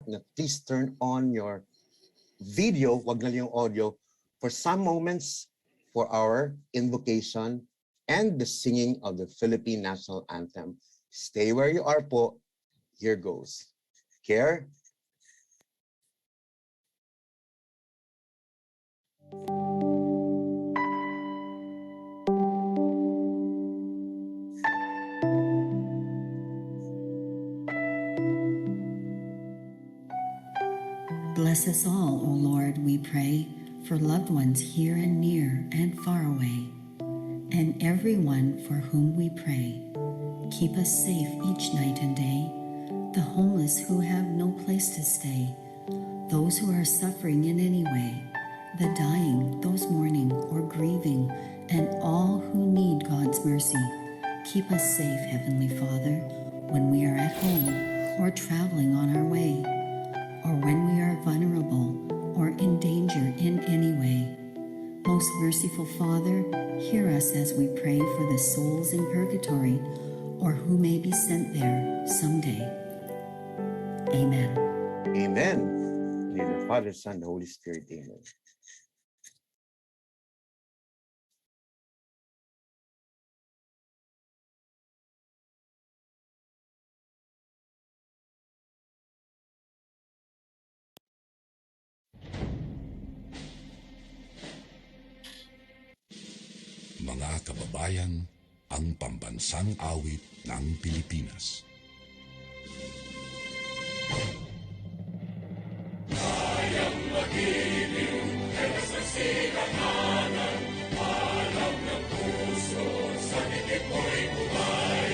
na please turn on your video, wag na lang yung audio, for some moments for our invocation and the singing of the Philippine National Anthem. Stay where you are po. Here goes. Here. Bless us all, O Lord, we pray, for loved ones here and near and far away, and everyone for whom we pray. Keep us safe each night and day, the homeless who have no place to stay, those who are suffering in any way, the dying, those mourning or grieving, and all who need God's mercy. Keep us safe, Heavenly Father, when we are at home or traveling on our way, or when we are vulnerable or in danger in any way. Most merciful Father, hear us as we pray for the souls in purgatory or who may be sent there someday. Amen. Amen. In the name of the Father, Son, and the Holy Spirit. Amen. Mga kababayan, ang pambansang awit ng Pilipinas. Kayang magiliw, ewas ng silanganan, alam ng puso, sa dikit mo'y buhay.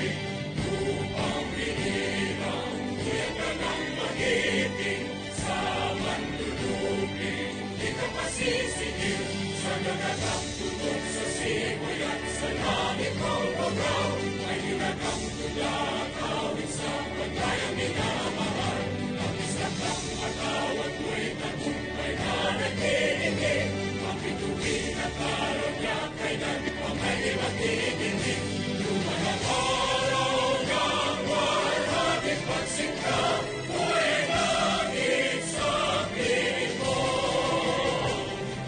Lupang binirang, kuyak ka ng magiting, sa manlulupin, di ka pasisigil, sa nagatang tutok sa simoy at sa langit kong bagaw, ay hinagang tulad, awit sa paglayang minamahal. Ang isang ng matawad mo'y tagumpay na nagkikinig, ang bituin at araw niya kailan pa may matiginig. Lumalang araw ng warhabit pagsingka, buhay langit sa piling mo.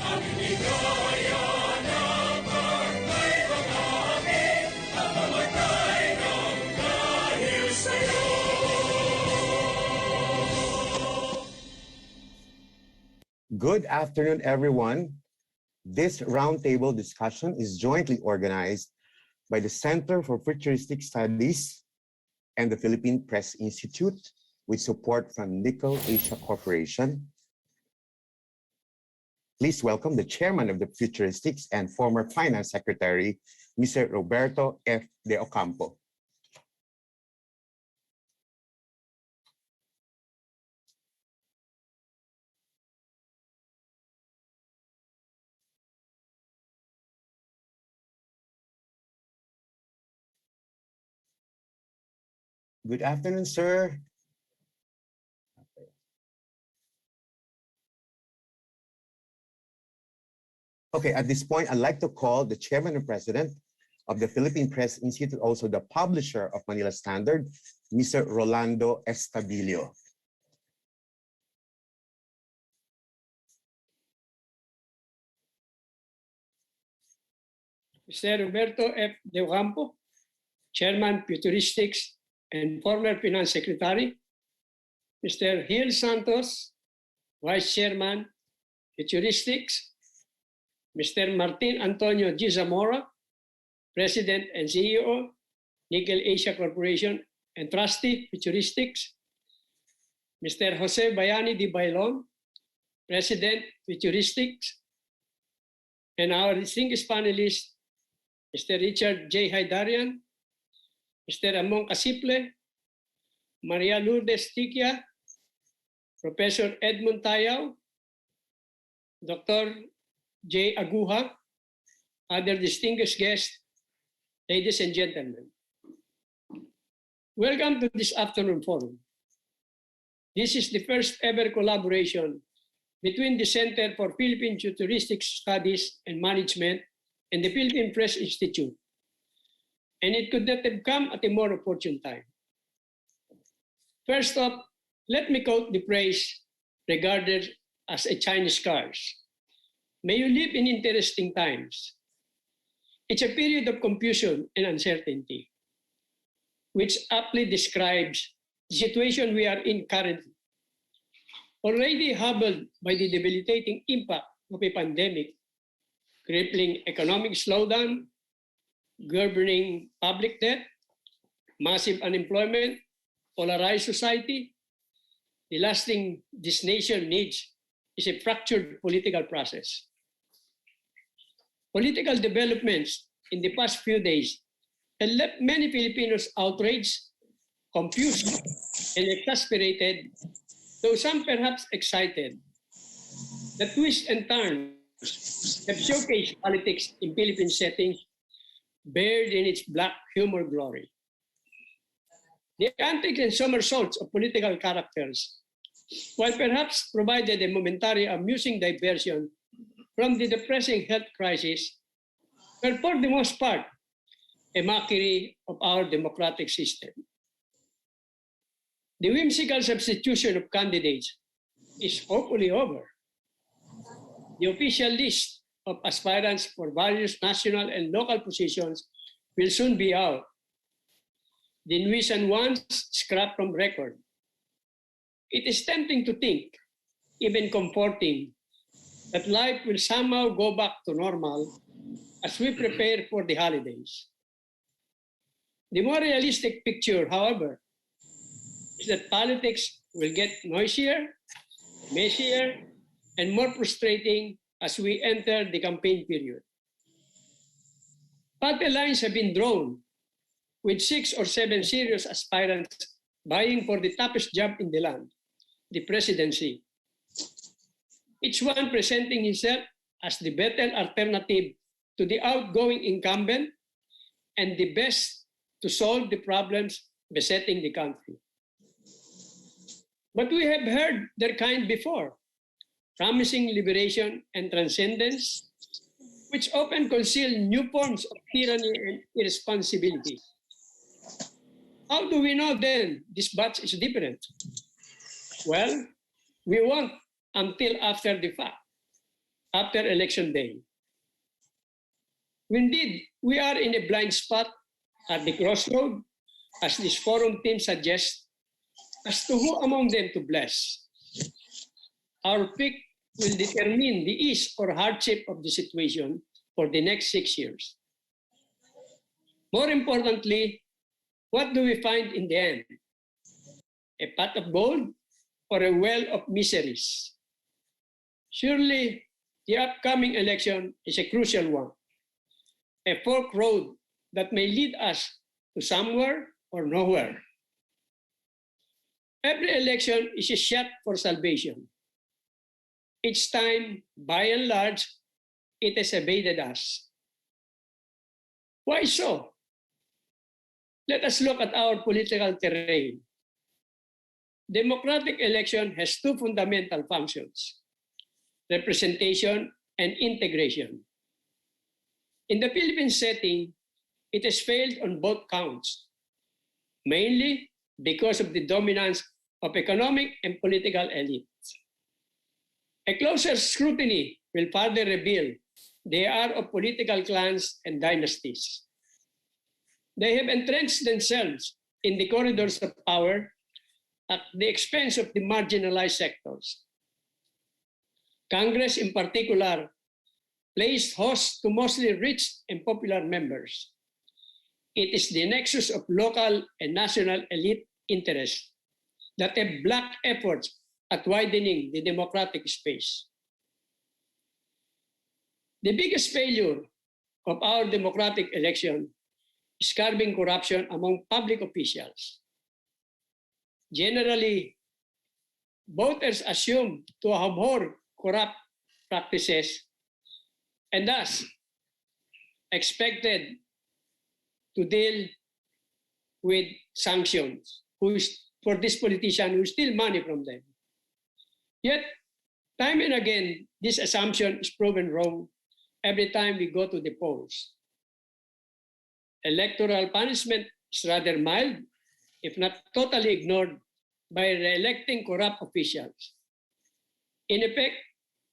Ang inigaya na pagkay pag-amin, ang mamatay ng dahil sa'yo. Good afternoon, everyone. This roundtable discussion is jointly organized by the Center for Futuristic Studies and the Philippine Press Institute with support from Nickel Asia Corporation. Please welcome the chairman of the Futuristics and former finance secretary, Mr. Roberto F. De Ocampo. Good afternoon, sir. Okay, at this point, I'd like to call the chairman and president of the Philippine Press Institute, also the publisher of Manila Standard, Mr. Rolando Estabilio. Mr. Roberto F. De Ocampo, Chairman, Futuristics, and former Finance Secretary. Mr. Gil Santos, Vice Chairman, Futuristics. Mr. Martin Antonio G. Zamora, President and CEO, Nickel Asia Corporation, and Trustee, Futuristics. Mr. Jose Bayani Di Bailon, President, Futuristics. And our distinguished panelists, Mr. Richard J. Haydarian, Mr. Amon Casiple, Maria Lourdes Tiquia, Professor Edmund Tayaw, Dr. J. Aguja, other distinguished guests, ladies and gentlemen. Welcome to this afternoon forum. This is the first ever collaboration between the Center for Philippine Futuristics Studies and Management and the Philippine Press Institute. And it could not have come at a more opportune time. First off, Let me quote the phrase regarded as a Chinese curse. May you live in interesting times. It's a period of confusion and uncertainty, which aptly describes the situation we are in currently. Already hobbled by the debilitating impact of a pandemic, crippling economic slowdown, governing public debt, massive unemployment, polarized society, the last thing this nation needs is a fractured political process. Political developments in the past few days have left many Filipinos outraged, confused, and exasperated, though some perhaps excited. The twists and turns have showcased politics in Philippine settings, bared in its black humor glory. The antics and somersaults of political characters, while perhaps provided a momentary amusing diversion from the depressing health crisis, were for the most part a mockery of our democratic system. The whimsical substitution of candidates is hopefully over. The official list of aspirants for various national and local positions will soon be out. The nuisance ones scrapped from record. It is tempting to think, even comforting, that life will somehow go back to normal as we prepare for the holidays. The more realistic picture, however, is that politics will get noisier, messier, and more frustrating as we enter the campaign period. Party lines have been drawn, with 6 or 7 serious aspirants vying for the toughest job in the land, the presidency. Each one presenting himself as the better alternative to the outgoing incumbent and the best to solve the problems besetting the country. But we have heard their kind before, promising liberation and transcendence, which often conceal new forms of tyranny and irresponsibility. How do we know then this batch is different? Well, we won't until after the fact, after election day. Indeed, we are in a blind spot at the crossroad, as this forum team suggests, as to who among them to bless. Our pick will determine the ease or hardship of the situation for the next 6 years. More importantly, what do we find in the end? A pot of gold or a well of miseries? Surely, the upcoming election is a crucial one, a fork road that may lead us to somewhere or nowhere. Every election is a shot for salvation. Each time, by and large, it has evaded us. Why so? Let us look at our political terrain. Democratic election has 2 fundamental functions: representation and integration. In the Philippine setting, it has failed on both counts, mainly because of the dominance of economic and political elites. A closer scrutiny will further reveal they are of political clans and dynasties. They have entrenched themselves in the corridors of power at the expense of the marginalized sectors. Congress, in particular, placed host to mostly rich and popular members. It is the nexus of local and national elite interests that have blocked efforts at widening the democratic space. The biggest failure of our democratic election is curbing corruption among public officials. Generally, voters assume to abhor corrupt practices and thus expected to deal with sanctions for this politician who steal money from them. Yet, time and again, this assumption is proven wrong every time we go to the polls. Electoral punishment is rather mild, if not totally ignored, by re-electing corrupt officials. In effect,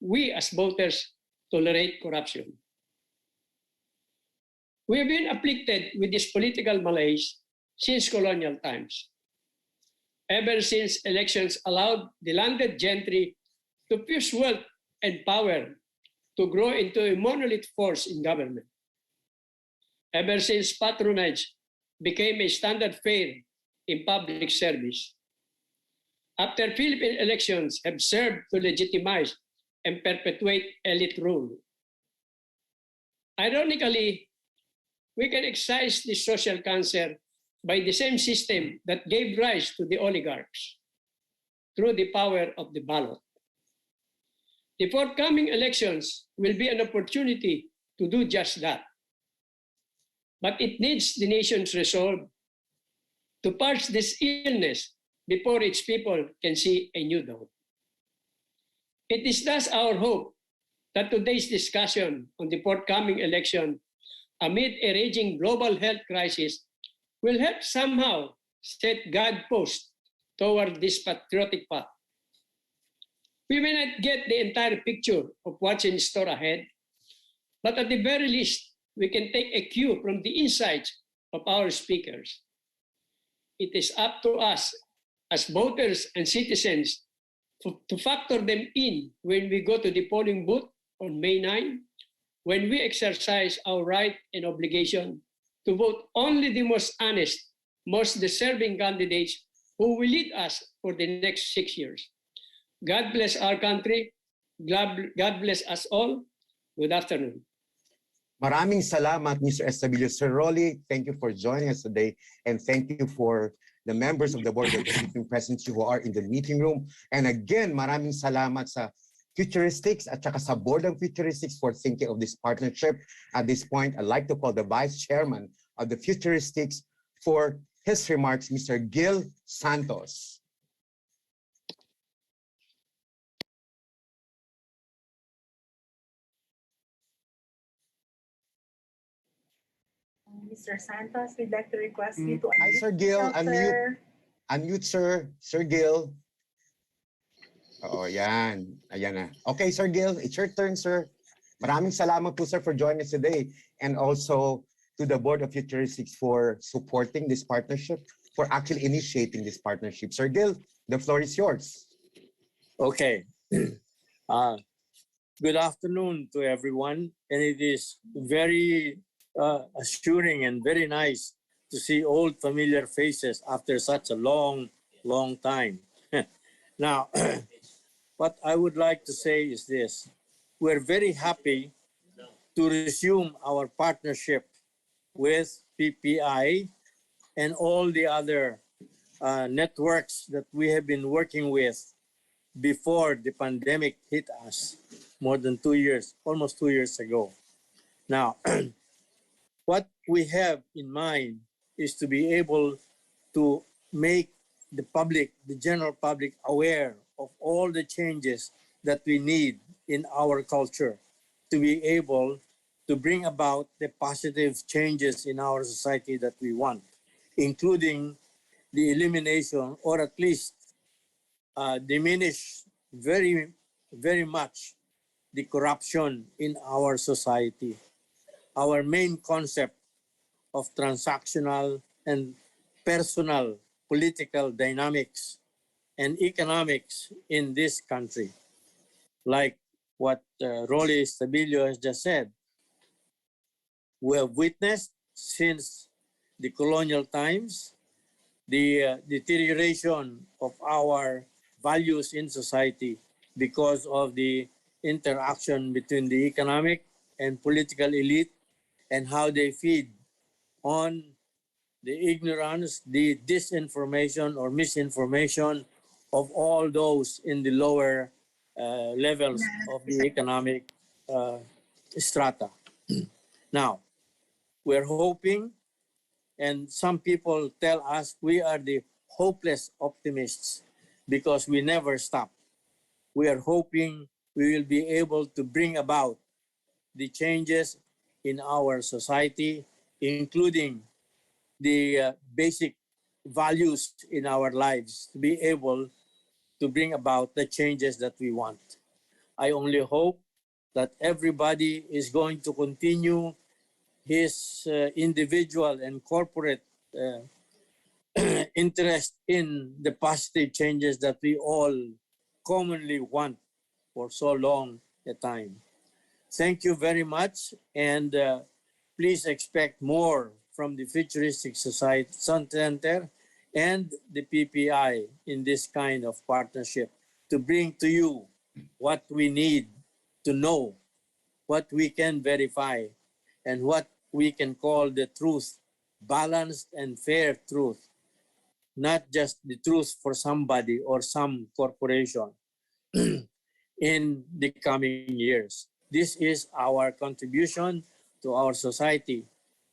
we as voters tolerate corruption. We have been afflicted with this political malaise since colonial times. Ever since elections allowed the landed gentry to fuse wealth and power to grow into a monolith force in government. Ever since patronage became a standard fare in public service. After Philippine elections have served to legitimize and perpetuate elite rule. Ironically, we can excise this social cancer by the same system that gave rise to the oligarchs through the power of the ballot. The forthcoming elections will be an opportunity to do just that. But it needs the nation's resolve to purge this illness before its people can see a new dawn. It is thus our hope that today's discussion on the forthcoming election amid a raging global health crisis will help somehow set guideposts toward this patriotic path. We may not get the entire picture of what's in store ahead, but at the very least, we can take a cue from the insights of our speakers. It is up to us as voters and citizens to factor them in when we go to the polling booth on May 9, when we exercise our right and obligation to vote only the most honest, most deserving candidates who will lead us for the next 6 years. God bless our country. God bless us all. Good afternoon. Maraming salamat, Mr. Estabilio. Sir Rolly, thank you for joining us today, and thank you for the members of the board of Philippine presence who are in the meeting room. And again, maraming salamat sa Futuristics at saka sa board of Futuristics for thinking of this partnership. At this point, I'd like to call the vice chairman of the Futuristics for his remarks, Mr. Gil Santos. Mr. Santos, we'd like to request you to Hi, unmute Sir Gil. yourself, Unmute. sir. Unmute, sir. Sir Gil. Oo, yan. Ayan na. Okay, Sir Gil, it's your turn, sir. Maraming salamat po, sir, for joining us today. And also to the Board of Futuristics for supporting this partnership, for actually initiating this partnership. Sir Gil, the floor is yours. Okay. Good afternoon to everyone. And it is very assuring and very nice to see old familiar faces after such a long time. Now, what I would like to say is this. We're very happy to resume our partnership with PPI and all the other networks that we have been working with before the pandemic hit us more than 2 years, almost 2 years ago. Now, what we have in mind is to be able to make the public, the general public, aware of all the changes that we need in our culture to be able to bring about the positive changes in our society that we want, including the elimination or at least diminish very much the corruption in our society. Our main concept of transactional and personal political dynamics and economics in this country. Like what Rolly Stabilio has just said, we have witnessed since the colonial times the deterioration of our values in society because of the interaction between the economic and political elite and how they feed on the ignorance, the disinformation or misinformation of all those in the lower levels of the economic strata. Now, we're hoping, and some people tell us we are the hopeless optimists because we never stop. We are hoping we will be able to bring about the changes in our society, including the basic values in our lives to be able to bring about the changes that we want. I only hope that everybody is going to continue his individual and corporate interest in the positive changes that we all commonly want for so long a time. Thank you very much, and please expect more from the Futuristic Society Sun Center and the PPI in this kind of partnership to bring to you what we need to know, what we can verify, and what we can call the truth, balanced and fair truth, not just the truth for somebody or some corporation in the coming years. This is our contribution to our society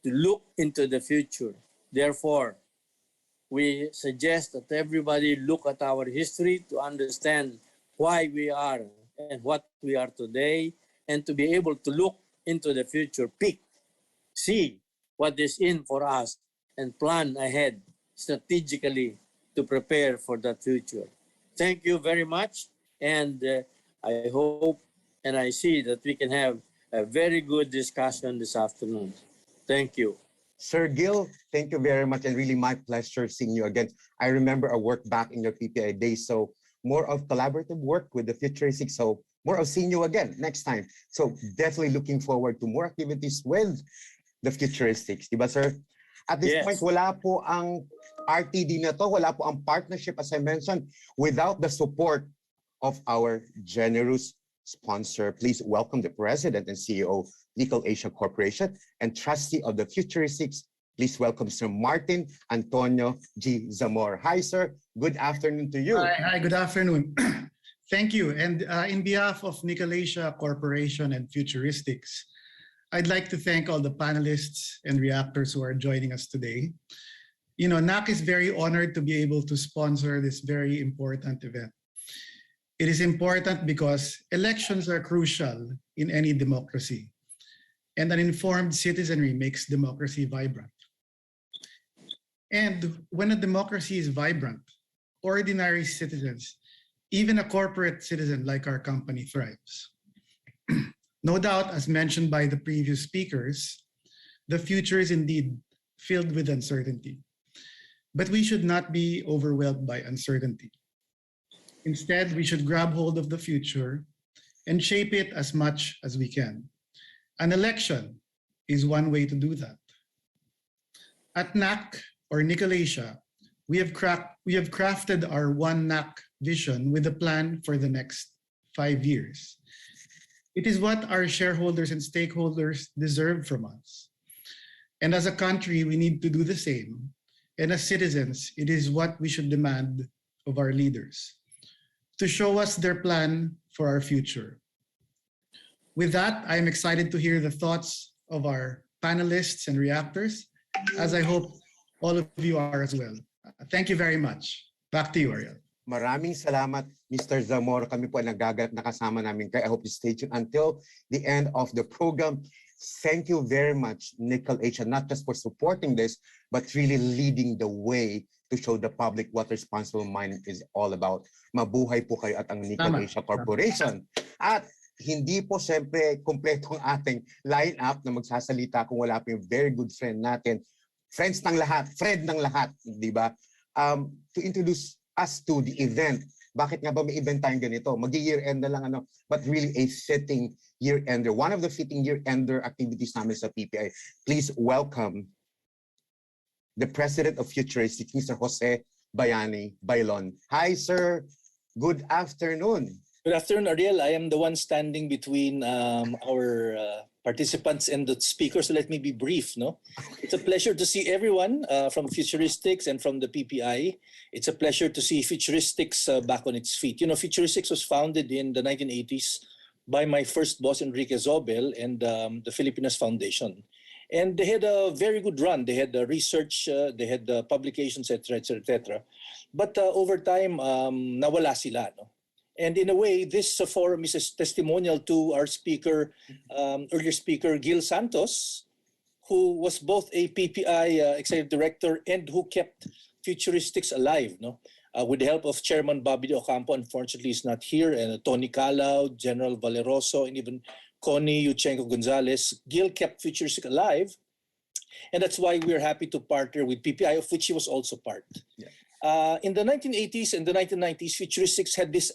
to look into the future. Therefore, we suggest that everybody look at our history to understand why we are and what we are today, and to be able to look into the future, pick, see what is in for us, and plan ahead strategically to prepare for that future. Thank you very much, and I hope and I see that we can have a very good discussion this afternoon. Thank you. Sir Gil, thank you very much, and really my pleasure seeing you again. I remember our work back in your PPI days, so more of collaborative work with the Futuristics, so more of seeing you again next time. So definitely looking forward to more activities with the Futuristics. Diba, sir? At this Yes. point, wala po ang RTD na to, wala po ang partnership, as I mentioned, without the support of our generous sponsor. Please welcome the President and CEO, Nickel Asia Corporation, and Trustee of the Futuristics. Please welcome Sir Martin Antonio G. Zamor. Hi, sir. Good afternoon to you. Hi, good afternoon. Thank you. And in behalf of Nickel Asia Corporation and Futuristics, I'd like to thank all the panelists and reactors who are joining us today. You know, NAC is very honored to be able to sponsor this very important event. It is important because elections are crucial in any democracy, and an informed citizenry makes democracy vibrant. And when a democracy is vibrant, ordinary citizens, even a corporate citizen like our company, thrives. No doubt, as mentioned by the previous speakers, the future is indeed filled with uncertainty. But we should not be overwhelmed by uncertainty. Instead, we should grab hold of the future and shape it as much as we can. An election is one way to do that. At NAC, or Nickel Asia, we have crafted our One NAC vision with a plan for the next 5 years. It is what our shareholders and stakeholders deserve from us. And as a country, we need to do the same. And as citizens, it is what we should demand of our leaders, to show us their plan for our future. With that, I am excited to hear the thoughts of our panelists and reactors, as I hope all of you are as well. Thank you very much. Back to you, Ariel. Maraming salamat, Mr. Zamor. Kami po ay nagaganap na kasama namin. Kaya I hope you stay tuned until the end of the program. Thank you very much, Nickel Asia, not just for supporting this, but really leading the way to show the public what responsible mining is all about. Mabuhay po kayo at ang Nickel Asia Corporation. At hindi po siyempre kompleto ang ating line-up na magsasalita kung wala po yung very good friend natin. Friends ng lahat, friend ng lahat, di ba? To introduce us to the event. Bakit nga ba may event tayong ganito? Mag-year-end na lang ano, but really a fitting year-ender. One of the fitting year-ender activities namin sa PPI. Please welcome the President of Futuristics, Mr. Jose Bayani Bailon. Hi, sir. Good afternoon. Good afternoon, Ariel. I am the one standing between our participants and the speakers, so let me be brief. No, it's a pleasure to see everyone from Futuristics and from the PPI. It's a pleasure to see Futuristics back on its feet. You know, Futuristics was founded in the 1980s by my first boss, Enrique Zobel, and the Filipinas Foundation. And they had a very good run. They had research, they had publications, etc., etc., etc. But over time, nawala sila. No? And in a way, this forum is a testimonial to our speaker, earlier speaker, Gil Santos, who was both a PPI executive director and who kept Futuristics alive, no? With the help of Chairman Bobby De Ocampo, unfortunately he's not here, and Tony Calao, General Valeroso, and even Connie Yuchenko Gonzalez. Gil kept Futuristics alive, and that's why we're happy to partner with PPI, of which he was also part. Yeah. In the 1980s and the 1990s, Futuristics had this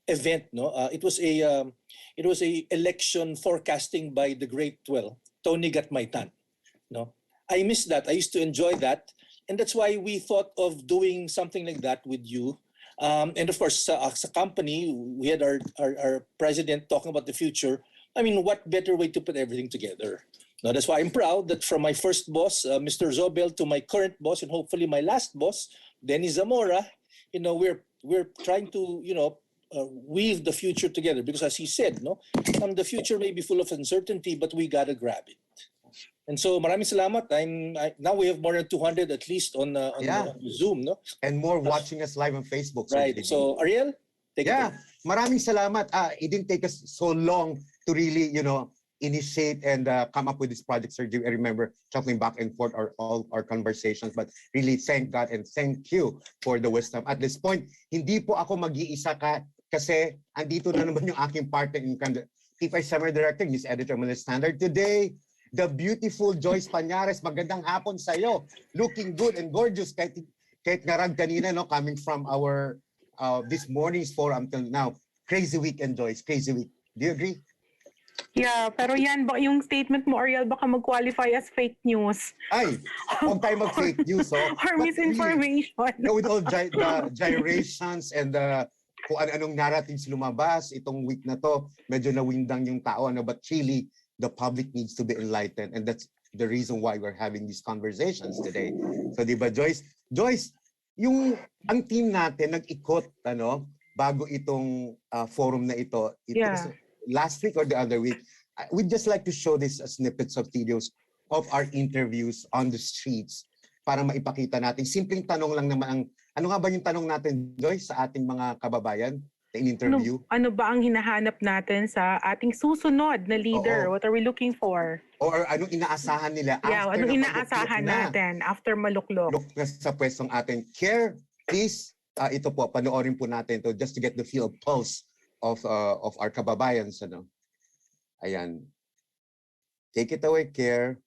event. No, it was a election forecasting by the great Tony Gatmaitan. No, I miss that. I used to enjoy that, and that's why we thought of doing something like that with you. And of course, as a company, we had our president talking about the future. I mean, what better way to put everything together? No, that's why I'm proud that from my first boss, Mr. Zobel, to my current boss, and hopefully my last boss, Dennis Zamora, we're trying to weave the future together, because as he said, no, the future may be full of uncertainty, but we gotta grab it. And so, maraming salamat. Now we have more than 200 at least on Zoom, no? And more watching us live on Facebook. Right. So, Ariel, take it away. Maraming salamat. It didn't take us so long to really, initiate and come up with this project, Sergio. I remember talking back and forth all our conversations, but really thank God and thank you for the wisdom. At this point, hindi po ako mag-iisa kasi andito na naman yung aking partner in PPI Summer Director, News Editor Manila Standard. Today, the beautiful Joyce Pañares. Magandang hapon sa'yo. Looking good and gorgeous kahit ngarag kanina, no, coming from our this morning's forum until now. Crazy weekend, Joyce. Crazy week. Do you agree? Yeah, pero yan, yung statement mo, Ariel, baka mag-qualify as fake news. Ay, huwag tayo mag-fake news. Or misinformation. With all the gyrations and kung anong narratives lumabas itong week na to, medyo nawindang yung tao. But really, the public needs to be enlightened. And that's the reason why we're having these conversations today. So, di ba, Joyce? Joyce, ang team natin nag-ikot, bago itong forum na ito. Last week or the other week, we'd just like to show this snippets of videos of our interviews on the streets para maipakita natin. Simpleng tanong lang naman. Ano nga ba yung tanong natin, Joyce, sa ating mga kababayan na in-interview? Ano ba ang hinahanap natin sa ating susunod na leader? Oo. What are we looking for? Or anong inaasahan nila after Anong na inaasahan maluklok na? natin after maluklok? Look na sa pwestong atin. Care, please, ito po, panoorin po natin to just to get the feel of pulse of our kababayans. Ayan. Take it away, Care.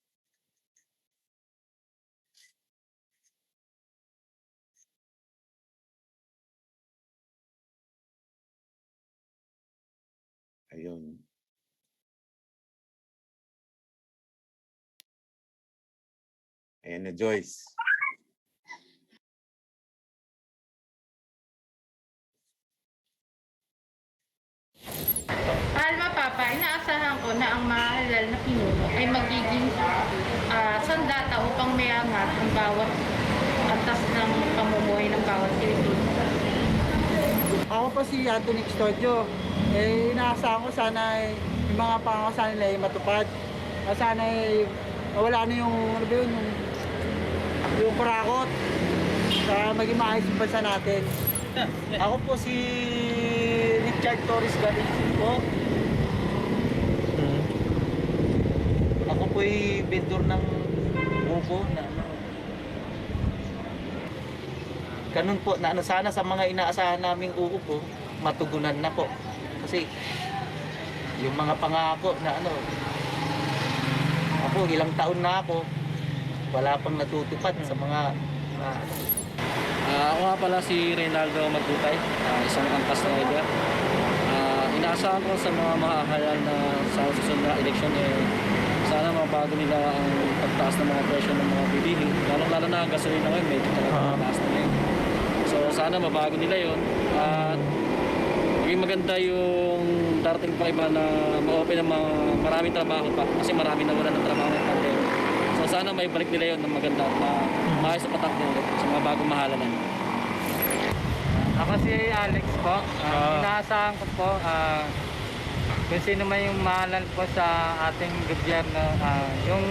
Ayun. Ayan na, Joyce. Alma Papa, inaasahan ko na ang mahalal na pinuno ay magiging sandata upang mayangat ang bawat antas ng pamumuhay ng bawat Pilipino. Ako po si Anthony Custodio. Inaasahan ko sana yung mga pangasahan nila ay matupad. Sana wala na yung, yung kurakot. Para maging maayos yung bansa natin. Ako po si Richard Torres Galicia po. Ako po ay vendor ng buko na ganun po, na sana sa mga inaasahan naming uupo, matugunan na po. Kasi yung mga pangako na ako ilang taon na ako, wala pang natutupad sa mga ako nga pala si Reynaldo Magdutay, isang angkas na leader. Inaasahan ko sa mga mahahalal na sa susunod na eleksyon sana mabago nila ang pagtaas ng mga presyo ng mga bilihin. Lalo na ang gasolina ngayon, medyo talaga mataas na ngayon. So sana mabago nila yun. At maging maganda yung darating pa iba na ma-open ng maraming trabaho pa. Kasi marami na wala ng trabaho ng pandemic. So sana may balik nila yun ng maganda at maayos sa patakbo ulit sa mga bagong mahalalan. Ako si Alex po. Inaasahan ko po kung sino man yung mahalal po sa ating gobyerno. Yung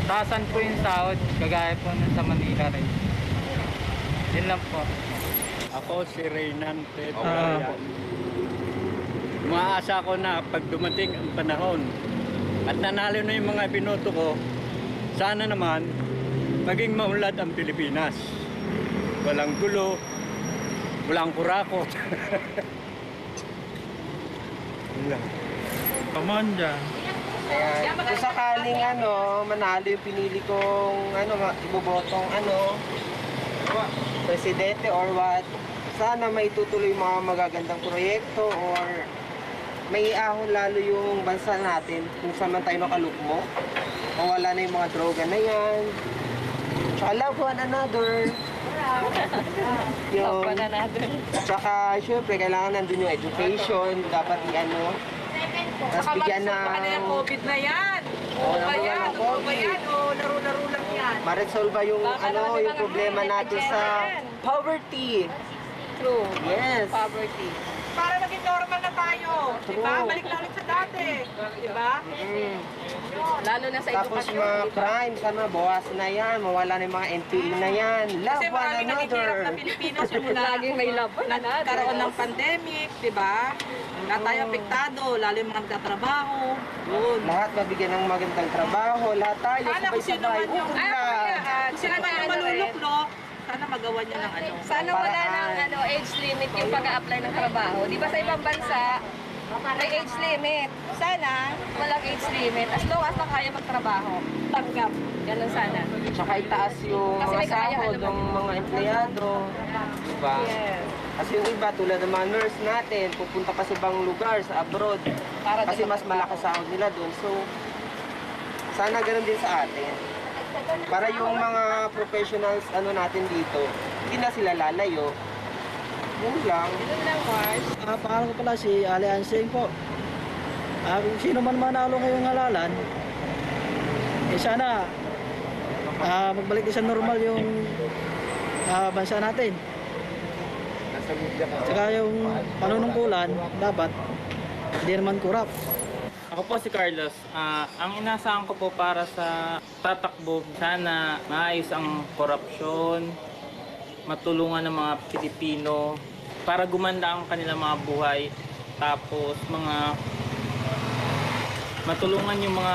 taasan po yung sahod, kagaya po sa Manila rin. Yun lang po. Ako si Reynan Pedro. Umaasa ko na pag dumating ang panahon at nanalo na yung mga binoto ko, sana naman maging maunlad ang Pilipinas. walang gulo, walang kurakot. Come dyan. Kaya kung sakaling manalo yung pinili kong ibobotong presidente or what, sana maitutuloy yung mga magagandang proyekto or may ahon lalo yung bansa natin kung saan man tayo makalugmo. Mawala na yung mga droga na yan. Tsaka love one another. Love one another. Tsaka syempre kailangan nandun yung education. Dapat tapos bigyan ng... Baka na yung COVID na yan. Oo ba yan? Oo ba yan? O laro-laro lang yan. Ma-resolve yung yung problema natin sa poverty. True. Yes. Poverty. Para maging normal na tayo. Diba? Balik lang ulit sa dati. Diba? Lalo na sa tapos edukasyon. Tapos mga crime, sana bawas na yan. Mawala na yung mga NPA na yan. Love kasi one maraming naghihirap na another. Pilipino simula laging may love one another. Nagkaroon ng pandemic, diba? Lahat tayo apektado, lalo yung mga nagtatrabaho. Yun. Lahat mabigyan ng magandang trabaho. Lahat tayo Sana kung sino sabay-sabay. man yung, kung sino man yung maluluklok, sana magawa niya ng Sana wala ng age limit yung pag-a-apply ng trabaho. Di ba sa ibang bansa, may age limit. Sana walang age limit. As long as na kaya magtrabaho, tanggap. Ganun sana. Tsaka itaas yung Kasi may kakayahan sahod ng mga empleyado. Diba? Yes. Kasi yung iba, tulad ng mga nurse natin, pupunta pa sa ibang lugar, sa abroad. Kasi mas malaki sahod nila doon. So, sana ganun din sa atin. Para yung mga professionals natin dito, hindi na sila lalayo. Yun lang. Pangalan ko pala si Ali Ansing po. Kung sino man manalo ngayong halalan, sana magbalik din sa normal yung bansa natin. Saka yung panunungkulan, dapat hindi naman kurap. Ako po si Carlos. Ang inasahan ko po para sa tatakbo, sana maayos ang korupsyon, matulungan ng mga Pilipino para gumanda ang kanilang mga buhay. Tapos matulungan yung mga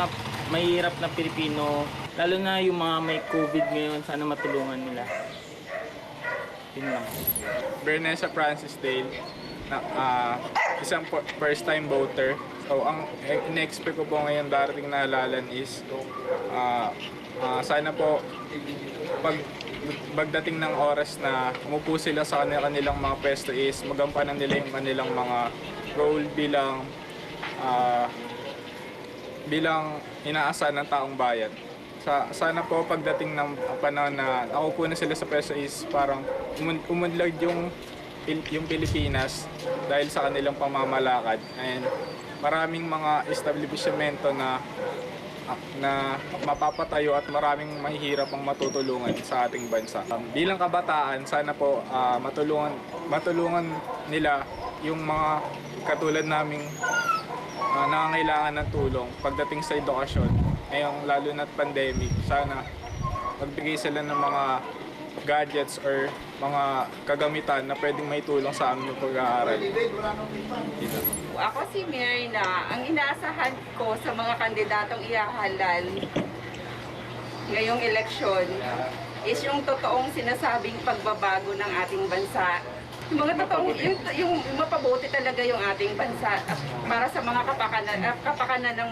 mahirap na Pilipino, lalo na yung mga may COVID ngayon, sana matulungan nila. Yun lang. Bernesa Francis Dale, isang first time voter. So ang in-expect ko po ngayon darating na halalan is sana po pagdating ng oras na umupo sila sa kanilang mga pwesto is magampanan nila yung kanilang mga role bilang inaasahan ng taong bayan. Sana po pagdating ng panahon na naupo na sila sa pwesto is parang umunlad yung Pilipinas dahil sa kanilang pamamalakad, and maraming mga establishmento na mapapatayo at maraming mahihirap ang matutulungan sa ating bansa. Bilang kabataan, sana po matulungan nila yung mga katulad naming nangangailangan ng tulong pagdating sa edukasyon. Ngayong lalo na't pandemic, sana magbigay sila ng mga gadgets or mga kagamitan na pwedeng may tulong sa aming pag-aaral. Ako si Myrna. Ang inaasahan ko sa mga kandidatong ihahalal ngayong eleksyon is yung totoong sinasabing pagbabago ng ating bansa. Yung mga totoong, yung mapabuti talaga yung ating bansa para sa mga kapakanan ng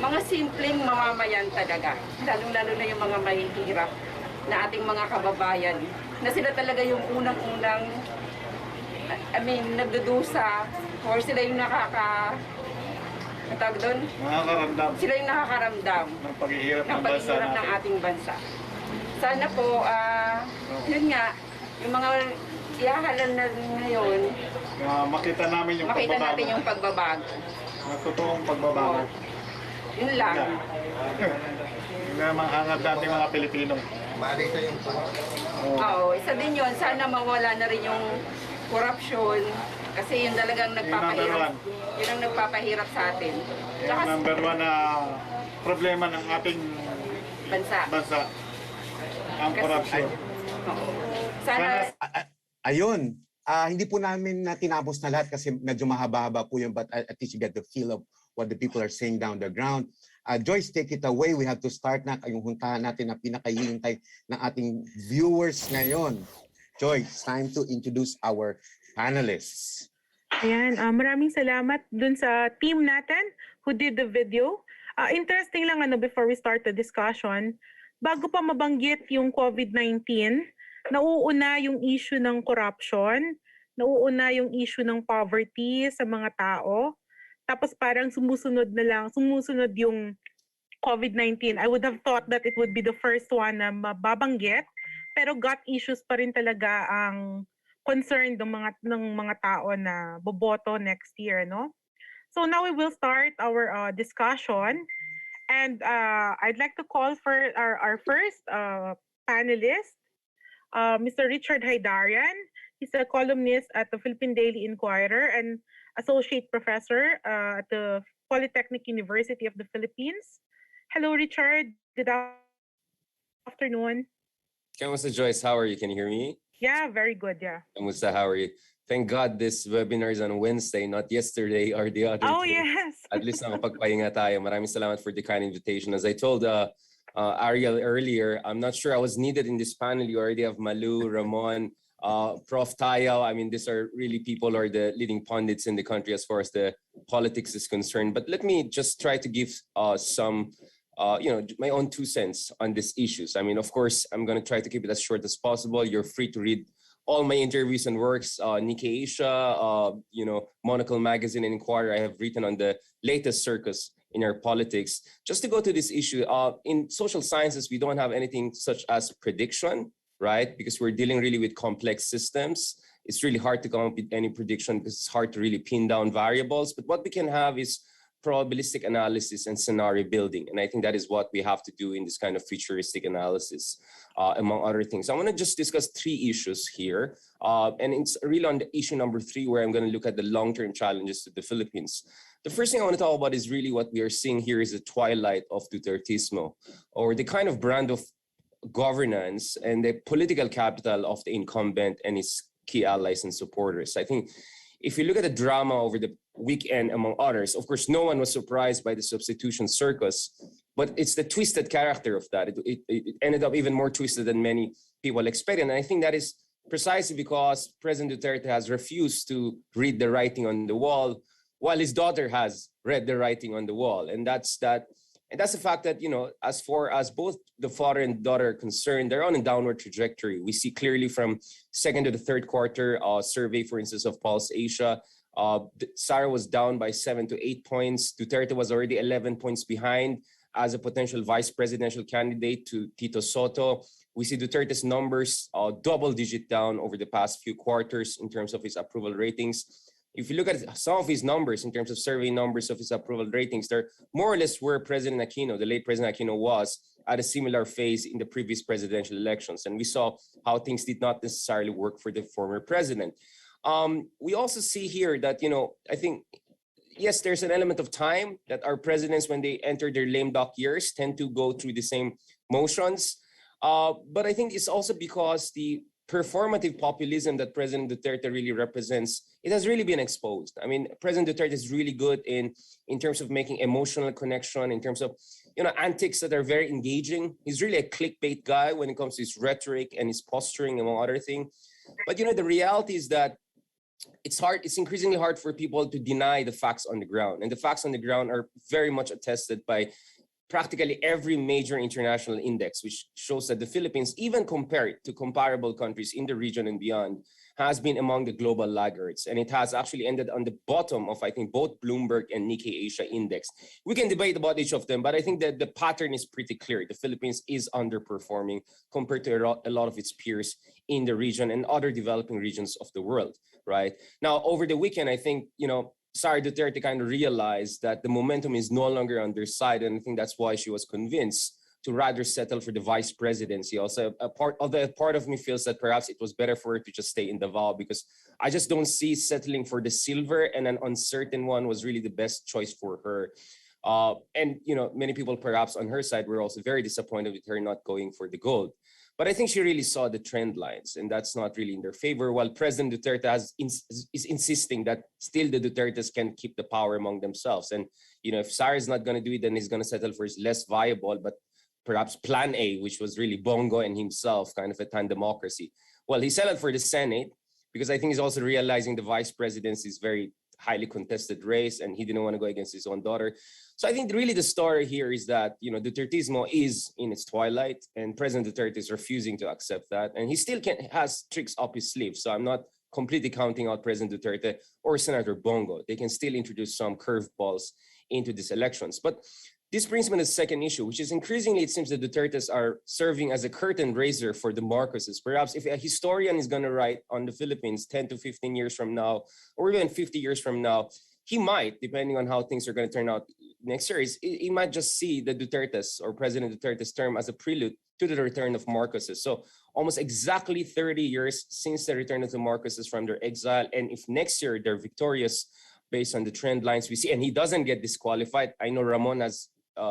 mga simpleng mamamayan talaga. Lalong-lalo na yung mga mahihirap na ating mga kababayan, na sila talaga yung unang-unang, nagdudusa, or sila yung nakakaramdam. Sila yung nakakaramdam ng paghihirap ng ating bansa. Sana po, yun nga, yung mga ihahalal na ngayon, makita namin yung pagbabago. Ang totoong pagbabago. Yun lang. Yung mga dating mga Pilipino. Oo, isa din yun. Sana mawala na rin yung corruption. Kasi yun talagang nagpapahirap. Yun ang nagpapahirap sa atin. Yung number one na problema ng ating bansa. Ang corruption. Sana... Ayun, Hindi po namin na tinapos na lahat kasi medyo mahaba-haba po yun, but at least you get the feel of what the people are saying down the ground. Joyce, take it away. We have to start na yung huntahan natin na pinakahihintay ng ating viewers ngayon. Joyce, time to introduce our panelists. Ayan, maraming salamat dun sa team natin who did the video. Interesting lang before we start the discussion, bago pa mabanggit yung COVID-19, nauuna yung issue ng corruption, nauuna yung issue ng poverty sa mga tao, tapos parang sumusunod yung COVID-19. I would have thought that it would be the first one na mababanggit, pero gut issues pa rin talaga ang concern ng mga tao na boboto next year, no? So now we will start our discussion, and I'd like to call for our first panelist, Mr. Richard Haydarian. He's a columnist at the Philippine Daily Inquirer and associate professor at the Polytechnic University of the Philippines. Hello, Richard. Good afternoon. Kamusta, Joyce? How are you? Can you hear me? Yeah, very good. Yeah. Kamusta, how are you? Thank God this webinar is on Wednesday, not yesterday or the other Oh, day. yes. At least nakapagpahinga tayo. Maraming salamat for the kind invitation. As I told Ariel earlier, I'm not sure I was needed in this panel. You already have Malu, Ramon, Prof. Tayo. I mean, these are really people who are the leading pundits in the country as far as the politics is concerned. But let me just try to give some my own 2 cents on these issues. I mean, of course, I'm going to try to keep it as short as possible. You're free to read all my interviews and works, Nikkei Asia, Monocle Magazine and Inquirer. I have written on the latest circus in our politics. Just to go to this issue, in social sciences, we don't have anything such as prediction, right? Because we're dealing really with complex systems. It's really hard to come up with any prediction because it's hard to really pin down variables. But what we can have is probabilistic analysis and scenario building. And I think that is what we have to do in this kind of futuristic analysis, among other things. I want to just discuss 3 issues here. And it's really on the issue number 3, where I'm going to look at the long-term challenges to the Philippines. The first thing I want to talk about is really what we are seeing here is the twilight of Dutertismo, or the kind of brand of governance and the political capital of the incumbent and his key allies and supporters. I think if you look at the drama over the weekend, among others, of course, no one was surprised by the substitution circus, but it's the twisted character of that. It ended up even more twisted than many people expected. And I think that is precisely because President Duterte has refused to read the writing on the wall, while his daughter has read the writing on the wall. And that's the fact that, as far as both the father and daughter are concerned, they're on a downward trajectory. We see clearly from second to the third quarter survey, for instance, of Pulse Asia, Sara was down by 7 to 8 points. Duterte was already 11 points behind as a potential vice presidential candidate to Tito Soto. We see Duterte's numbers double-digit down over the past few quarters in terms of his approval ratings. If you look at some of his numbers in terms of survey numbers of his approval ratings, they're more or less where President Aquino, the late President Aquino, was at a similar phase in the previous presidential elections. And we saw how things did not necessarily work for the former president. We also see here that, I think, yes, there's an element of time that our presidents, when they enter their lame duck years, tend to go through the same motions. But I think it's also because the performative populism that President Duterte really represents, it has really been exposed. I mean, President Duterte is really good in terms of making emotional connection, in terms of, antics that are very engaging. He's really a clickbait guy when it comes to his rhetoric and his posturing, among other things. But, the reality is that it's increasingly hard for people to deny the facts on the ground. And the facts on the ground are very much attested by practically every major international index, which shows that the Philippines, even compared to comparable countries in the region and beyond, has been among the global laggards. And it has actually ended on the bottom of, I think, both Bloomberg and Nikkei Asia index. We can debate about each of them, but I think that the pattern is pretty clear. The Philippines is underperforming compared to a lot of its peers in the region and other developing regions of the world, right? Now, over the weekend, I think, Sara Duterte kind of realized that the momentum is no longer on their side. And I think that's why she was convinced to rather settle for the vice presidency. Also, a part of me feels that perhaps it was better for her to just stay in Davao, because I just don't see settling for the silver and an uncertain one was really the best choice for her. And, many people perhaps on her side were also very disappointed with her not going for the gold. But I think she really saw the trend lines, and that's not really in their favor. While President Duterte is insisting that still the Dutertes can keep the power among themselves. And if Sara is not going to do it, then he's going to settle for his less viable, but perhaps Plan A, which was really Bongo and himself, kind of a tan democracy. Well, he settled for the Senate because I think he's also realizing the vice presidency is very highly contested race, and he didn't want to go against his own daughter. So I think really the story here is that, Dutertismo is in its twilight, and President Duterte is refusing to accept that. And he still has tricks up his sleeve. So I'm not completely counting out President Duterte or Senator Bongo. They can still introduce some curveballs into these elections. But this brings me to the second issue, which is increasingly it seems the Dutertes are serving as a curtain raiser for the Marcoses. Perhaps if a historian is going to write on the Philippines 10 to 15 years from now, or even 50 years from now, he might, depending on how things are going to turn out next year, he might just see the Dutertes or President Duterte's term as a prelude to the return of Marcoses. So almost exactly 30 years since the return of the Marcoses from their exile. And if next year they're victorious based on the trend lines we see, and he doesn't get disqualified, I know Ramon has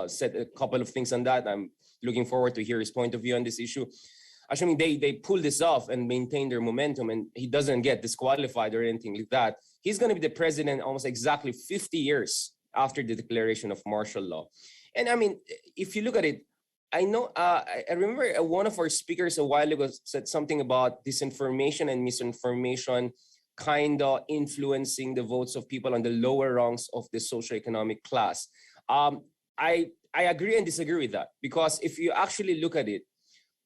said a couple of things on that. I'm looking forward to hear his point of view on this issue. Assuming they pull this off and maintain their momentum and he doesn't get disqualified or anything like that, he's going to be the president almost exactly 50 years after the declaration of martial law. And I mean, if you look at it, I know, I remember one of our speakers a while ago said something about disinformation and misinformation kind of influencing the votes of people on the lower rungs of the socioeconomic class. I agree and disagree with that, because if you actually look at it,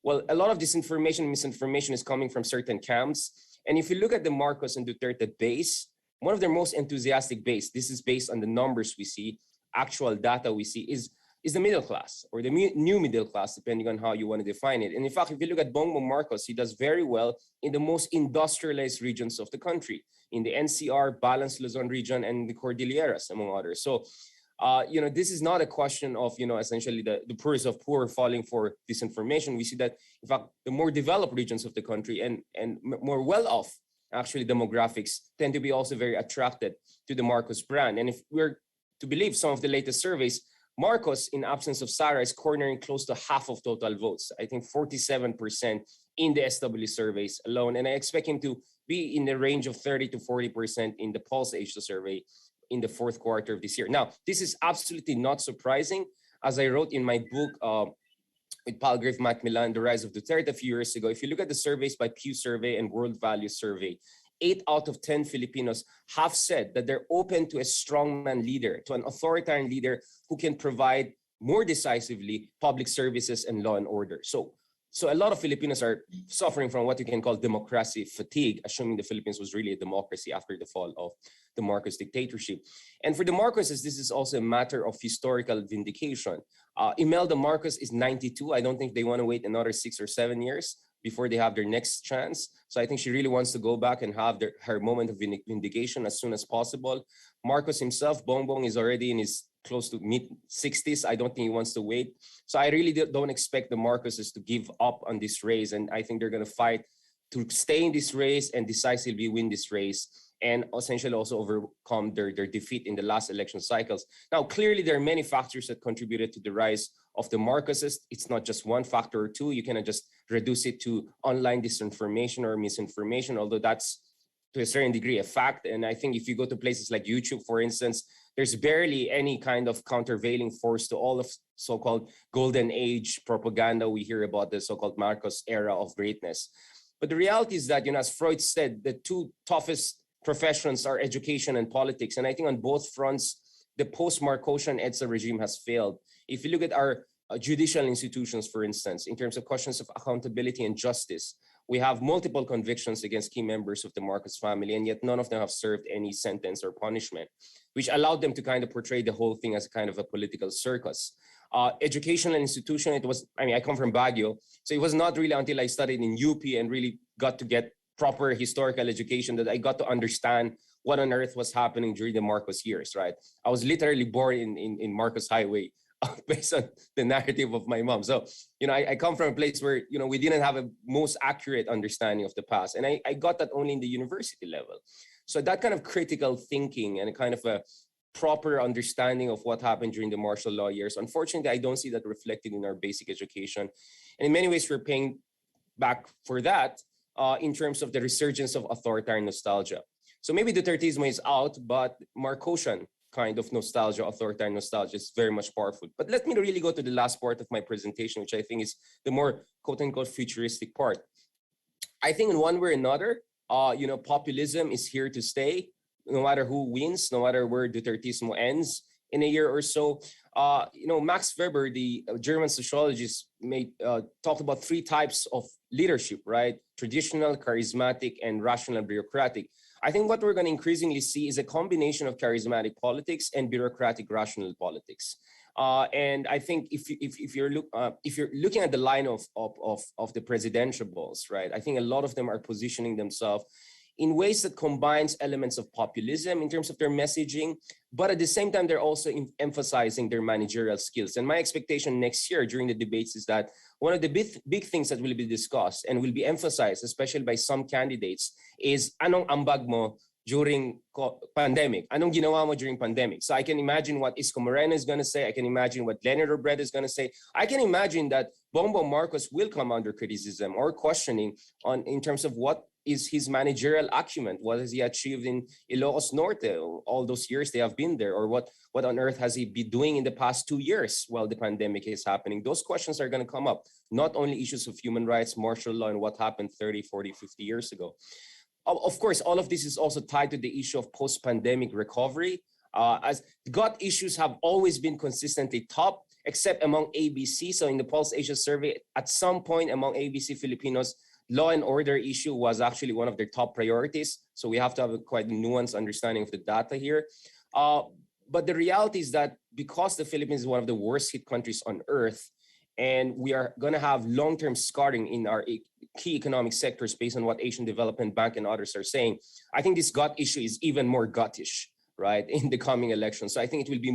well, a lot of disinformation and misinformation is coming from certain camps. And if you look at the Marcos and Duterte base, one of their most enthusiastic base, this is based on the numbers we see, actual data we see, is the middle class or the new middle class, depending on how you want to define it. And in fact, if you look at Bongbong Marcos, he does very well in the most industrialized regions of the country, in the NCR, Balanced Luzon region, and the Cordilleras, among others. So, this is not a question of, essentially the poorest of poor falling for disinformation. We see that, in fact, the more developed regions of the country and more well-off, actually, demographics tend to be also very attracted to the Marcos brand. And if we're to believe some of the latest surveys, Marcos, in absence of Sara, is cornering close to half of total votes. I think 47% in the SW surveys alone. And I expect him to be in the range of 30 to 40% in the Pulse Asia survey in the fourth quarter of this year. Now, this is absolutely not surprising. As I wrote in my book with Palgrave Macmillan, The Rise of Duterte a few years ago, if you look at the surveys by Pew Survey and World Value Survey, 8 out of 10 Filipinos have said that they're open to a strongman leader, to an authoritarian leader who can provide more decisively public services and law and order. So a lot of Filipinos are suffering from what you can call democracy fatigue, assuming the Philippines was really a democracy after the fall of the Marcos dictatorship. And for the Marcoses, this is also a matter of historical vindication. Imelda Marcos is 92. I don't think they want to wait another 6 or 7 years before they have their next chance. So I think she really wants to go back and have her moment of vindication as soon as possible. Marcos himself, Bongbong, is already in his close to mid-60s. I don't think he wants to wait. So I really don't expect the Marcoses to give up on this race. And I think they're going to fight to stay in this race and decisively win this race, and essentially also overcome their defeat in the last election cycles. Now, clearly, there are many factors that contributed to the rise of the Marcoses. It's not just one factor or two. You cannot just reduce it to online disinformation or misinformation, although that's to a certain degree a fact. And I think if you go to places like YouTube, for instance, there's barely any kind of countervailing force to all of so-called golden age propaganda we hear about the so-called Marcos era of greatness. But the reality is that, as Freud said, the two toughest professions are education and politics. And I think on both fronts, the post-Marcosian EDSA regime has failed. If you look at our judicial institutions, for instance, in terms of questions of accountability and justice, we have multiple convictions against key members of the Marcos family, and yet none of them have served any sentence or punishment, which allowed them to kind of portray the whole thing as a kind of a political circus. Educational institution, I come from Baguio, so it was not really until I studied in UP and really got to get proper historical education that I got to understand what on earth was happening during the Marcos years, right? I was literally born in Marcos Highway based on the narrative of my mom. So, I come from a place where, we didn't have a most accurate understanding of the past. And I got that only in the university level. So that kind of critical thinking and a kind of a proper understanding of what happened during the martial law years, unfortunately, I don't see that reflected in our basic education. And in many ways, we're paying back for that in terms of the resurgence of authoritarian nostalgia. So maybe Dutertismo is out, but Marcosian kind of nostalgia, authoritarian nostalgia is very much powerful. But let me really go to the last part of my presentation, which I think is the more quote-unquote futuristic part. I think in one way or another, populism is here to stay, no matter who wins, no matter where Dutertismo ends in a year or so. Max Weber, the German sociologist, talked about three types of leadership, right? Traditional, charismatic, and rational and bureaucratic. I think what we're going to increasingly see is a combination of charismatic politics and bureaucratic rational politics. And I think if you're looking at the line of the presidentiables, right, I think a lot of them are positioning themselves in ways that combines elements of populism in terms of their messaging, but at the same time, they're also emphasizing their managerial skills. And my expectation next year during the debates is that one of the big things that will be discussed and will be emphasized, especially by some candidates, is anong ambag mo during pandemic? Anong ginawa mo during pandemic? So I can imagine what Isko Moreno is going to say. I can imagine what Lenny Robredo is going to say. I can imagine that Bongbong Marcos will come under criticism or questioning in terms of what is his managerial acumen? What has he achieved in Ilocos Norte all those years they have been there? Or what on earth has he been doing in the past 2 years while the pandemic is happening? Those questions are going to come up. Not only issues of human rights, martial law, and what happened 30, 40, 50 years ago. Of course, all of this is also tied to the issue of post-pandemic recovery, as gut issues have always been consistently top, except among ABC. So in the Pulse Asia survey, at some point among ABC Filipinos, law and order issue was actually one of their top priorities. So we have to have a quite nuanced understanding of the data here. But the reality is that because the Philippines is one of the worst hit countries on earth, and we are going to have long-term scarring in our key economic sectors based on what Asian Development Bank and others are saying, I think this gut issue is even more guttish, right, in the coming elections. So I think it will be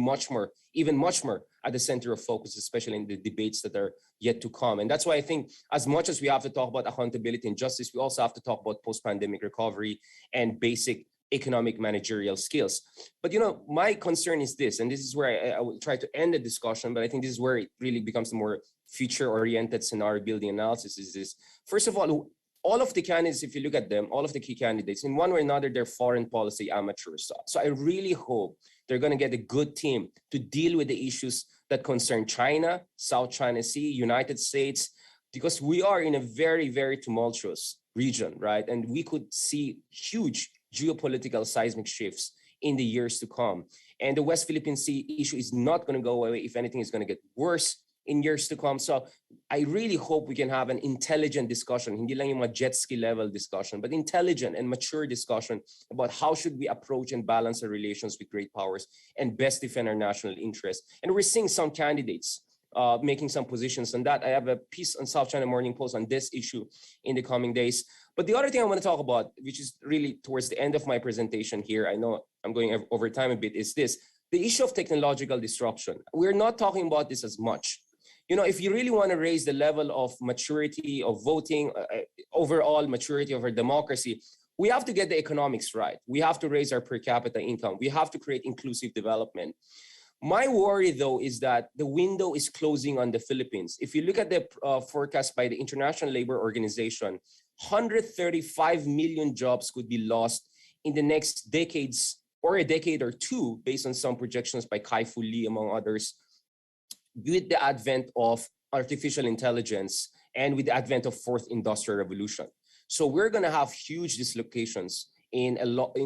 even much more at the center of focus, especially in the debates that are yet to come. And that's why I think as much as we have to talk about accountability and justice, we also have to talk about post-pandemic recovery and basic economic managerial skills. But, my concern is this, and this is where I will try to end the discussion, but I think this is where it really becomes a more future-oriented scenario building analysis is this. First of all of the candidates, if you look at them, all of the key candidates, in one way or another, they're foreign policy amateurs. So I really hope they're going to get a good team to deal with the issues that concern China, South China Sea, United States, because we are in a very, very tumultuous region, right? And we could see huge geopolitical seismic shifts in the years to come. And the West Philippine Sea issue is not going to go away. If anything, it's going to get worse in years to come. So I really hope we can have an intelligent discussion, hindi lang yung mga jet ski level discussion, but intelligent and mature discussion about how should we approach and balance our relations with great powers and best defend our national interests. And we're seeing some candidates making some positions on that. I have a piece on South China Morning Post on this issue in the coming days. But the other thing I want to talk about, which is really towards the end of my presentation here, I know I'm going over time a bit, is this, the issue of technological disruption. We're not talking about this as much. If you really want to raise the level of maturity of voting, overall maturity of our democracy, we have to get the economics right. We have to raise our per capita income. We have to create inclusive development. My worry, though, is that the window is closing on the Philippines. If you look at the forecast by the International Labor Organization, 135 million jobs could be lost in the next decades or a decade or two, based on some projections by Kai-Fu Lee, among others, with the advent of artificial intelligence and with the advent of fourth industrial revolution. So we're going to have huge dislocations in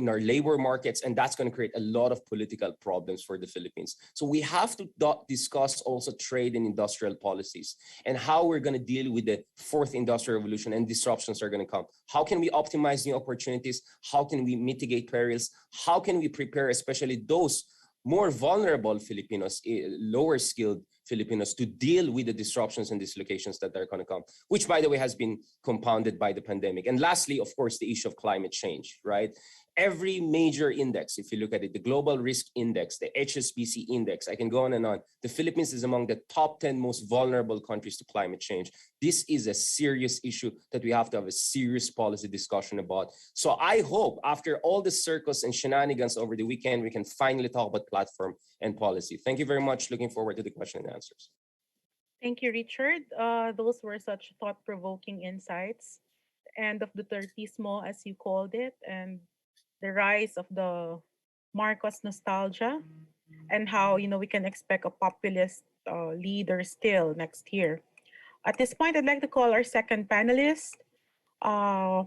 our labor markets, and that's going to create a lot of political problems for the Philippines. So we have to discuss also trade and industrial policies and how we're going to deal with the fourth industrial revolution and disruptions are going to come. How can we optimize new opportunities? How can we mitigate perils? How can we prepare especially those more vulnerable Filipinos, lower skilled Filipinos, to deal with the disruptions and dislocations that are going to come, which, by the way, has been compounded by the pandemic. And lastly, of course, the issue of climate change, right? Every major index, if you look at it, the Global Risk Index, the HSBC Index, I can go on and on. The Philippines is among the top 10 most vulnerable countries to climate change. This is a serious issue that we have to have a serious policy discussion about. So I hope after all the circus and shenanigans over the weekend, we can finally talk about platform and policy. Thank you very much. Looking forward to the question and answers. Thank you, Richard. Those were such thought-provoking insights. End of Dutertismo, as you called it, and the rise of the Marcos nostalgia, and how we can expect a populist leader still next year. At this point, I'd like to call our second panelist. Uh,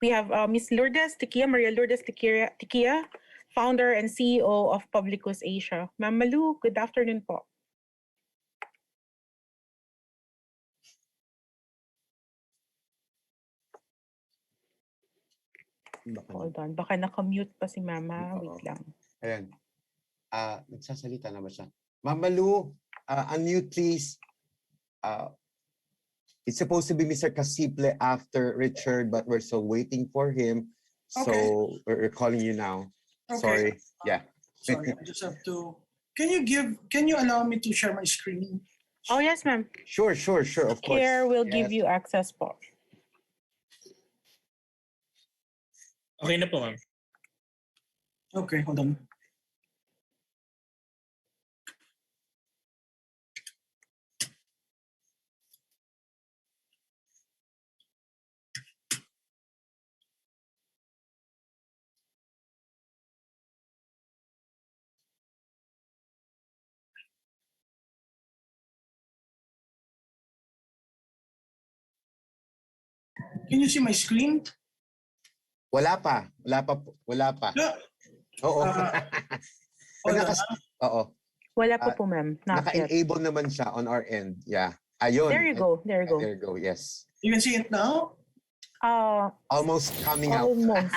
we have Ms. Lourdes Tiquia, Maria Lourdes Tiquia, founder and CEO of Publicus Asia. Ma'am Malu, good afternoon po. Hold on, baka naka-mute pa si Mama. Wait lang. Ayan. Nagsasalita na ba siya? Ma'am Malu, unmute please. It's supposed to be Mr. Casiple after Richard, but we're still waiting for him. So we're calling you now. Okay. Sorry. Yeah. Sorry, I just have to. Can you allow me to share my screen? Oh, yes, ma'am. Sure, of course. Care will give you access po. Okay na po, ma'am. Okay, hold on. Can you see my screen? Wala pa. No. Oo. Oo. Wala po ma'am. Not yet. Naka-enable naman siya on our end. Yeah. Ayun. There you go. There you go. Yes. You can see it now? Almost coming out. Almost.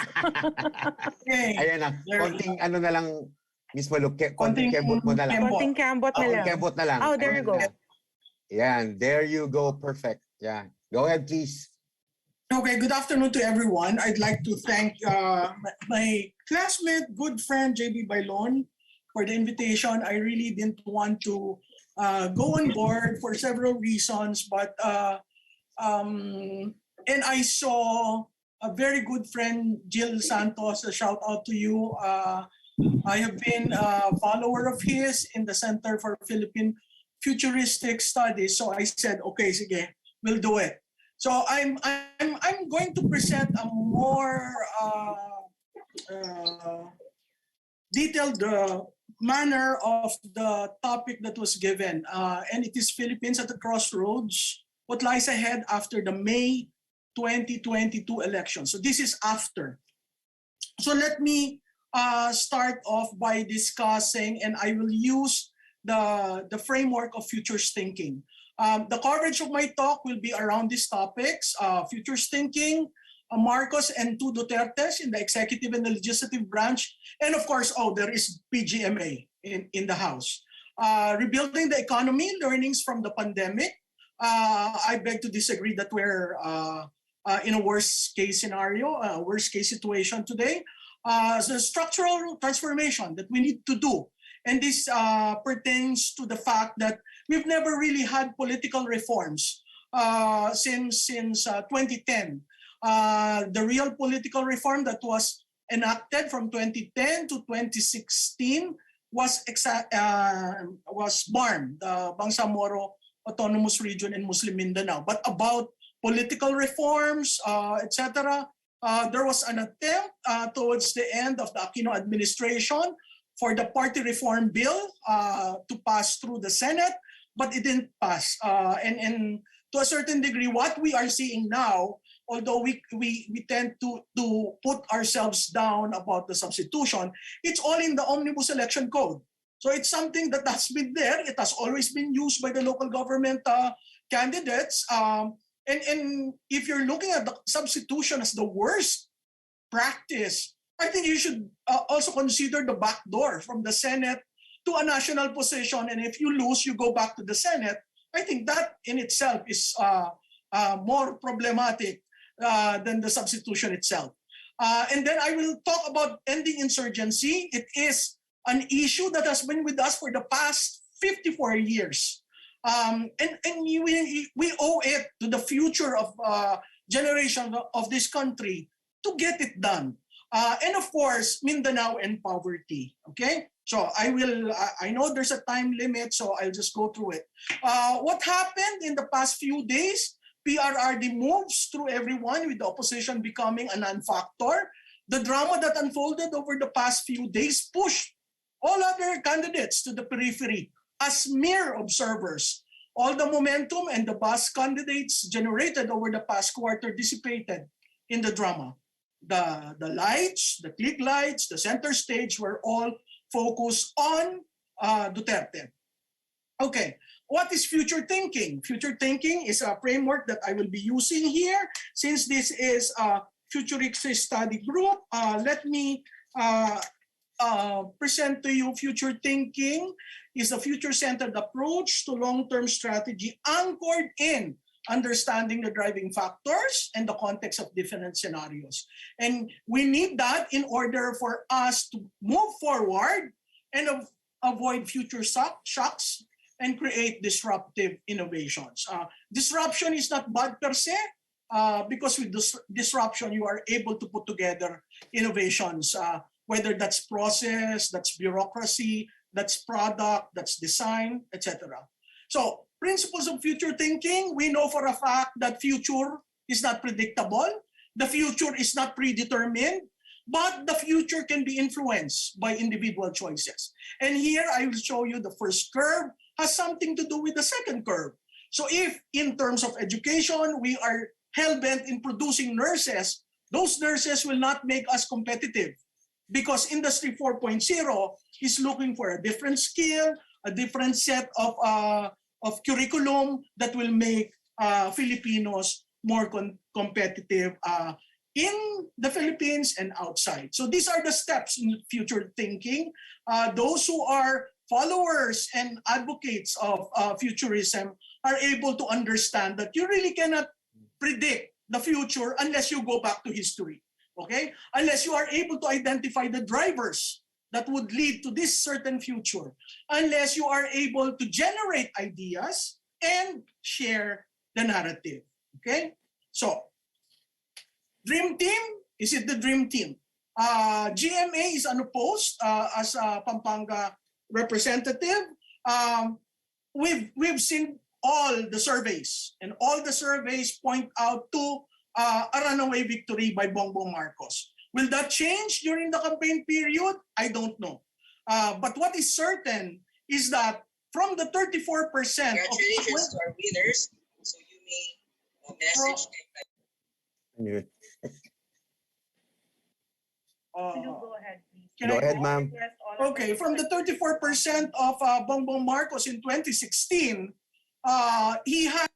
Okay. Ayan na. Konting ano na lang, Miss Malu, konting kembot mo na lang. Konting kembot na lang. Kembot na lang. Oh, there you go. Yan. There you go. Perfect. Yeah. Go ahead, please. Okay, good afternoon to everyone. I'd like to thank my classmate, good friend, JB Bailon, for the invitation. I really didn't want to go on board for several reasons, but and I saw a very good friend, Jill Santos. A shout out to you. I have been a follower of his in the Center for Philippine Futuristic Studies. So I said, okay, sige, we'll do it. So I'm going to present a more detailed manner of the topic that was given, and it is Philippines at the Crossroads. What lies ahead after the May 2022 election? So this is after. So let me start off by discussing, and I will use the framework of futures thinking. The coverage of my talk will be around these topics: futures thinking, Marcos and two Dutertes in the executive and the legislative branch, and of course, there is PGMA in the House. Rebuilding the economy, learnings from the pandemic. I beg to disagree that we're in a worst case scenario, a worst case situation today. The structural transformation that we need to do. And this pertains to the fact that we've never really had political reforms since 2010. The real political reform that was enacted from 2010 to 2016 was BARM, the Bangsamoro Autonomous Region in Muslim Mindanao. But about political reforms, etc., there was an attempt towards the end of the Aquino administration for the party reform bill to pass through the Senate, but it didn't pass. And to a certain degree, what we are seeing now, although we tend to put ourselves down about the substitution, it's all in the Omnibus Election Code. So it's something that has been there. It has always been used by the local government candidates. And if you're looking at the substitution as the worst practice, I think you should also consider the back door from the Senate to a national position. And if you lose, you go back to the Senate. I think that in itself is more problematic than the substitution itself. And then I will talk about ending insurgency. It is an issue that has been with us for the past 54 years. And we owe it to the future of generation of this country to get it done. And of course, Mindanao and poverty. Okay, so I know there's a time limit, so I'll just go through it. What happened in the past few days? PRRD moves through everyone with the opposition becoming a non-factor. The drama that unfolded over the past few days pushed all other candidates to the periphery as mere observers. All the momentum and the buzz candidates generated over the past quarter dissipated in the drama. The lights, the click lights, the center stage were all focused on Duterte. Okay, what is future thinking? Future thinking is a framework that I will be using here. Since this is a Futuristics study group, let me present to you future thinking is a future-centered approach to long-term strategy anchored in understanding the driving factors and the context of different scenarios. And we need that in order for us to move forward and avoid future shocks and create disruptive innovations. Disruption is not bad per se, because with disruption, you are able to put together innovations, whether that's process, that's bureaucracy, that's product, that's design, etc. So principles of future thinking, we know for a fact that future is not predictable. The future is not predetermined, but the future can be influenced by individual choices. And here I will show you the first curve has something to do with the second curve. So if in terms of education, we are hell-bent in producing nurses, those nurses will not make us competitive because Industry 4.0 is looking for a different skill, a different set of curriculum that will make Filipinos more competitive in the Philippines and outside. So these are the steps in future thinking. Those who are followers and advocates of futurism are able to understand that you really cannot predict the future unless you go back to history, okay? Unless you are able to identify the drivers that would lead to this certain future, unless you are able to generate ideas and share the narrative, okay? So, Dream Team, is it the Dream Team? GMA is unopposed as a Pampanga representative. We've seen all the surveys, and all the surveys point out to a runaway victory by Bongbong Marcos. Will that change during the campaign period? I don't know. But what is certain is that from the 34% Congratulations to our winners. So you may message them. Go ahead, please. Go ahead, ma'am. Okay, from the 34% of Bongbong Marcos in 2016, he had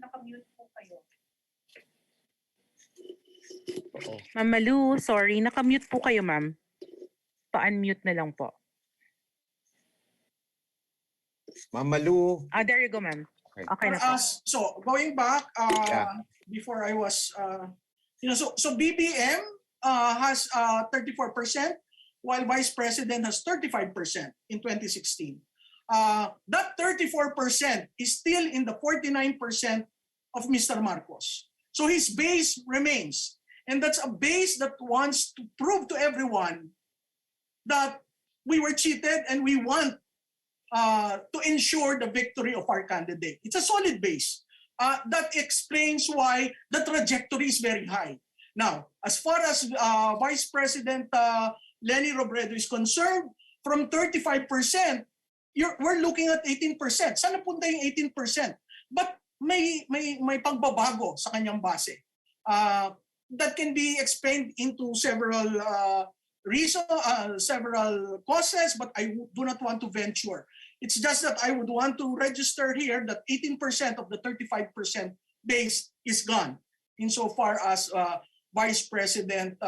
Nakamute po kayo. Ma'am Malu, sorry, nakamute po kayo, ma'am. Pa-unmute na lang po. Ma'am Malu. There you go, ma'am. Okay na po. So going back, before I was, so BBM has 34%, while Vice President has 35% in 2016. That 34% is still in the 49% of Mr. Marcos. So his base remains. And that's a base that wants to prove to everyone that we were cheated and we want to ensure the victory of our candidate. It's a solid base. That explains why the trajectory is very high. Now, as far as Vice President Leni Robredo is concerned, from 35%, we're looking at 18%. Sana punta yung 18%. But may pagbabago sa kanyang base. That can be explained into several reasons, several causes, but I do not want to venture. It's just that I would want to register here that 18% of the 35% base is gone insofar as Vice President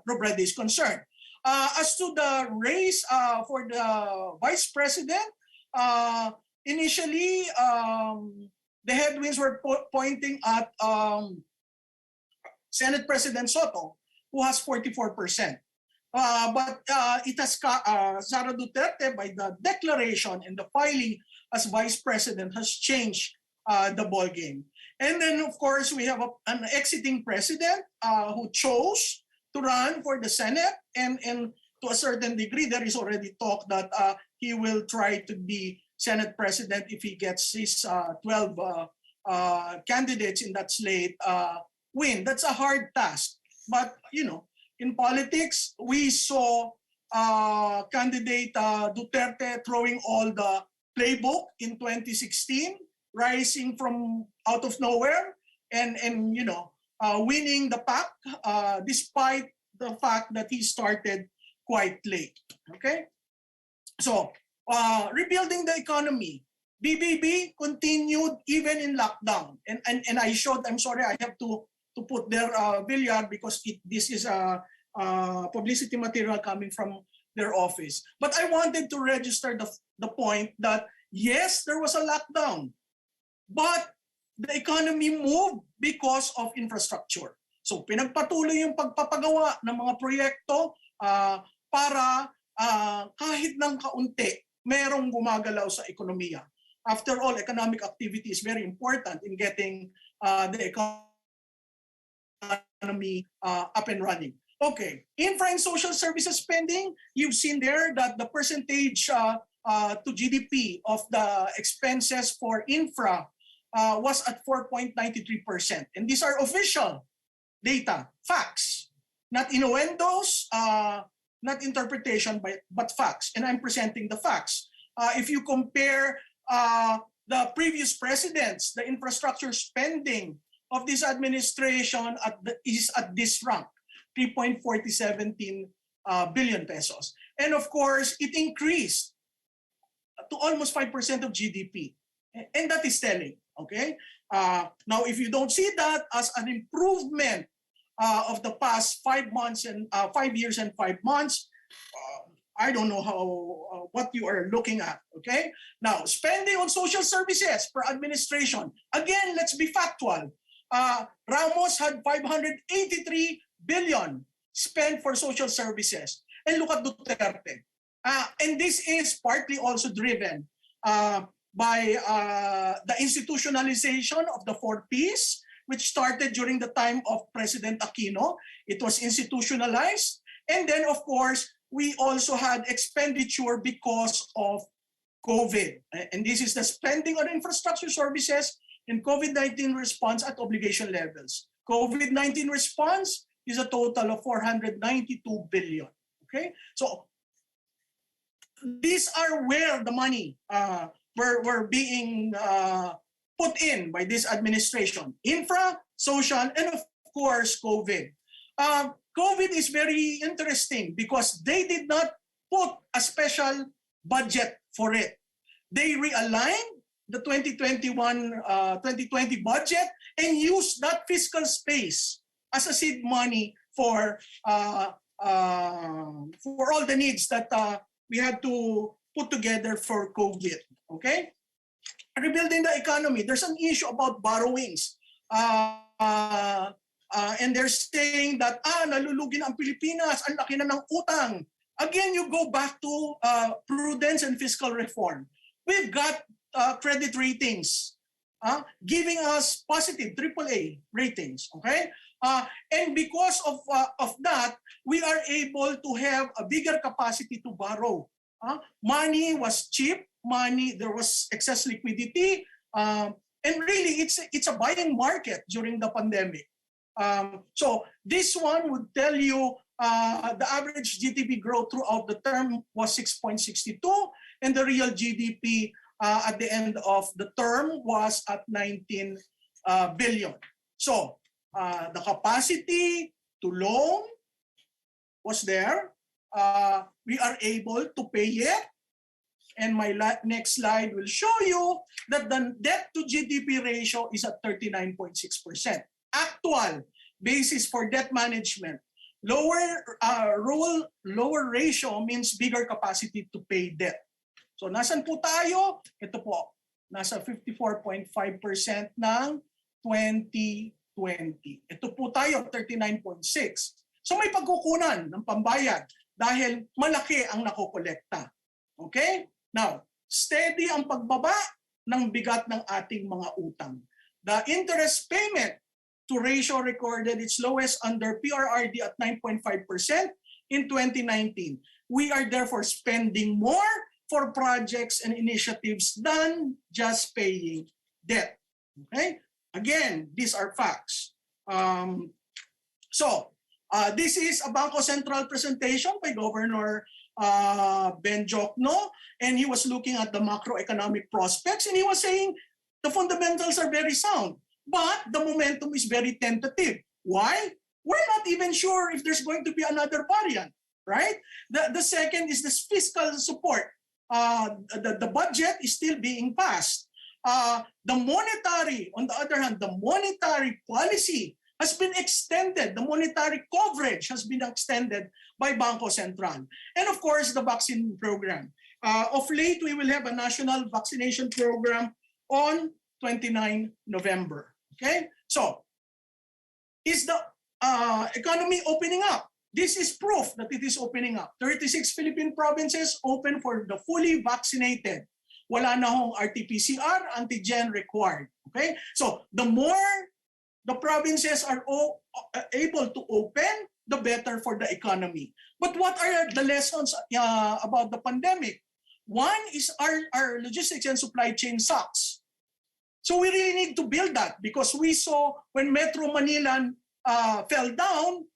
Robredo is concerned. As to the race for the Vice President, initially the headwinds were pointing at Senate President Soto, who has 44%. But it has Sara Duterte, by the declaration and the filing as Vice President, has changed the ball game. And then, of course, we have an exiting president who chose to run for the Senate. And to a certain degree, there is already talk that he will try to be Senate president if he gets his 12 candidates in that slate win. That's a hard task. But, you know, in politics, we saw candidate Duterte throwing all the playbook in 2016, rising from out of nowhere and you know, winning the pack despite the fact that he started quite late. Okay, so rebuilding the economy. BBB continued even in lockdown, and I showed. I'm sorry, I have to put their Villar because this is a publicity material coming from their office. But I wanted to register the point that yes, there was a lockdown, but the economy moved because of infrastructure. So pinagpatuloy yung pagpapagawa ng mga proyekto para kahit ng kaunti, merong gumagalaw sa ekonomiya. After all, economic activity is very important in getting the economy up and running. Okay, infra and social services spending, you've seen there that the percentage to GDP of the expenses for infra was at 4.93%. And these are official data, facts, not innuendos, not interpretation, but facts. And I'm presenting the facts. If you compare the previous presidents, the infrastructure spending of this administration is at this rank, 3.4017 billion pesos. And of course, it increased to almost 5% of GDP. And that is telling, okay? Now, if you don't see that as an improvement of the past 5 months and 5 years and 5 months, I don't know how what you are looking at, okay? Now, spending on social services per administration. Again, let's be factual. Ramos had 583 billion spent for social services. And look at Duterte. And this is partly also driven by the institutionalization of the 4 Ps, which started during the time of President Aquino. It was institutionalized. And then, of course, we also had expenditure because of COVID. And this is the spending on infrastructure services and COVID-19 response at obligation levels. COVID-19 response is a total of 492 billion. Okay? So these are where the money were being put in by this administration. Infra, social, and of course, COVID. COVID is very interesting because they did not put a budget for it. They realigned the 2020 budget and used that fiscal space as a seed money for all the needs that we had to put together for COVID. Okay? Rebuilding the economy. There's an issue about borrowings. And they're saying that, nalulugi na ang Pilipinas, ang laki na ng utang. Again, you go back to prudence and fiscal reform. We've got credit ratings giving us positive AAA ratings, okay? And because of that, we are able to have a bigger capacity to borrow. Money was cheap, there was excess liquidity, and really it's a buying market during the pandemic. So this one would tell you the average GDP growth throughout the term was 6.62, and the real GDP at the end of the term was at 19 billion. So the capacity to loan was there. We are able to pay it. And my next slide will show you that the debt to GDP ratio is at 39.6%. Actual basis for debt management. Lower ratio means bigger capacity to pay debt. So nasan po tayo? Ito po, nasa 54.5% ng 2020. Ito po tayo, 39.6. So may pagkukunan ng pambayad dahil malaki ang nakokolekta. Okay? Now, steady ang pagbaba ng bigat ng ating mga utang. The interest payment to ratio recorded its lowest under PRRD at 9.5% in 2019. We are therefore spending more for projects and initiatives than just paying debt. Okay? Again, these are facts. This is a Bangko Sentral presentation by Governor Ben Jokno, and he was looking at the macroeconomic prospects, and he was saying the fundamentals are very sound, but the momentum is very tentative. Why? We're not even sure if there's going to be another variant, right? The second is this fiscal support. The budget is still being passed. The monetary, on the other hand, the monetary policy has been extended. The monetary coverage has been extended by Bangko Sentral. And of course, the vaccine program. Of late, we will have a national vaccination program on 29 November. Okay? So, is the economy opening up? This is proof that it is opening up. 36 Philippine provinces open for the fully vaccinated. Wala na hong RT-PCR, antigen required. Okay? So, the more the provinces are able to open, the better for the economy. But what are the lessons about the pandemic? One is our logistics and supply chain sucks. So we really need to build that, because we saw when Metro Manila fell down,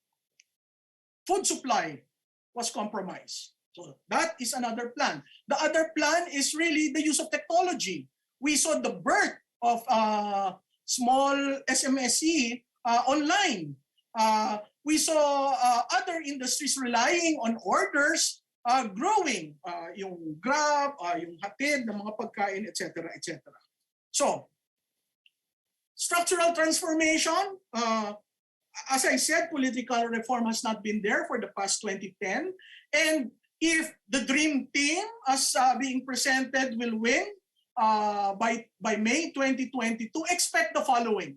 food supply was compromised. So that is another plan. The other plan is really the use of technology. We saw the birth of small SMSE online. We saw other industries relying on orders growing, yung Grab, yung hatid ng mga pagkain, etc., etc. So, structural transformation, as I said, political reform has not been there for the past 2010. And if the dream team, as being presented, will win by May 2022, expect the following.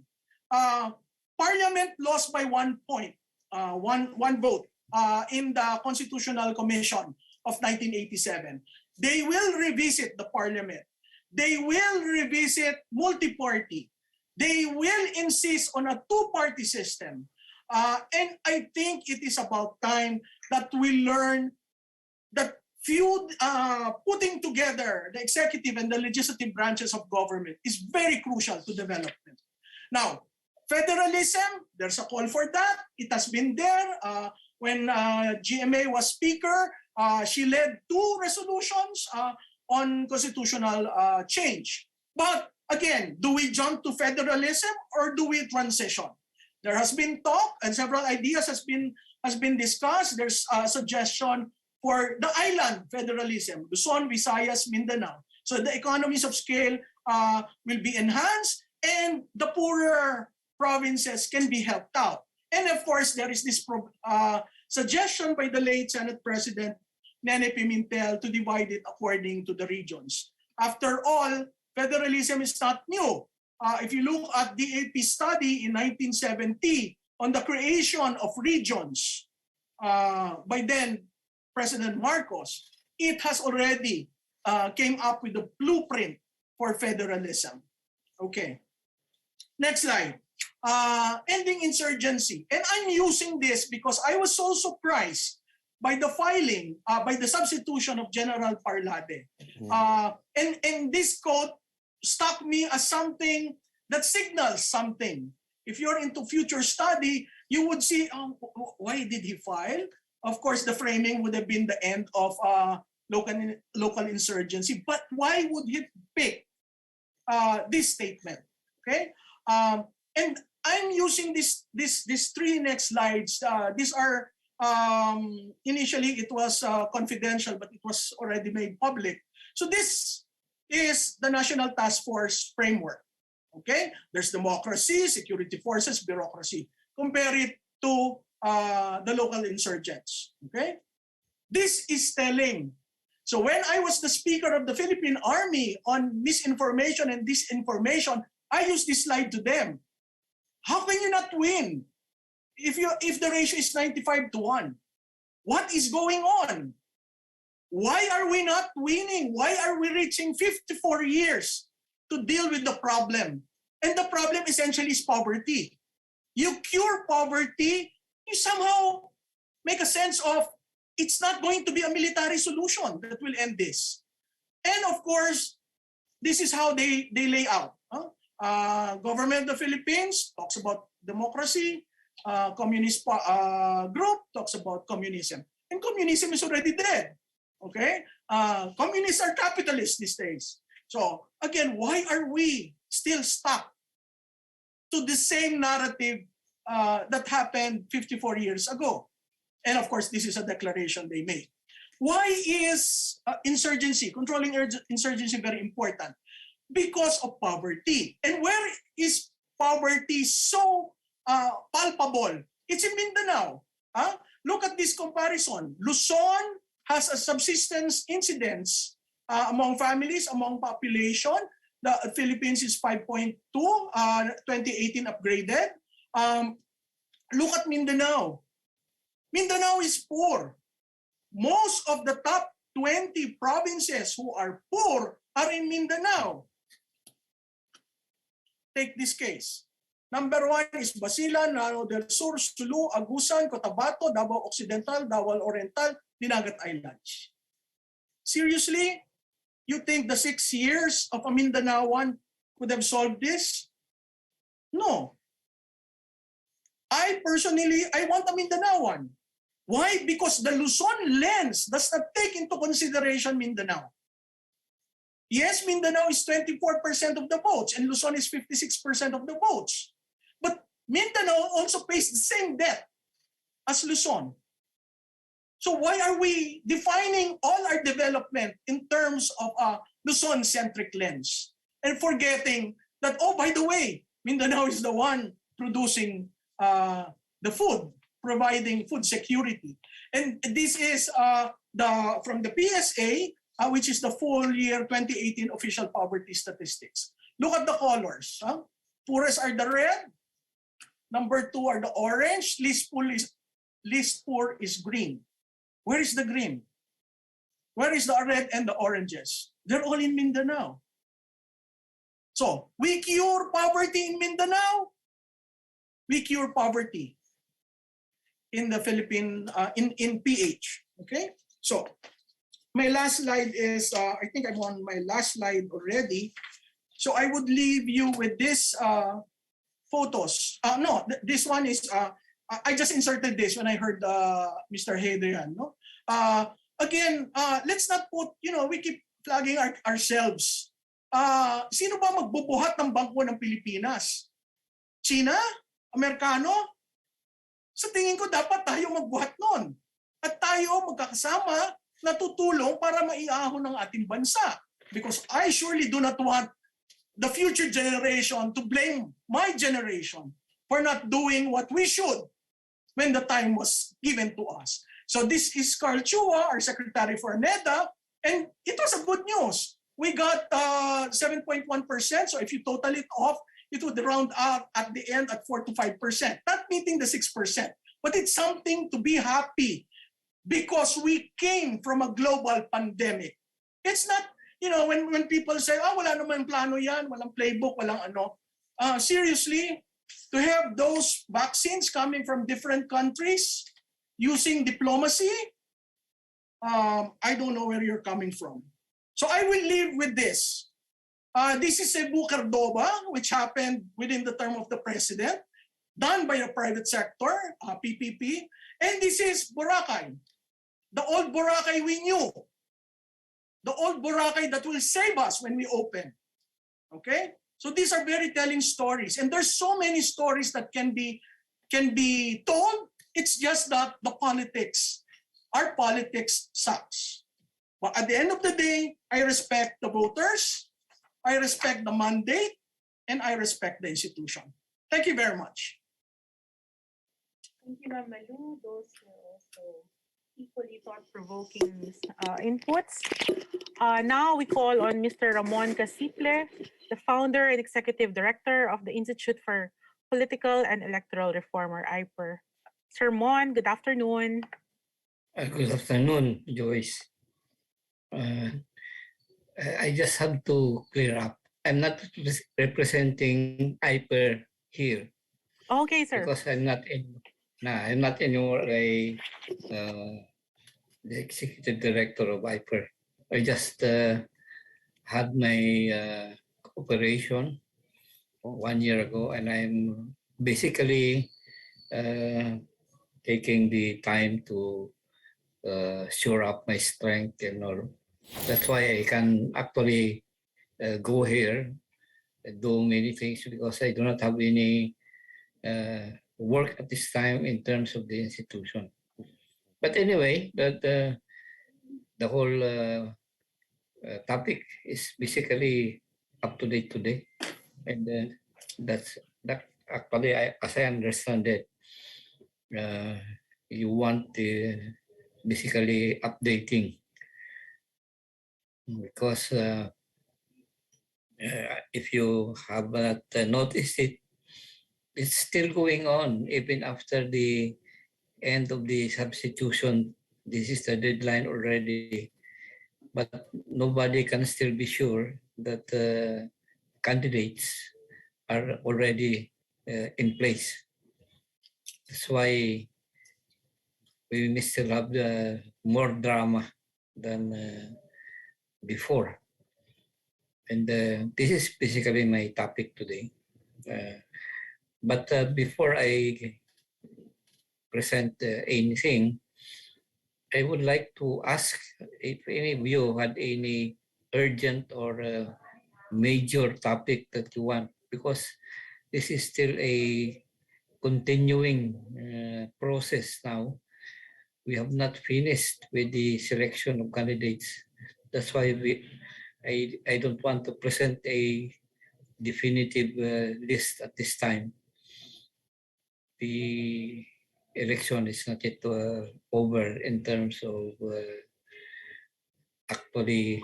Parliament lost by 1 point, one vote in the Constitutional Commission of 1987. They will revisit the Parliament. They will revisit multi-party. They will insist on a two-party system. And I think it is about time that we learn that putting together the executive and the legislative branches of government is very crucial to development. Now, federalism, there's a call for that. It has been there. When GMA was speaker, she led 2 resolutions on constitutional change. But again, do we jump to federalism or do we transition? There has been talk and several ideas has been discussed. There's a suggestion for the island federalism, Luzon, Visayas, Mindanao. So the economies of scale will be enhanced and the poorer provinces can be helped out. And of course, there is this suggestion by the late Senate President Nene Pimentel to divide it according to the regions. After all, federalism is not new. If you look at the AP study in 1970 on the creation of regions by then President Marcos, it has already came up with a blueprint for federalism. Okay. Next slide. Ending insurgency. And I'm using this because I was so surprised by the filing, by the substitution of General Parlade. And this quote struck me as something that signals something. If you're into future study, you would see, why did he file? Of course, the framing would have been the end of local insurgency. But why would he pick this statement? Okay, and I'm using these 3 next slides. These are initially it was confidential, but it was already made public. So this is the National Task Force framework. Okay, there's democracy, security forces, bureaucracy. Compare it to the local insurgents. Okay, this is telling. So when I was the speaker of the Philippine Army on misinformation and disinformation, I used this slide to them. How can you not win if the ratio is 95-1? What is going on? Why are we not winning? Why are we reaching 54 years to deal with the problem? And the problem essentially is poverty. You cure poverty, you somehow make a sense of it's not going to be a military solution that will end this. And of course, this is how they lay out. Government of the Philippines talks about democracy. Communist group talks about communism. And communism is already dead. Okay? Communists are capitalists these days. So again, why are we still stuck to the same narrative that happened 54 years ago? And of course, this is a declaration they made. Why is insurgency, controlling insurgency very important? Because of poverty. And where is poverty so palpable? It's in Mindanao. Look at this comparison. Luzon has a subsistence incidence among families, among population. The Philippines is 5.2, 2018 upgraded. Look at Mindanao. Mindanao is poor. Most of the top 20 provinces who are poor are in Mindanao. Take this case. Number 1 is Basilan, Lanao del Sur, Sulu, Agusan, Cotabato, Davao Occidental, Davao Oriental, Dinagat Islands. Seriously? You think the 6 years of a Mindanaoan could have solved this? No. I personally want a Mindanaoan. Why? Because the Luzon lens does not take into consideration Mindanao. Yes, Mindanao is 24% of the votes and Luzon is 56% of the votes. But Mindanao also pays the same debt as Luzon. So why are we defining all our development in terms of a Luzon-centric lens and forgetting that, oh, by the way, Mindanao is the one producing the food, providing food security. And this is from the PSA, which is the full year 2018 official poverty statistics. Look at the colors. Poorest are the red. Number 2 are the orange. Least poor is green. Where is the green? Where is the red and the oranges? They're all in Mindanao. So we cure poverty in Mindanao. We cure poverty in the Philippine, in PH. Okay? So my last slide is, I think I'm on my last slide already. So I would leave you with this photos. No, this one is, I just inserted this when I heard Mr. Hadrian. No? Again, let's not put, we keep flagging ourselves. Sino ba magbubuhat ng bangko ng Pilipinas? China? Amerikano? Sa tingin ko dapat tayo magbuhat nun. At tayo magkakasama na tutulong para maiahon ng ating bansa. Because I surely do not want the future generation to blame my generation for not doing what we should when the time was given to us. So this is Carl Chua, our Secretary for NEDA, and it was a good news. We got 7.1%, so if you total it off, it would round up at the end at 4 to 5%, not meeting the 6%. But it's something to be happy because we came from a global pandemic. It's not, when people say, wala naman plano yan, walang playbook, walang ano. Seriously, to have those vaccines coming from different countries using diplomacy, I don't know where you're coming from. So I will leave with this. This is Cebu Cordoba, which happened within the term of the president, done by the private sector, PPP. And this is Boracay, the old Boracay we knew, the old Boracay that will save us when we open. Okay? So these are very telling stories. And there's so many stories that can be told. It's just that the politics, our politics sucks. But at the end of the day, I respect the voters, I respect the mandate, and I respect the institution. Thank you very much. Thank you, Ma'am Malu. Those were also equally thought-provoking inputs. Now we call on Mr. Ramon Casiple, the founder and executive director of the Institute for Political and Electoral Reform, or IPER. Sir Mon, good afternoon. Good afternoon, Joyce. I just have to clear up. I'm not representing IPER here Okay, sir. because I'm not anymore the executive director of IPER. I just had my operation 1 year ago, and I'm basically taking the time to shore up my strength and all. That's why I can actually go here and do many things because I do not have any work at this time in terms of the institution. But anyway, the whole topic is basically up to date today, and that actually, as I understand it, you want basically updating because if you have not noticed it, it's still going on even after the end of the substitution. This is the deadline already, but nobody can still be sure that candidates are already in place. That's why we may still have more drama than before. And this is basically my topic today. But before I present anything, I would like to ask if any of you had any urgent or major topic that you want, because this is still a continuing process now. We have not finished with the selection of candidates. That's why I don't want to present a definitive list at this time. The election is not yet over in terms of actually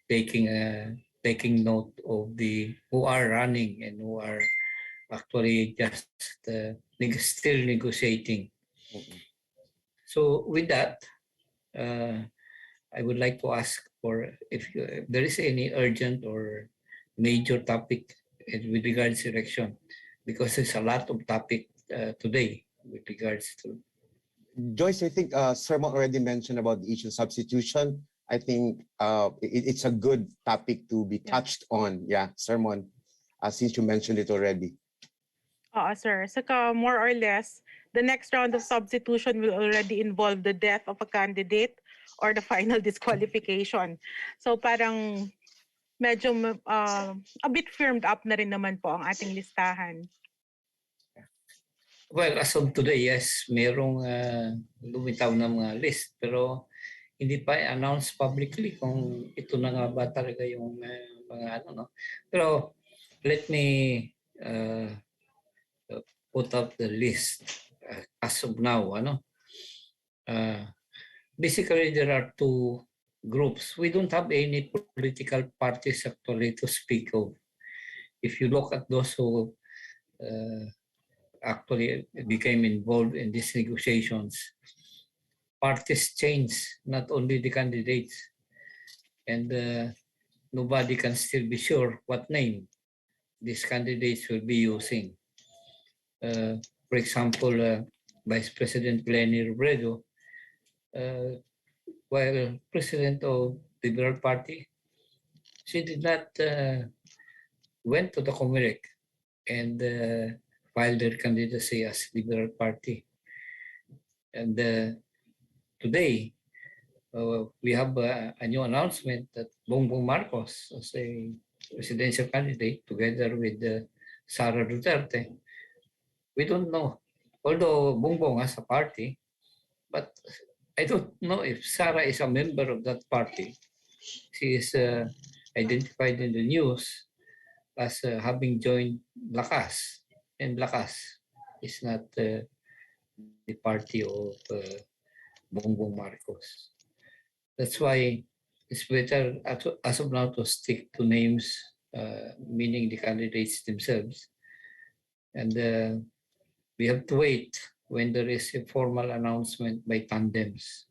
taking note of the who are running and who are actually just still negotiating. So with that, I would like to ask for if there is any urgent or major topic with regards to election, because there's a lot of topic today with regards to. Joyce, I think Sermon already mentioned about the issue of substitution. I think it's a good topic to be touched on. Yeah, Sermon, since you mentioned it already. Sir. Saka more or less, the next round of substitution will already involve the death of a candidate or the final disqualification. So parang medyo a bit firmed up na rin naman po ang ating listahan. Well, as of today, yes, merong lumitaw na mga list, pero hindi pa i-announce publicly kung ito na nga ba talaga yung mga ano, no? Pero let me put up the list as of now, ano? Basically, there are two groups. We don't have any political parties actually to speak of. If you look at those who actually became involved in these negotiations, parties change, not only the candidates, and nobody can still be sure what name these candidates will be using. For example, Vice President Lenny Robredo, while president of the Liberal Party, she did not went to the Comelec and filed their candidacy as Liberal Party. And today, we have a new announcement that Bongbong Marcos as a presidential candidate together with Sara Duterte. We don't know, although Bongbong has a party, but I don't know if Sara is a member of that party. She is identified in the news as having joined Lakas, and Lakas is not the party of Bongbong Marcos. That's why it's better as of now to stick to names, meaning the candidates themselves. And we have to wait when there is a formal announcement by tandems.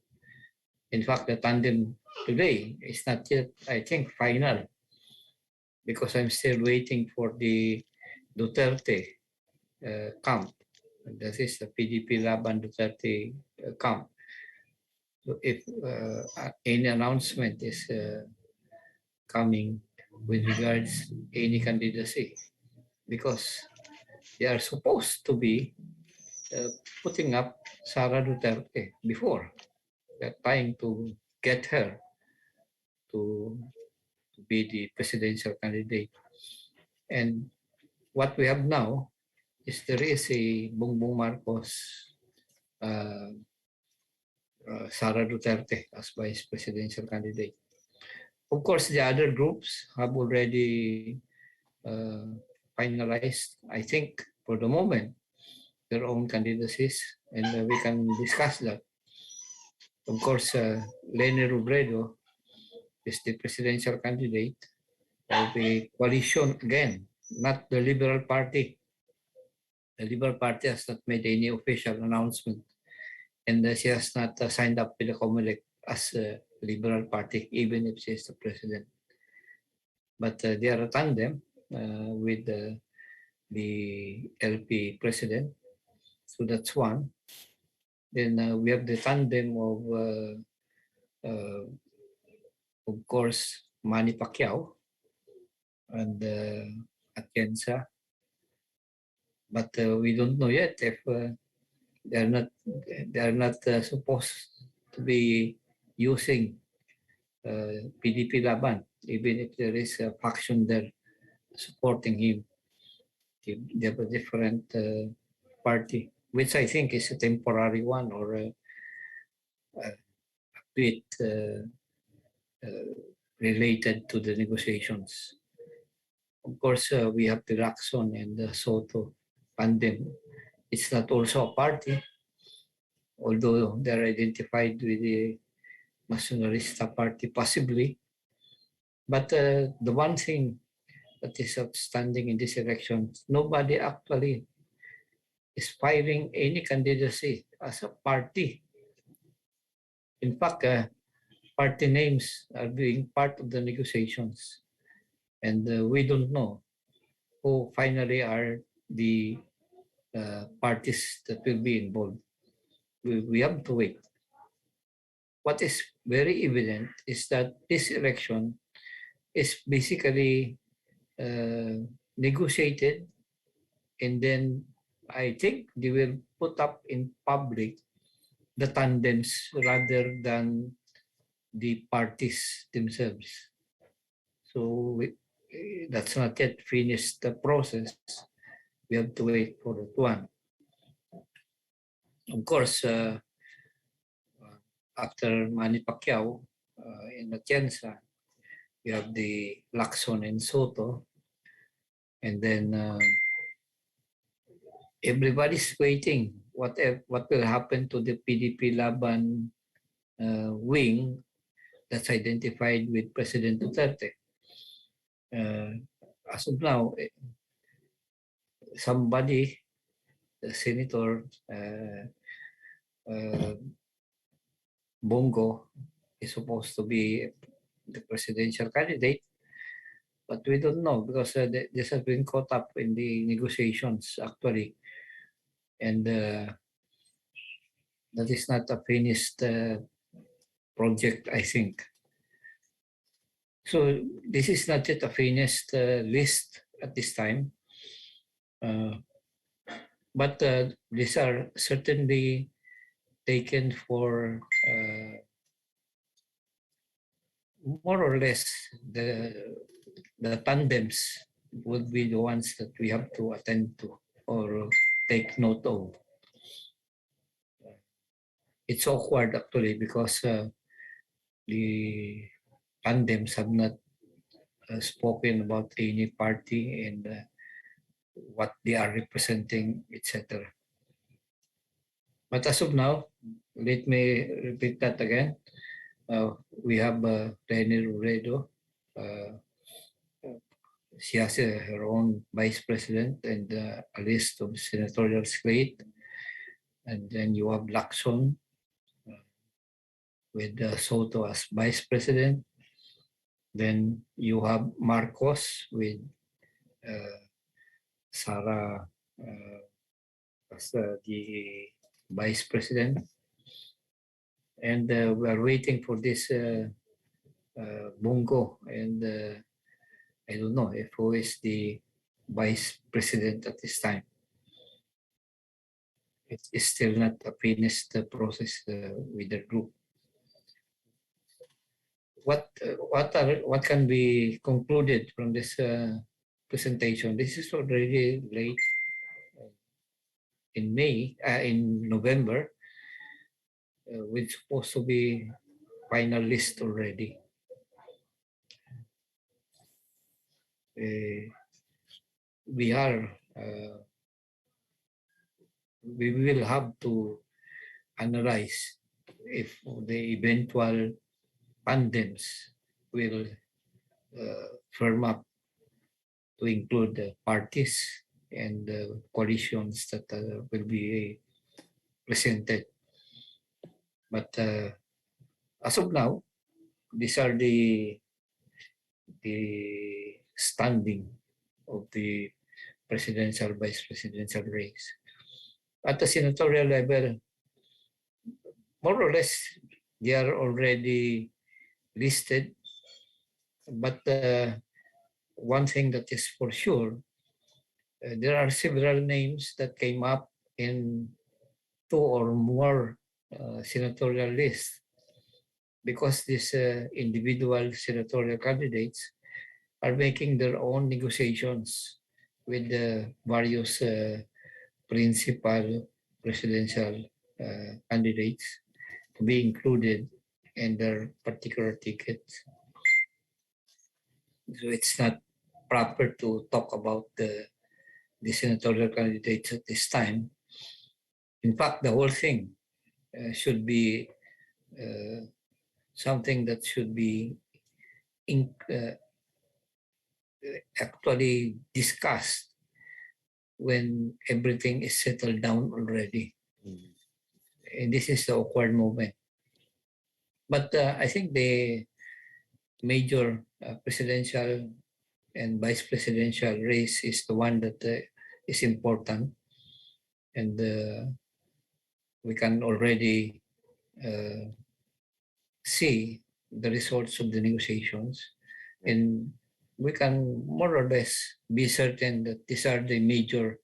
In fact, the tandem today is not yet, I think, final. because I'm still waiting for the Duterte camp. That is the PDP Laban Duterte camp. So if any announcement is coming with regards any candidacy, because they are supposed to be putting up Sara Duterte before. They're trying to get her to be the presidential candidate. And what we have now is there is a Bongbong Marcos Sara Duterte as vice presidential candidate. Of course, the other groups have already finalized, I think, for the moment, their own candidacies, and we can discuss that. Of course, Leni Robredo is the presidential candidate of a coalition again, not the Liberal Party. The Liberal Party has not made any official announcement, and she has not signed up with the COMELEC as a Liberal Party, even if she is the president. But they are a tandem with the LP president, so that's one. Then we have the tandem of course, Manny Pacquiao and Atienza. But we don't know yet if they are not supposed to be using PDP Laban, even if there is a faction there supporting him. They have a different party, which I think is a temporary one or a bit related to the negotiations. Of course, we have the Lacson and the Soto tandem. It's not also a party, although they're identified with the Nacionalista Party possibly. But the one thing that is outstanding in this election, nobody actually is filing any candidacy as a party. In fact, party names are being part of the negotiations. And we don't know who finally are the parties that will be involved. We have to wait. What is very evident is that this election is basically negotiated, and then I think they will put up in public the tandems rather than the parties themselves. So that's not yet finished the process. We have to wait for that one. Of course, after Manny Pacquiao in Atienza, we have the Lacson and Soto, and then everybody's waiting what will happen to the PDP Laban wing that's identified with President Duterte. As of now, somebody, the Senator Bongo, is supposed to be the presidential candidate, but we don't know because this has been caught up in the negotiations actually, and that is not a finished project, I think. So this is not yet a finished list at this time, but these are certainly taken for more or less the tandems would be the ones that we have to attend to or take note of. It's awkward actually because the tandems have not spoken about any party and what they are representing, etc. But as of now, let me repeat that again. We have Leni Robredo. She has her own vice president and a list of senatorial slate. And then you have Lacson with Soto as vice president. Then you have Marcos with Sara as the vice president. And we are waiting for this Bungo. And I don't know if who is the vice president at this time. It is still not a finished process with the group. What can be concluded from this presentation? This is already late in in November. We're supposed to be final list already. We will have to analyze if the eventual tandems will firm up to include the parties and the coalitions that will be presented. But as of now, these are the standing of the presidential, vice presidential race. At the senatorial level, more or less, they are already listed. But one thing that is for sure, there are several names that came up in 2 or more senatorial lists, because these individual senatorial candidates are making their own negotiations with the various principal presidential candidates to be included in their particular tickets. So it's not proper to talk about the senatorial candidates at this time. In fact, the whole thing should be something that should be actually discussed when everything is settled down already. And this is the awkward moment. But I think the major presidential and vice presidential race is the one that is important. And we can already see the results of the negotiations. And we can more or less be certain that these are the major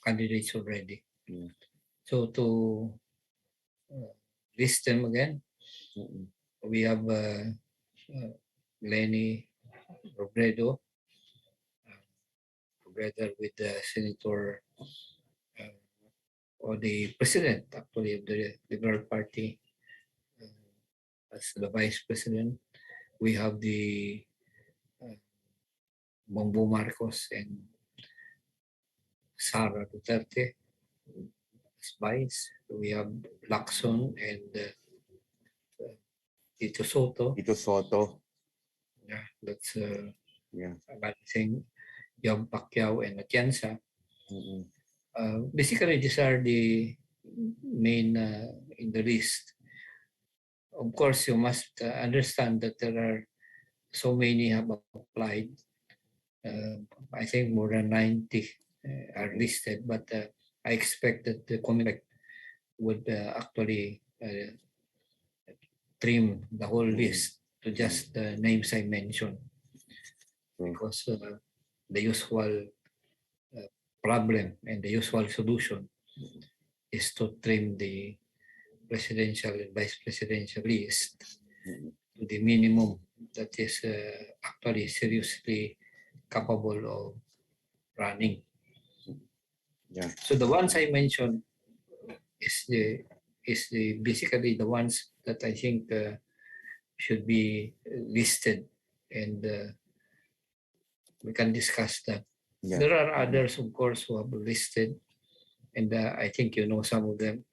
candidates already. So to list them again, we have Lenny Robredo, together with Senator or the president actually of the Liberal Party as the vice president. We have the Bongbong Marcos and Sara Duterte as vice. We have Lacson and Tito Soto. Tito Soto. Yeah, that's another thing. Young Pacquiao and Atienza. Basically, these are the main in the list. Of course, you must understand that there are so many have applied. I think more than 90 are listed, but I expect that the committee would actually trim the whole list to just the names I mentioned, because the usual problem and the usual solution is to trim the presidential and vice presidential list to the minimum that is actually seriously capable of running. So the ones I mentioned is the basically the ones that I think should be listed, and we can discuss that. There are others, of course, who have listed, and I think you know some of them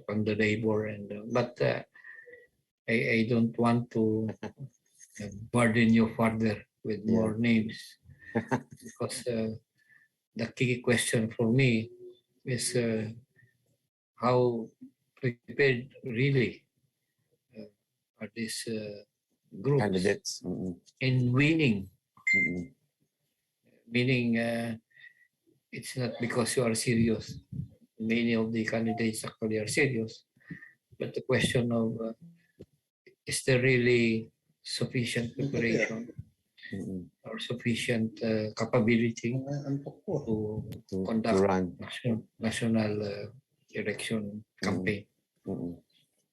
from the labor, and but I don't want to burden you further with more names, because the key question for me is how prepared really are these groups Candidates. in winning. Mm-mm. Meaning, it's not because you are serious. Many of the candidates actually are serious, but the question of is there really sufficient preparation or sufficient capability to conduct run. national election campaign?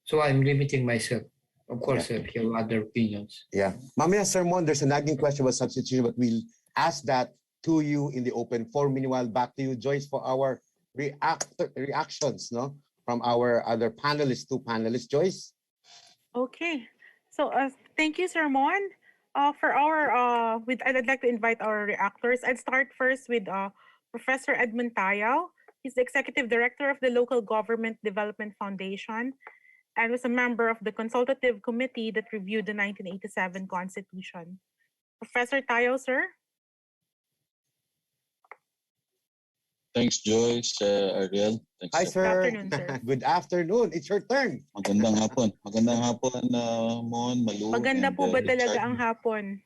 So I'm limiting myself. Of course, if you have other opinions. Yeah. Mamaya, Sir Mon, there's a nagging question about substitution, but we'll ask that to you in the open forum. Meanwhile, back to you, Joyce, for our reactions, no, from our other panelists, two panelists. Joyce? Okay. So thank you, Sir Mon. For our, I'd like to invite our reactors. I'd start first with Professor Edmund Tayao. He's the Executive Director of the Local Government Development Foundation and was a member of the consultative committee that reviewed the 1987 Constitution. Professor Tayao, sir? Thanks, Joyce, Ariel. Thanks, Hi, sir. Good afternoon, sir. Good afternoon. It's your turn. Magandang hapon. Magandang hapon, Mon, Malu. Maganda and, po ba talaga Richard. ang hapon?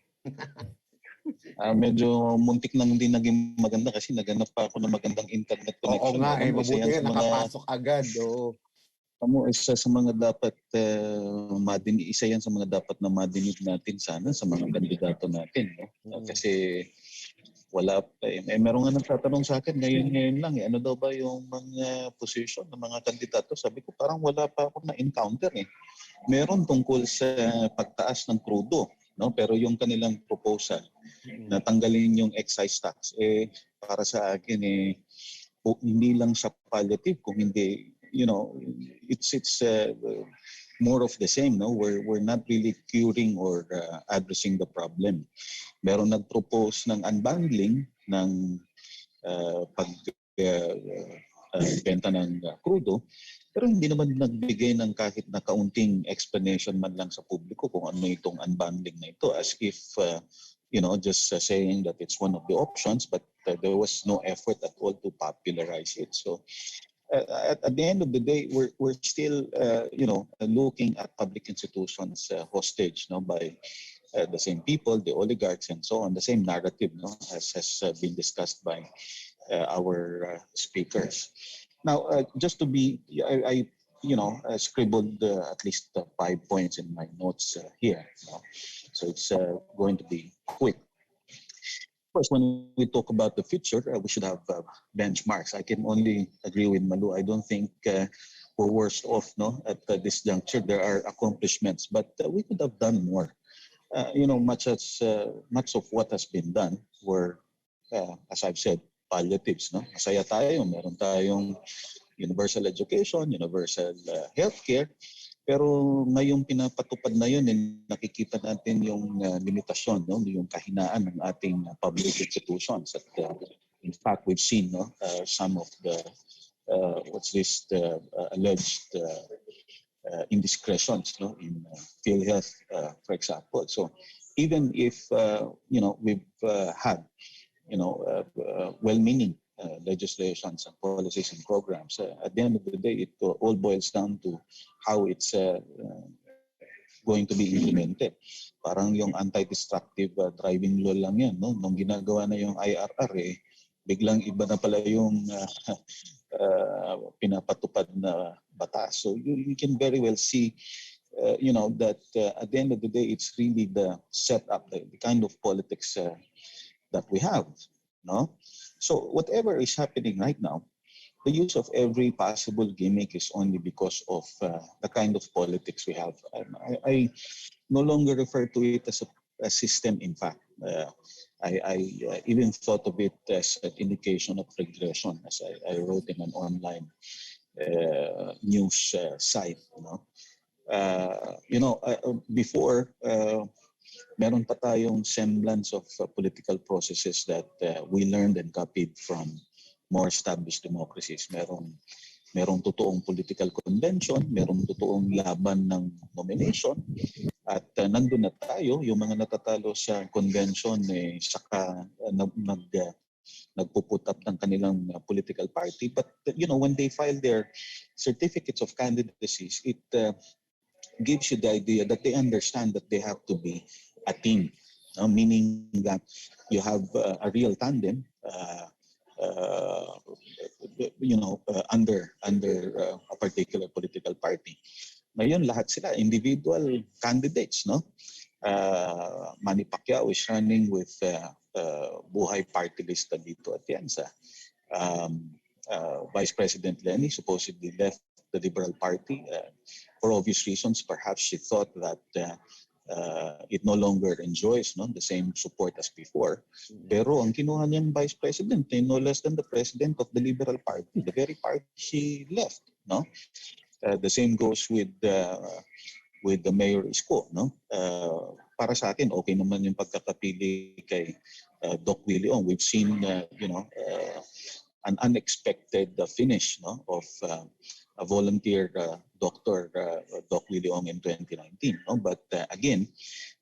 Medyo muntik nang hindi naging maganda kasi naganap pa ako ng magandang internet connection. Oo nga, Alam mo, mabuti isa yan nga, sa mga- nakapasok agad. Isa sa mga dapat isa yan sa mga dapat na madinig natin sana sa mga kandidato natin. No? Kasi wala pa meron nga nagtatanong sa akin ngayon lang ano daw ba yung mga position ng mga kandidato. Sabi ko parang wala pa ako na-encounter Meron tungkol sa pagtaas ng krudo, no? Pero yung kanilang proposal na tanggalin yung excise tax para sa akin hindi lang siya palliative kung hindi it's more of the same, no? We're not really curing or addressing the problem. Meron nag-propose ng unbundling ng pagbenta ng crudo, pero hindi naman nagbigay ng kahit na kaunting explanation man lang sa publiko kung ano itong unbundling na ito, as if just saying that it's one of the options, but there was no effort at all to popularize it. So at the end of the day, we're still looking at public institutions hostage, by the same people, the oligarchs, and so on. The same narrative, as has been discussed by our speakers. Now, just to be, I scribbled at least 5 points in my notes here. So it's going to be quick. First, when we talk about the future, we should have benchmarks. I can only agree with Malu. I don't think we're worse off at this juncture. There are accomplishments, but we could have done more. Much of what has been done were, as I've said, palliatives. Masaya tayo, meron tayong universal education, universal healthcare. Pero ngayong pinapatupad na yun, nakikita natin yung limitasyon, yung kahinaan ng ating public institutions. At in fact, we've seen some of the alleged indiscretions in PhilHealth, for example. So even if we've had well-meaning legislations and policies and programs, at the end of the day, it all boils down to how it's going to be implemented. Parang yung anti-destructive driving law lang yan. Nung ginagawa na yung IRR, biglang iba na pala yung pinapatupad na batas. So you can very well see that at the end of the day, it's really the setup, the kind of politics that we have. So whatever is happening right now, the use of every possible gimmick is only because of the kind of politics we have. I no longer refer to it as a system, in fact. I even thought of it as an indication of regression, as I wrote in an online news site. Before, meron pa tayong semblance of political processes that we learned and copied from more established democracies. Merong totoong political convention, merong totoong laban ng nomination, at nandun na tayo, yung mga natatalo sa convention, saka nagpuput up ng kanilang political party. But when they file their certificates of candidacies, it gives you the idea that they understand that they have to be a team, meaning that you have a real tandem, under a particular political party. Ngayon, lahat sila individual candidates, no? Manny Pacquiao is running with Buhay Party List dito at Tiensa. Vice President Lenny supposedly left the Liberal Party for obvious reasons. Perhaps she thought that it no longer enjoys the same support as before. Pero ang kinuha niyang Vice President ay no less than the President of the Liberal Party, the very party she left. No, the same goes with the Mayor Isko. No, para sa akin okay naman yung pagkakapili kay Doc Willie Ong. We've seen an unexpected finish of a volunteer doctor, Doc Willie Ong, in 2019. No? But again,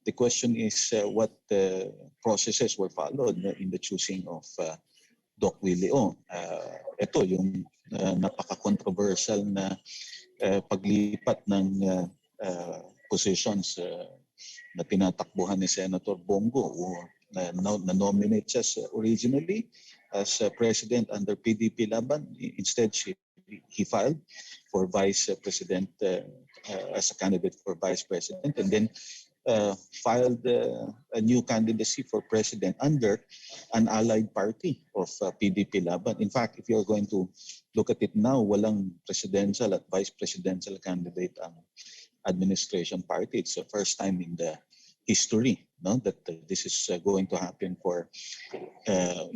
the question is what processes were followed in the choosing of Doc Willie Ong. Ito yung napaka-controversial na paglipat ng positions na tinatakbuhan ni Senator Bongo, na nominate siya originally as president under PDP Laban. Instead, he filed for vice president as a candidate for vice president, and then filed a new candidacy for president under an allied party of PDP Laban. In fact, if you're going to look at it now, walang presidential at vice presidential candidate ang administration party. It's the first time in the history, that this is going to happen for a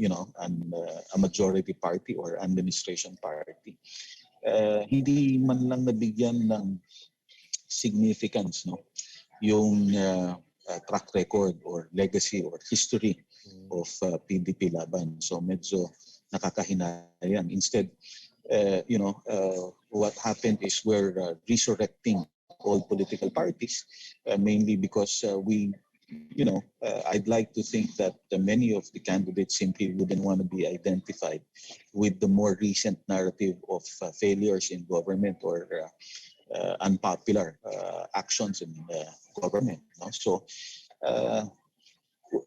majority party or administration party. Hindi man lang nabigyan ng significance yung track record or legacy or history of PDP Laban. So medyo nakakahinayang. Instead, what happened is we're resurrecting all political parties, mainly because I'd like to think that many of the candidates simply wouldn't want to be identified with the more recent narrative of failures in government or unpopular actions in government. No? So,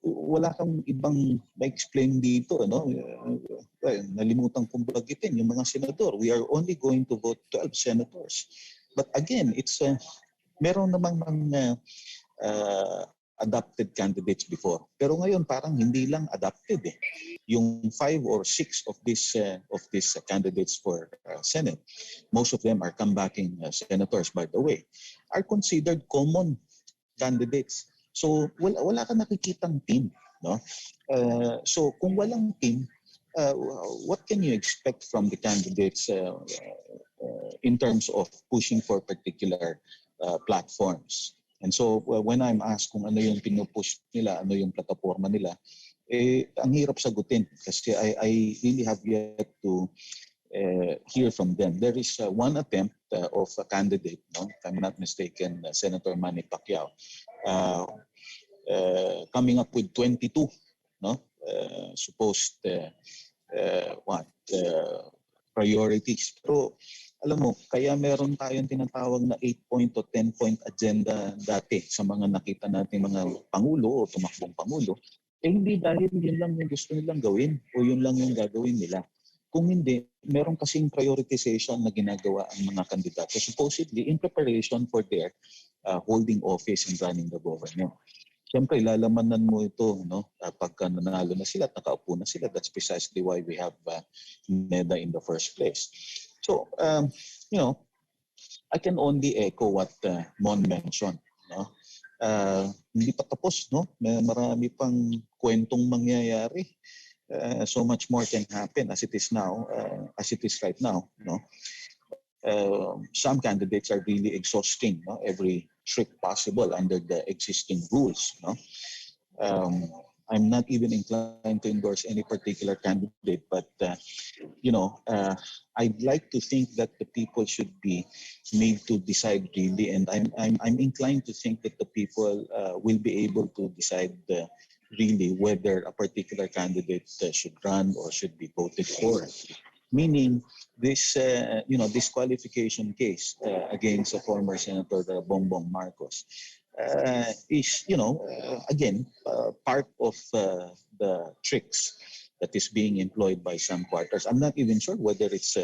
wala kang ibang ma-explain dito. Nalimutan kong bagitin yung mga senador. We are only going to vote 12 senators. But again, it's meron namang adopted candidates before. Pero ngayon parang hindi lang adopted eh. Yung 5 or 6 of these candidates for Senate, most of them are comebacking senators, by the way, are considered common candidates. So wala ka nakikitang team, no? So kung walang team, what can you expect from the candidates in terms of pushing for particular platforms? And so when I'm asked kung ano yung pinupush nila, ano yung plataforma nila, ang hirap sagutin kasi I really have yet to hear from them. There is one attempt of a candidate, if I'm not mistaken, Senator Manny Pacquiao, coming up with 22 supposed priorities. Pero alam mo, kaya meron tayong tinatawag na 8-point o 10-point agenda dati sa mga nakita natin mga pangulo o tumakbong pangulo, hindi dahil yun lang yung gusto nilang gawin o yun lang yung gagawin nila. Kung hindi, meron kasing prioritization na ginagawa ang mga kandidato supposedly in preparation for their holding office and running the government. Siyempre, lalamanan mo ito pagka nanalo na sila at nakaupo na sila. That's precisely why we have NEDA in the first place. So, I can only echo what Mon mentioned. Hindi pa tapos, marami pang kwentong mangyayari. So much more can happen as it is now, as it is right now. Some candidates are really exhausting every trick possible under the existing rules. I'm not even inclined to endorse any particular candidate, but I'd like to think that the people should be made to decide really, and I'm inclined to think that the people will be able to decide really whether a particular candidate should run or should be voted for. meaning this disqualification case against former Senator Bongbong Marcos is again part of the tricks that is being employed by some quarters. I'm not even sure whether it's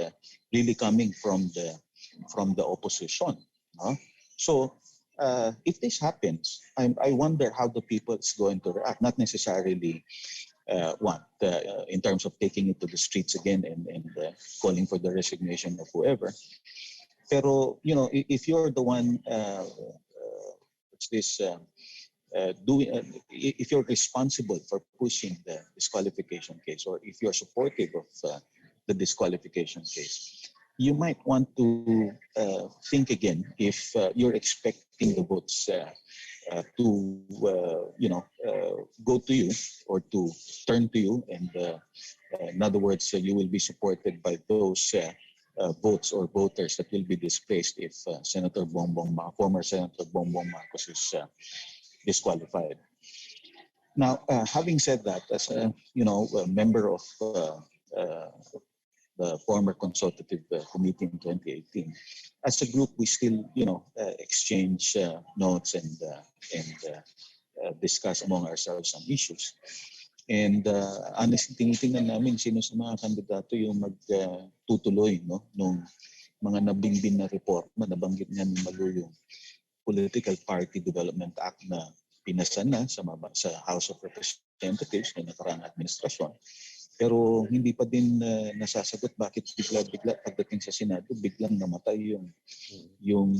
really coming from the opposition. No? So if this happens, I wonder how the people is going to react. Not necessarily in terms of taking it to the streets again and calling for the resignation of whoever. Pero if you're the one, if you're responsible for pushing the disqualification case, or if you're supportive of the disqualification case, you might want to think again if you're expecting the votes to go to you or to turn to you, and in other words, you will be supported by those votes or voters that will be displaced if former Senator Bongbong Marcos is disqualified. Now, having said that, as a member of the former consultative committee in 2018, as a group, we still exchange notes and discuss among ourselves some issues. And honestly, tinitingnan namin sino sa mga kandidato yung magtutuloy nung mga nabinbin na reforma. Nabanggit niya ni Malu yung Political Party Development Act na pinasa na sa House of Representatives na nakaraang administrasyon. Pero hindi pa din nasasagot bakit bigla pagdating sa Senado biglang namatay yung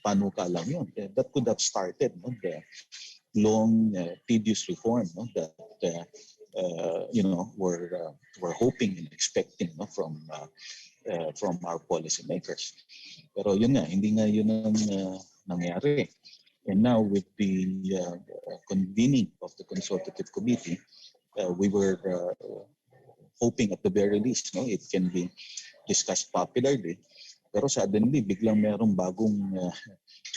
panukalang yun. That could have started the long tedious reform that we're hoping and expecting from our policymakers. Pero yun nga, hindi nga yun ang nangyari. And now with the convening of the consultative committee, we were hoping at the very least it can be discussed popularly. Pero suddenly, biglang merong bagong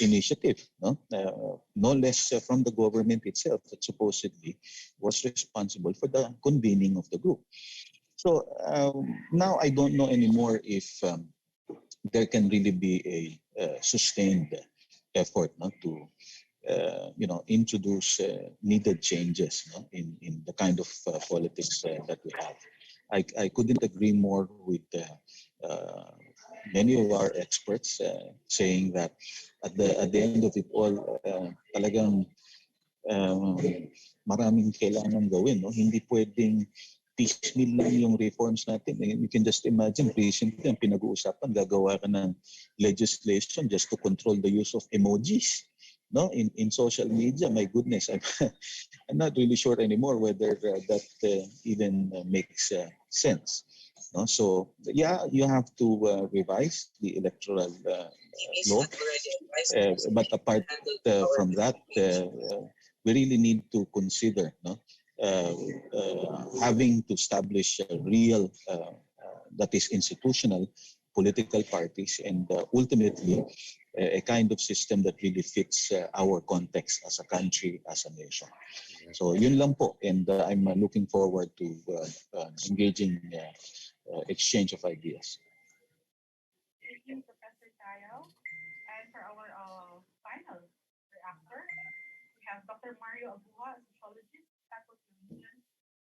initiative, no less from the government itself that supposedly was responsible for the convening of the group. So now I don't know anymore if there can really be a sustained effort to introduce needed changes in the kind of politics that we have. I couldn't agree more with many of our experts saying that at the end of it all, talagang maraming kailangan gawin. Hindi pwedeng piecemeal lang yung reforms natin. You can just imagine, recently ang pinag-uusapan, gagawa ka ng legislation just to control the use of emojis. In social media. My goodness, I'm not really sure anymore whether that even makes sense. So yeah, you have to revise the electoral law, but apart from that, we really need to consider having to establish a real that is institutional political parties, and ultimately a kind of system that really fits our context as a country, as a nation. So yun lang po, and I'm looking forward to engaging exchange of ideas. Thank you, Professor Tayo. And for our final reactor, we have Dr. Mario Abuha, a sociologist, faculty of religion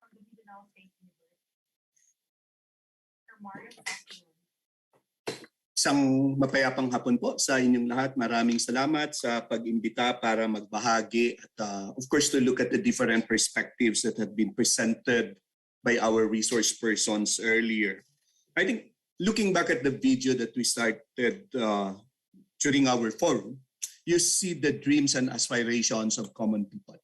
from the Mindanao State University. Dr. Mario, good afternoon. Isang mapayapang hapon po sa inyong lahat. Maraming salamat sa pag-imbita para magbahagi at of course to look at the different perspectives that have been presented by our resource persons earlier. I think looking back at the video that we started during our forum, you see the dreams and aspirations of common people.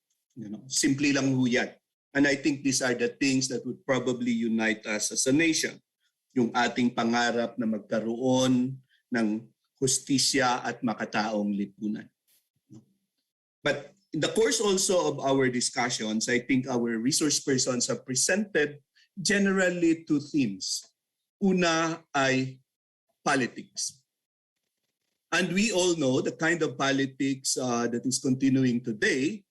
Simply lang ho yan. And I think these are the things that would probably unite us as a nation. Yung ating pangarap na magkaroon ng hustisya at makataong lipunan. But in the course also of our discussions, I think our resource persons have presented generally two themes. Una ay politics. And we all know the kind of politics that is continuing today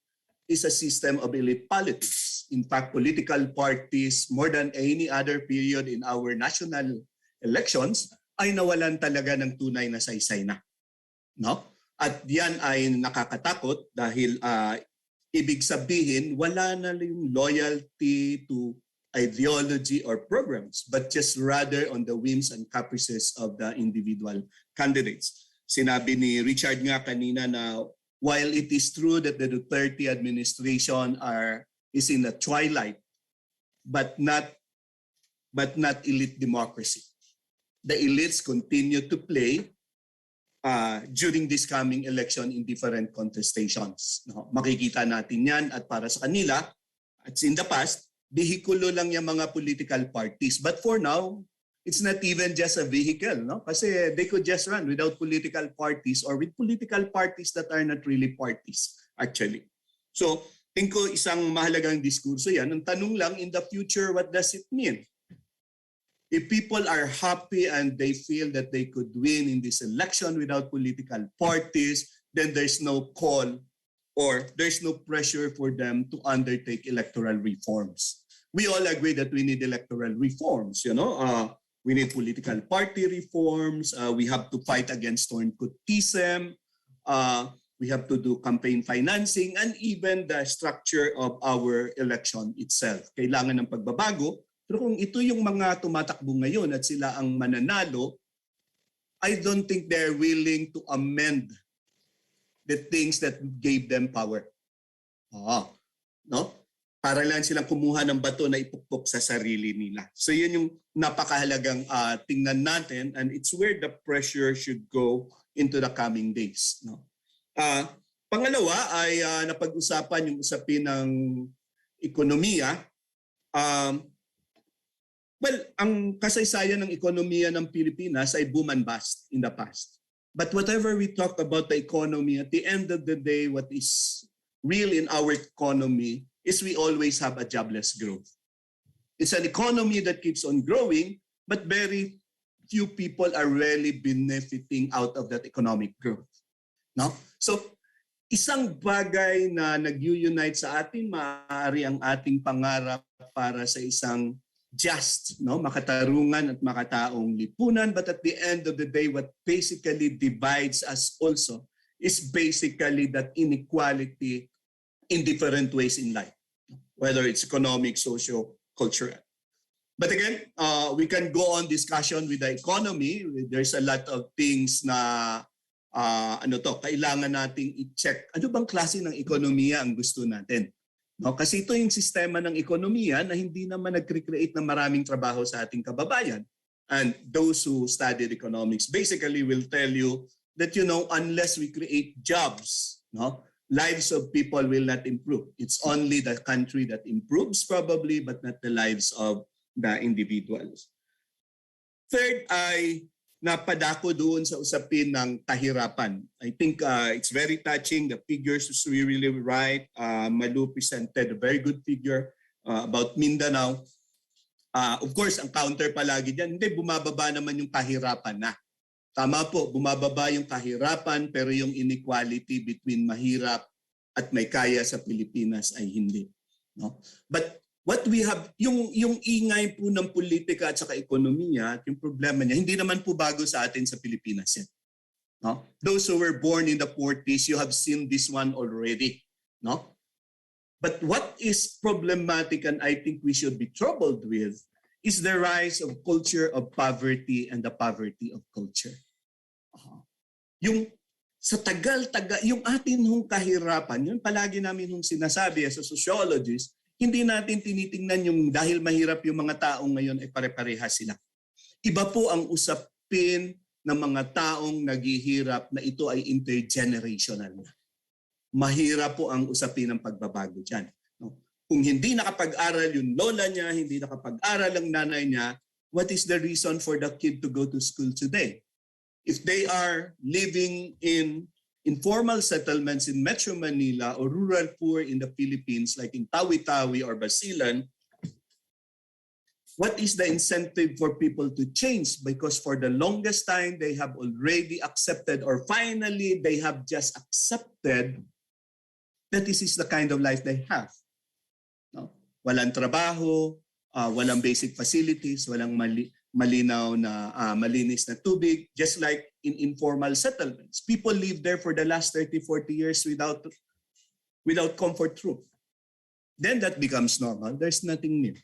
is a system of elite politics. In fact, political parties, more than any other period in our national elections, ay nawalan talaga ng tunay na saysay na. No? At yan ay nakakatakot dahil ibig sabihin wala na yung loyalty to ideology or programs, but just rather on the whims and caprices of the individual candidates. Sinabi ni Richard nga kanina na while it is true that the Duterte administration is in a twilight, but not elite democracy. The elites continue to play during this coming election in different contestations. No? Makikita natin yan at para sa kanila, at in the past, bihikulo lang yung mga political parties. But for now, it's not even just a vehicle. No? Kasi they could just run without political parties or with political parties that are not really parties, actually. So, tingin ko isang mahalagang diskurso yan. Ang tanong lang, in the future, what does it mean? If people are happy and they feel that they could win in this election without political parties, then there's no call or there's no pressure for them to undertake electoral reforms. We all agree that we need electoral reforms, you know. We need political party reforms. We have to fight against nepotism. We have to do campaign financing and even the structure of our election itself. Kailangan ng pagbabago. Pero kung ito yung mga tumatakbo ngayon at sila ang mananalo, I don't think they're willing to amend the things that gave them power. No? Para lang silang kumuha ng bato na ipukpok sa sarili nila. So yun yung napakahalagang tingnan natin and it's where the pressure should go into the coming days. No? Pangalawa ay napag-usapan yung usapin ng ekonomiya. Well, ang kasaysayan ng ekonomiya ng Pilipinas ay boom and bust in the past. But whatever we talk about the economy, at the end of the day, what is real in our economy is we always have a jobless growth. It's an economy that keeps on growing, but very few people are really benefiting out of that economic growth. No? So, isang bagay na nag-unite sa atin, maaari ang ating pangarap para sa isang just, no, makatarungan at makataong lipunan, but at the end of the day, what basically divides us also is basically that inequality in different ways in life, whether it's economic, social, cultural. But again, we can go on discussion with the economy. There's a lot of things na kailangan nating i-check. Ano bang klase ng ekonomiya ang gusto natin? No, kasi ito yung sistema ng ekonomiya na hindi naman nag-create ng maraming trabaho sa ating kababayan. And those who studied economics basically will tell you that, you know, unless we create jobs, no, lives of people will not improve. It's only the country that improves probably, but not the lives of the individuals. Third ay napadako doon sa usapin ng kahirapan. I think it's very touching. The figures is really right. Malu presented a very good figure about Mindanao. Of course, ang counter palagi dyan, hindi, bumababa naman yung kahirapan na. Tama po, bumababa yung kahirapan pero yung inequality between mahirap at may kaya sa Pilipinas ay hindi. No? But what we have, yung ingay po ng politika at saka ekonomiya at yung problema niya, hindi naman po bago sa atin sa Pilipinas yan. No? Those who were born in the 40s, you have seen this one already. No? But what is problematic and I think we should be troubled with is the rise of culture of poverty and the poverty of culture. Yung sa tagal-tagal, yung atin hong kahirapan, yun palagi namin hong sinasabi as a sociologist, hindi natin tinitingnan yung dahil mahirap yung mga taong ngayon ay pare-parehas sila. Iba po ang usapin ng mga taong naghihirap na ito ay intergenerational na. Mahirap po ang usapin ng pagbabago dyan. No? Kung hindi nakapag-aral yung lola niya, hindi nakapag-aral ang nanay niya, what is the reason for the kid to go to school today? If they are living in informal settlements in Metro Manila or rural poor in the Philippines like in Tawi-Tawi or Basilan, what is the incentive for people to change? Because for the longest time, they have already accepted or finally they have just accepted that this is the kind of life they have. No? Walang trabaho, walang basic facilities, walang malinaw na malinis na tubig, just like in informal settlements. People live there for the last 30, 40 years without comfort room. Then that becomes normal. There's nothing new.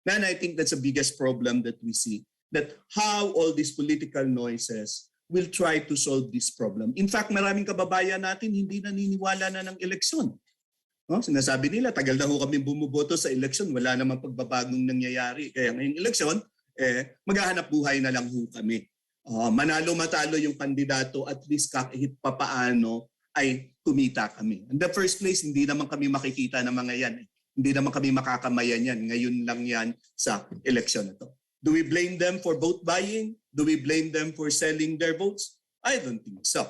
And I think that's the biggest problem that we see, that how all these political noises will try to solve this problem. In fact, maraming kababayan natin hindi naniniwala na ng eleksyon. No? Sinasabi nila, tagal na ho kami bumuboto sa eleksyon, wala namang pagbabagong nangyayari. Kaya ngayong eleksyon, maghahanap buhay na lang ho kami. Manalo matalo yung kandidato, at least kahit papaano ay kumita kami. In the first place, hindi naman kami makikita ng mga yan. Hindi naman kami makakamayan yan. Ngayon lang yan sa eleksyon na to. Do we blame them for vote buying? Do we blame them for selling their votes? I don't think so.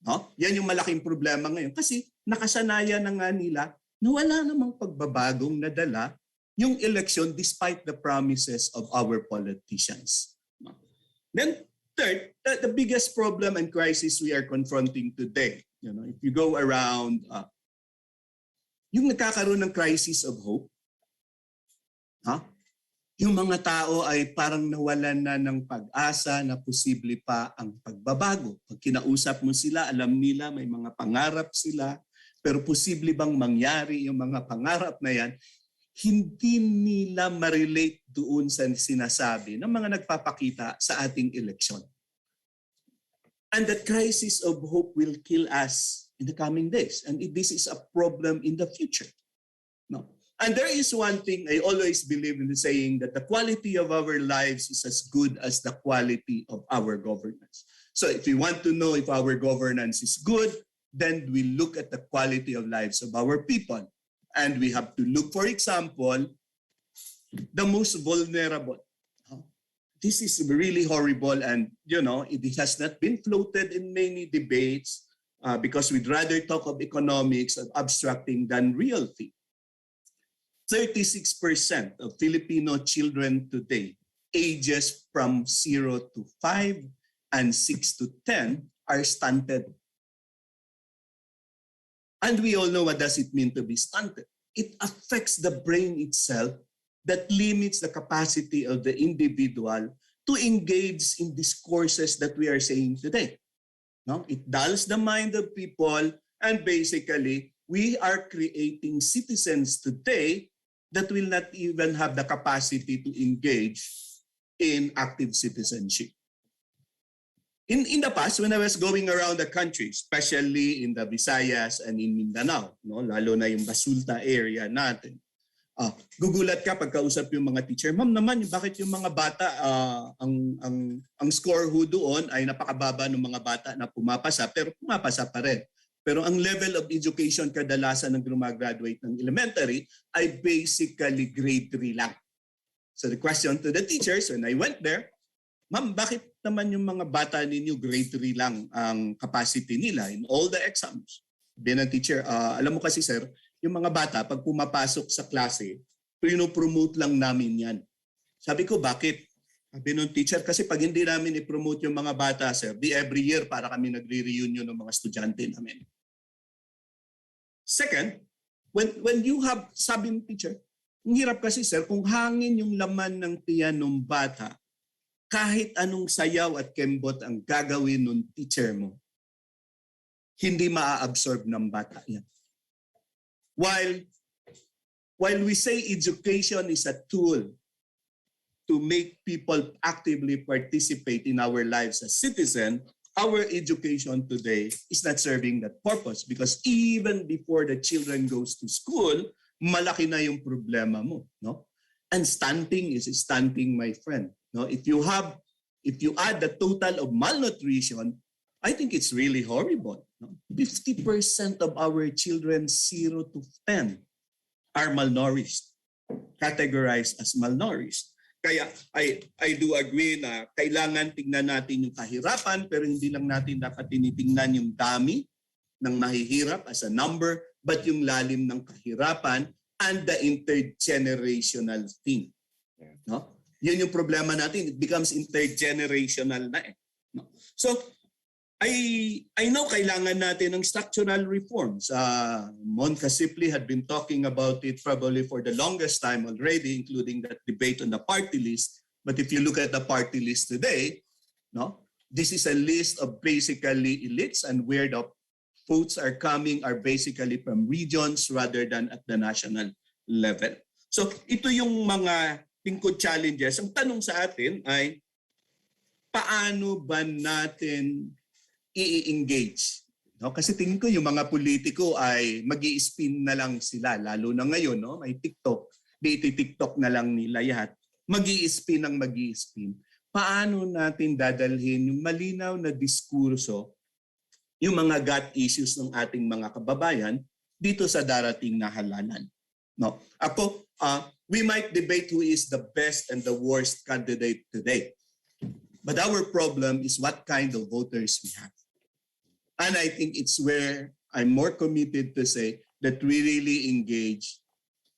No? Yan yung malaking problema ngayon. Kasi nakasanayan na nga nila na wala namang pagbabagong nadala yung eleksyon despite the promises of our politicians. No? Then third, the biggest problem and crisis we are confronting today, if you go around, yung nagkakaroon ng crisis of hope, yung mga tao ay parang nawalan na ng pag-asa na posible pa ang pagbabago. Pag kinausap mo sila, alam nila may mga pangarap sila, pero posible bang mangyari yung mga pangarap na yan, hindi nila ma-relate doon sa sinasabi ng mga nagpapakita sa ating eleksyon. And that crisis of hope will kill us in the coming days. And this is a problem in the future. No? And there is one thing I always believe in, the saying that the quality of our lives is as good as the quality of our governance. So if we want to know if our governance is good, then we look at the quality of lives of our people. And we have to look, for example, the most vulnerable. This is really horrible, and it has not been floated in many debates because we'd rather talk of economics and abstracting than reality. 36% of Filipino children today, ages from 0 to 5 and 6 to 10, are stunted. And we all know what does it mean to be stunted. It affects the brain itself, that limits the capacity of the individual to engage in discourses that we are saying today. No? It dulls the mind of people, and basically, we are creating citizens today that will not even have the capacity to engage in active citizenship. In the past, when I was going around the country, especially in the Visayas and in Mindanao, lalo na yung Basulta area natin, gugulat ka pagkausap yung mga teacher, ma'am naman, bakit yung mga bata, ang score ho doon ay napakababa ng mga bata na pumapasa, pero pumapasa pa rin. Pero ang level of education kadalasan ng gumagraduate ng elementary ay basically grade 3 lang. So the question to the teachers when I went there, ma'am, bakit naman yung mga bata ninyo grade 3 lang ang capacity nila in all the exams? Sabi ng teacher, alam mo kasi sir, yung mga bata pag pumapasok sa klase, pinopromote lang namin yan. Sabi ko, bakit? Sabi ng teacher, kasi pag hindi namin i-promote yung mga bata, sir, every year para kami nagre-reunion ng mga estudyante namin. Second, when you have, sabi ng teacher, ang hirap kasi sir, kung hangin yung laman ng tiyan ng bata, kahit anong sayaw at kembot ang gagawin ng teacher mo, hindi maa-absorb ng bata yan. While we say education is a tool to make people actively participate in our lives as citizens, our education today is not serving that purpose, because even before the children goes to school, malaki na yung problema mo, no? And stunting is stunting, my friend. No, if you add the total of malnutrition, I think it's really horrible. No? 50% of our children 0 to 10 are malnourished, categorized as malnourished. Kaya I do agree na kailangan tingnan natin yung kahirapan, pero hindi lang natin dapat tinitingnan yung dami ng mahihirap as a number, but yung lalim ng kahirapan and the intergenerational thing. No? Yun yung problema natin. It becomes intergenerational na eh. No? So, I know kailangan natin ng structural reforms. Mon Casipli had been talking about it probably for the longest time already, including that debate on the party list. But if you look at the party list today, no, this is a list of basically elites, and where the votes are coming are basically from regions rather than at the national level. So ito yung mga tingkod challenges. Ang tanong sa atin ay paano ba natin i-engage? No? Kasi tingin ko yung mga politiko ay mag-i-spin na lang sila, lalo na ngayon, no? May TikTok, TikTok na lang nila lahat. Mag-i-spin ang mag-i-spin. Paano natin dadalhin yung malinaw na diskurso, yung mga gut issues ng ating mga kababayan dito sa darating na halalan? No? Ako, we might debate who is the best and the worst candidate today. But our problem is what kind of voters we have. And I think it's where I'm more committed to say that we really engage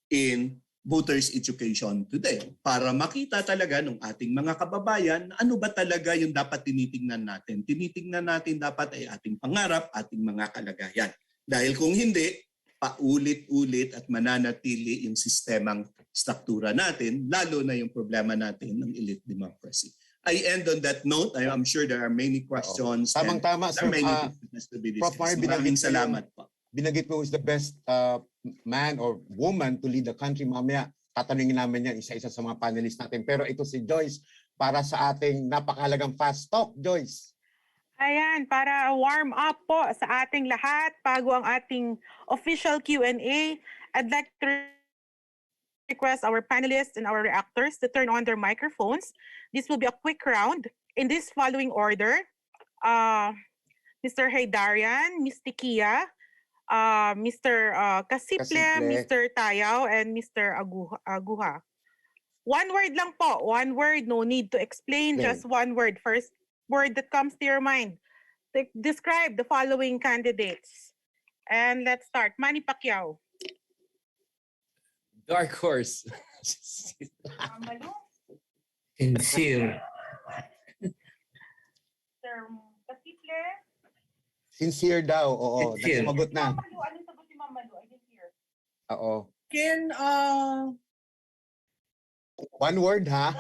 in voters' education today para makita talaga ng ating mga kababayan ano ba talaga yung dapat tinitingnan natin. Tinitingnan natin dapat ay ating pangarap, ating mga kalagayan. Dahil kung hindi, paulit-ulit at mananatili yung sistemang struktura natin, lalo na yung problema natin ng elite democracy. I end on that note. I'm sure there are many questions. Tamang-tama, sir. Prof. Mario, maraming salamat po. Binanggit mo who is the best man or woman to lead the country. Mamaya, tatanungin namin yan isa-isa sa mga panelists natin. Pero ito si Joyce para sa ating napakahalagang fast talk. Joyce. Ayan, para warm up po sa ating lahat bago ang ating official Q&A, I'd like to request our panelists and our reactors to turn on their microphones. This will be a quick round in this following order. Mr. Haydarian, Ms. Tikia, Mr. Casiple, Mr. Tayaw, and Mr. Aguha. One word lang po. One word. No need to explain. Just one word. First word that comes to your mind. Describe the following candidates. And let's start. Manny Pacquiao. Dark horse. Sincere. Sir Casiple. Sincere daw. Oo, nagsumagot na. Ano sagot ni Mama Lu? I didn't hear. Oo. One word, ha?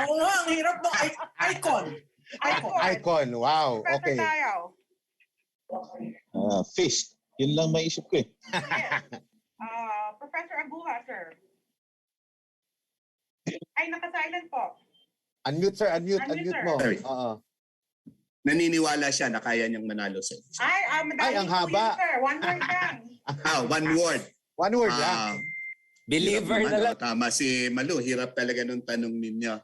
Oo nga, ang hirap mo. Icon. Icon. Wow. Okay. Fist. Yun lang maisip ko eh. Professor Aguha, sir. Ay, naka-silent po. Unmute, sir. Unmute sir. mo. Sorry. Naniniwala siya na kaya niyang manalo sa election. Ay, ang haba. Sir. One word lang. One word. One word lang. Believer na lang. Tama si Malu. Hirap talaga nung tanong ninyo.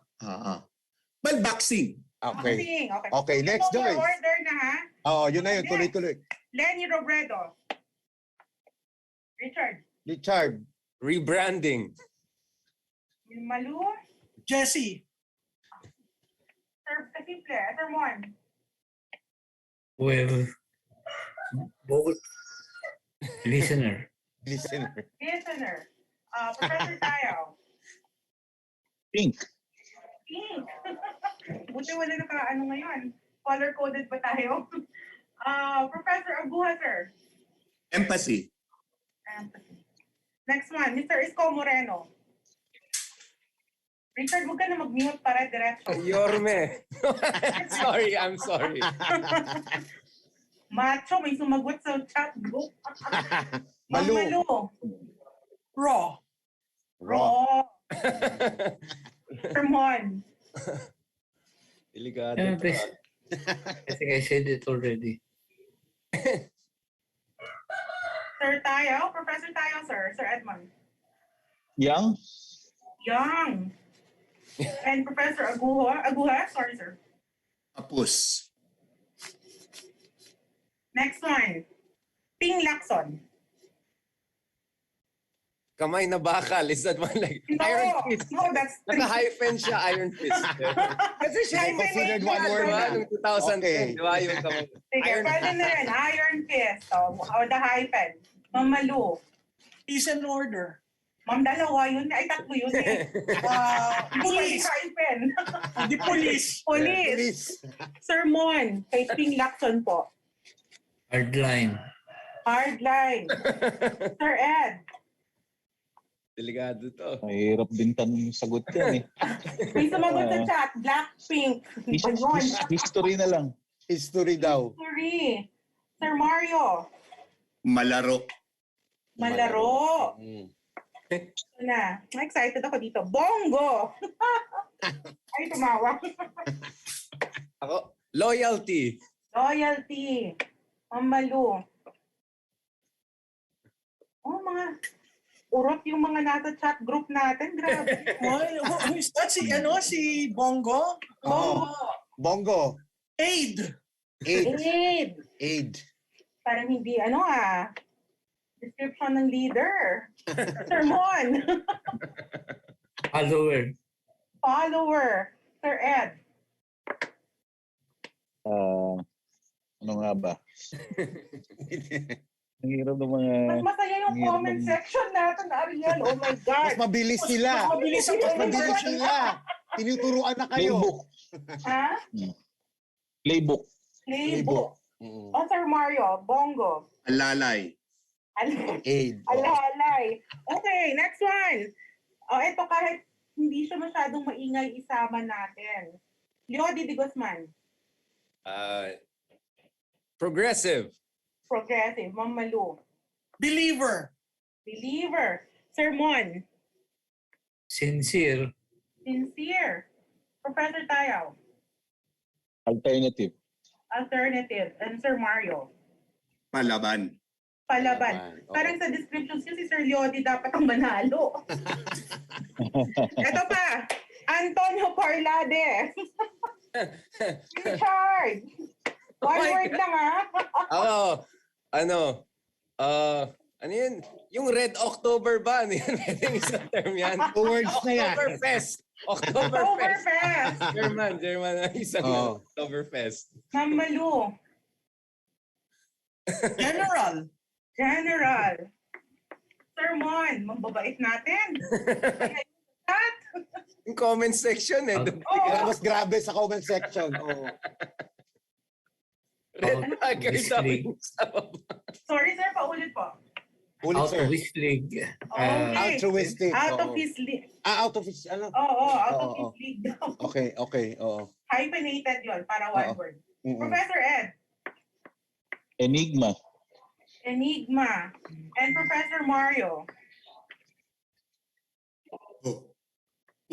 Well, boxing. Okay. Okay. Okay, next, Joyce. Order na, ha? Oo, yun na yun. Tuloy-tuloy. Lenny Robredo. Richard. Rebranding. Malu. Jesse. Sir Casiple. Sir Mon. Well, both listener. Professor Tayo. Pink. Buti wala naka-ano ngayon. Color-coded ba tayo? Professor Aguha, sir. Empathy. Next one, Mr. Isko Moreno. Richard, huwag ka na mag-mute para diretso. Yorme. I'm sorry. Macho, may sumagot sa chat group. Malu. Raw. Hermon. Delikado. I think I said it already. Sir Tayo, Professor Tayo, sir. Sir Edmond. Young. And Professor Aguha, sorry, sir. Apus. Next one. Ping Lacson. Kamay na bakal. Is that one like Iron Fist? No, that's Naka-hyphen siya, Iron Fist. Kasi siya yung considered one word na. Noong 2010, di ba? Yung kamay. Sige, pwede na rin. Iron Fist. O the hyphen. Mamalu. Peace and order. Ma'am, dalawa yun. Ay, tatlo yun eh. Police. Hypen. The police. Police. Sermon. Kay Ping Lacson po. Hardline. Hardline. Sir Ed. Delikado to. Mahirap din tanong sagot yan eh. May sumagot sa chat. Blackpink. History na lang. History daw. History. Sir Mario. Malaro. Malaro. Ito na. Excited ako dito. Bongo. Ay, tumawa. Ako, loyalty. Loyalty. Mamalu. Oh, mga urot yung mga nasa chat group natin. Grabe. Who is that? Si Bongo? Bongo. Aid. Parang hindi, description ng leader. Sermon. Follower. Sir Ed. Ano nga ba? Ang hirap ng mga... Mas masaya yung comment section natin, Ariel. Oh my God. Mas mabilis sila. Mas mabilis sila. Tinuturuan na kayo. Playbook. Ha? Playbook. Oh, Sir Mario. Bongo. Alalay. Alalay. Okay, next one. Oh, ito kahit hindi siya masyadong maingay, isama natin. Leody de Guzman. Progressive. Ma'am Malu. Believer. Sermon. Sincere. Professor Tayaw. Alternative. And Sir Mario. Palaban. Parang sa descriptions yun, si Sir Leody dapat ang manalo. Ito pa. Antonio Parlade. Richard. One word lang Ano yun? Yung Red October ba? Ano yan? Pwedeng isang term yan. 2 words na yan. Oktoberfest. German. Isang Oktoberfest. Ma'am Malu. General. Sermon. Mababait natin. Yung comment section eh. Mas grabe sa comment section. Red Tiger sabi mo sa baba. Sorry sir, paulit po. Out of his league. Altruistic. Out of his league. Out of his, out of his league daw. Okay. Hyphenated yun, para one word. Professor Ed. Enigma. And Professor Mario.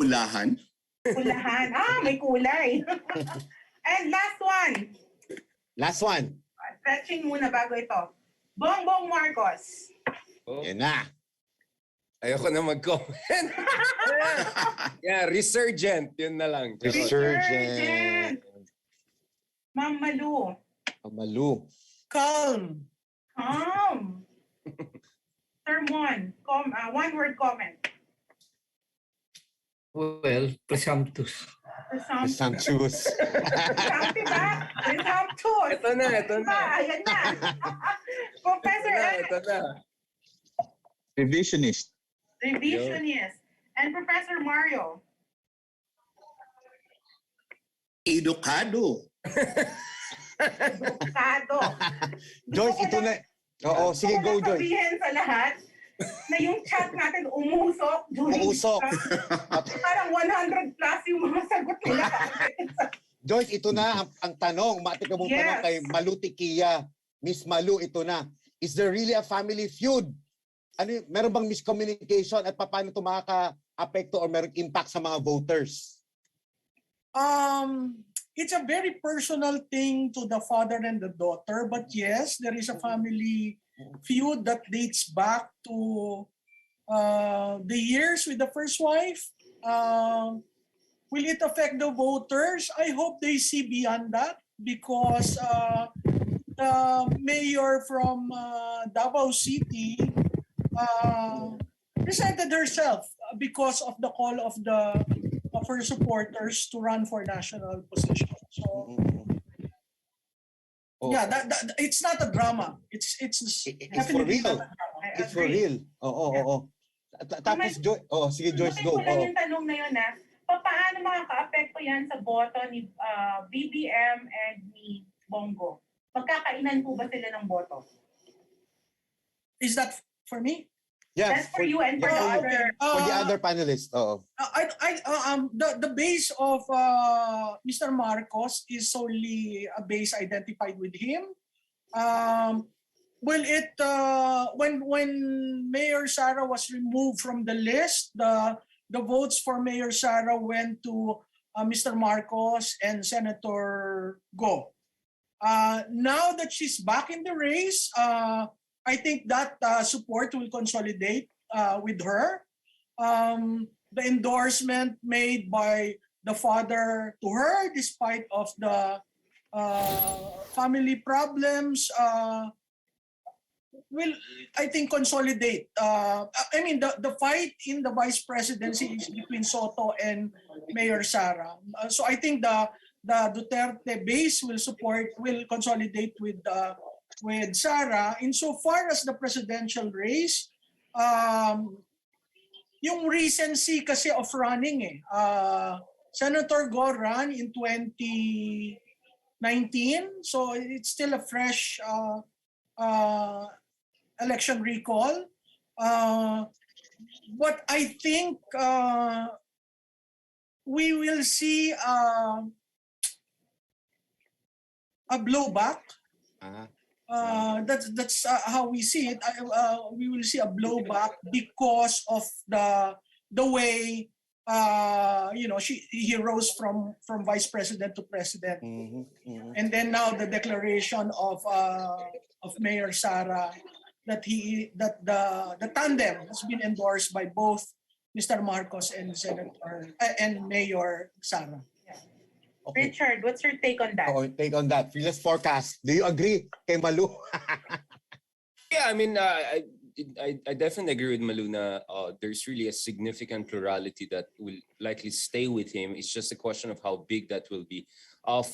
Ulahan. May kulay. And last one. Stretching muna bago ito. Bongbong Marcos. Yan na. Ayoko na mag-comment. Resurgent. Yun na lang. Resurgent. Ma'am Malu. Calm. Sermon. One word comment. Well, presumptuous. Presumptuous. Ito na. Ayan na. Professor Ed. Ito na. Revisionist. And Professor Mario. Edukado. Joyce, ito na. Oo, sige, go, Joyce. Sabihin sa lahat na yung chat natin umusok. Parang 100 plus yung mga sagot nila. Joyce, ito na ang tanong. Matik ka mong tanong kay Malu Tikia. Miss Malu, ito na. Is there really a family feud? Meron bang miscommunication at paano ito makaka-apekto or merong impact sa mga voters? It's a very personal thing to the father and the daughter, but yes, there is a family feud that dates back to the years with the first wife. Will it affect the voters? I hope they see beyond that because the mayor from Davao City presented herself because of the call of her supporters to run for national position. So it's not a drama. It's for real. It's for real. Tapos, sige Joyce, go. Ko lang yung tanong na yun paano makaka-apekto yan sa boto ni BBM and ni Bongo? Magkakainan po ba sila ng boto? Is that for me? Yeah, that's for you and for the other panelists. The base of Mr. Marcos is solely a base identified with him. When Mayor Sara was removed from the list, the votes for Mayor Sara went to Mr. Marcos and Senator Go. Now that she's back in the race, I think that support will consolidate with her. The endorsement made by the father to her, despite of the family problems, will, I think, consolidate. The fight in the vice presidency is between Soto and Mayor Sara. So I think the Duterte base will consolidate with Sara. Insofar as the presidential race, yung recency kasi of running Senator Go ran in 2019, so it's still a fresh election recall. But I think we will see a blowback. That's how we see it. We will see a blowback because of the way he rose from vice president to president, and then now the declaration of Mayor Sara that the tandem has been endorsed by both Mr. Marcos and Mayor Sara. Okay. Richard, what's your take on that? Take on that. Let's forecast. Do you agree kay Malu? Yeah, I mean, I definitely agree with Malu na there's really a significant plurality that will likely stay with him. It's just a question of how big that will be.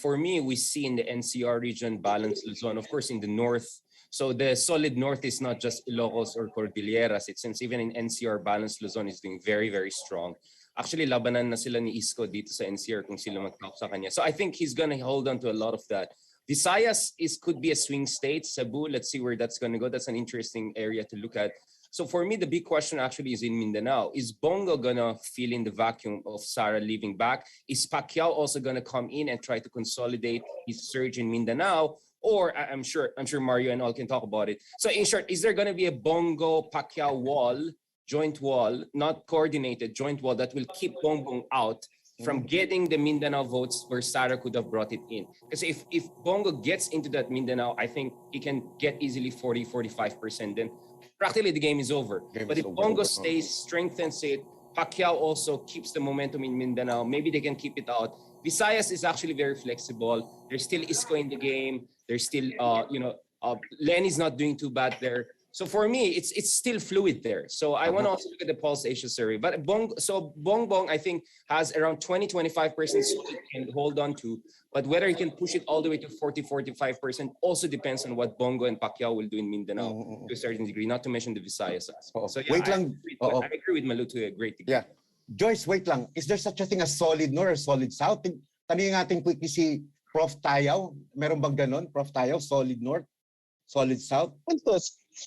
For me, we see in the NCR region, balanced Luzon, of course, in the north. So the solid north is not just Ilocos or Cordilleras. It's since even in NCR, balanced Luzon is doing very, very strong. Actually, labanan na sila ni Isko dito sa NCR kung sila mag-top sa kanya. So I think he's gonna hold on to a lot of that. Visayas could be a swing state. Cebu, let's see where that's gonna go. That's an interesting area to look at. So for me, the big question actually is in Mindanao. Is Bongo gonna fill in the vacuum of Sara leaving back? Is Pacquiao also gonna come in and try to consolidate his surge in Mindanao? Or I'm sure Mario and all can talk about it. So in short, is there gonna be a Bongo Pacquiao wall? Joint wall, not coordinated, joint wall that will keep Bongbong out from getting the Mindanao votes where Sara could have brought it in. Because if Bongo gets into that Mindanao, I think he can get easily 40-45%. Then practically the game is over. But if Bongo stays, strengthens it, Pacquiao also keeps the momentum in Mindanao, maybe they can keep it out. Visayas is actually very flexible. There's still Isko in the game. There's still, Lenny's not doing too bad there. So for me, it's still fluid there. So I want to also look at the Pulse Asia survey. But Bongbong, I think, has around 20-25% so he can hold on to. But whether he can push it all the way to 40-45% also depends on what Bongo and Pacquiao will do in Mindanao to a certain degree, not to mention the Visayas. So yeah, I agree with Malu to a great degree. Yeah. Joyce, wait lang. Is there such a thing as solid North or solid South? Tanungin natin quickly si Prof. Tayaw. Meron bang ganon? Prof. Tayaw, solid North, solid South? Well,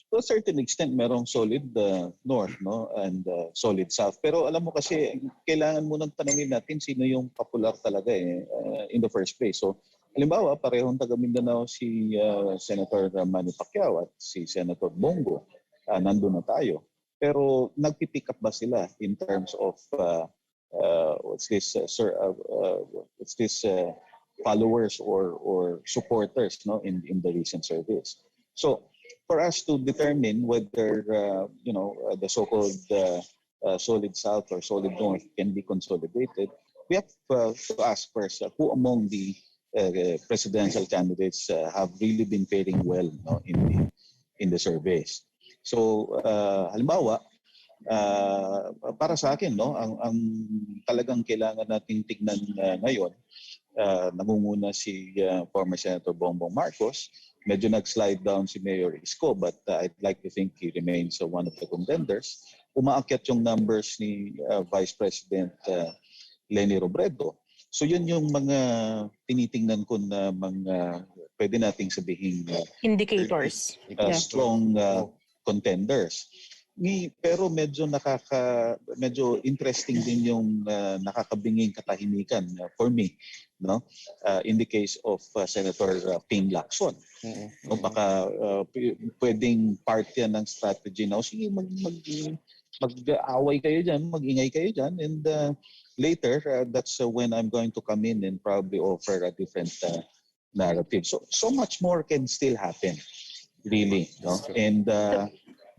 to a certain extent, merong solid North, no, and solid South. Pero alam mo kasi, kailangan mo nang tanungin natin sino yung popular talaga in the first place. So, halimbawa, parehong taga Mindanao si Senator Manny Pacquiao at si Senator Bongo. Nandun na tayo. Pero nagpipick up ba sila in terms of followers or supporters, no, in the recent surveys? So, for us to determine whether the so-called solid South or solid North can be consolidated, we have to ask first who among the presidential candidates have really been faring well, no, in the surveys. So halimbawa, para sa akin, no, ang talagang kailangan nating tignan ngayon, nangunguna si former Senator Bongbong Marcos. Medyo nag-slide down si Mayor Isko, but I'd like to think he remains one of the contenders. umaakyat yung numbers ni Vice President Leni Robredo. So yun yung mga tinitingnan ko na mga pwede nating sabihin indicators. Strong contenders. Pero medyo medyo interesting din yung nakakabinging katahimikan for me, no? In the case of Senator Ping Lacson. No, baka pwedeng part yan ng strategy na sige mag-away kayo diyan, mag-ingay kayo diyan, and later that's when I'm going to come in and probably offer a different narrative. So much more can still happen, really, no? And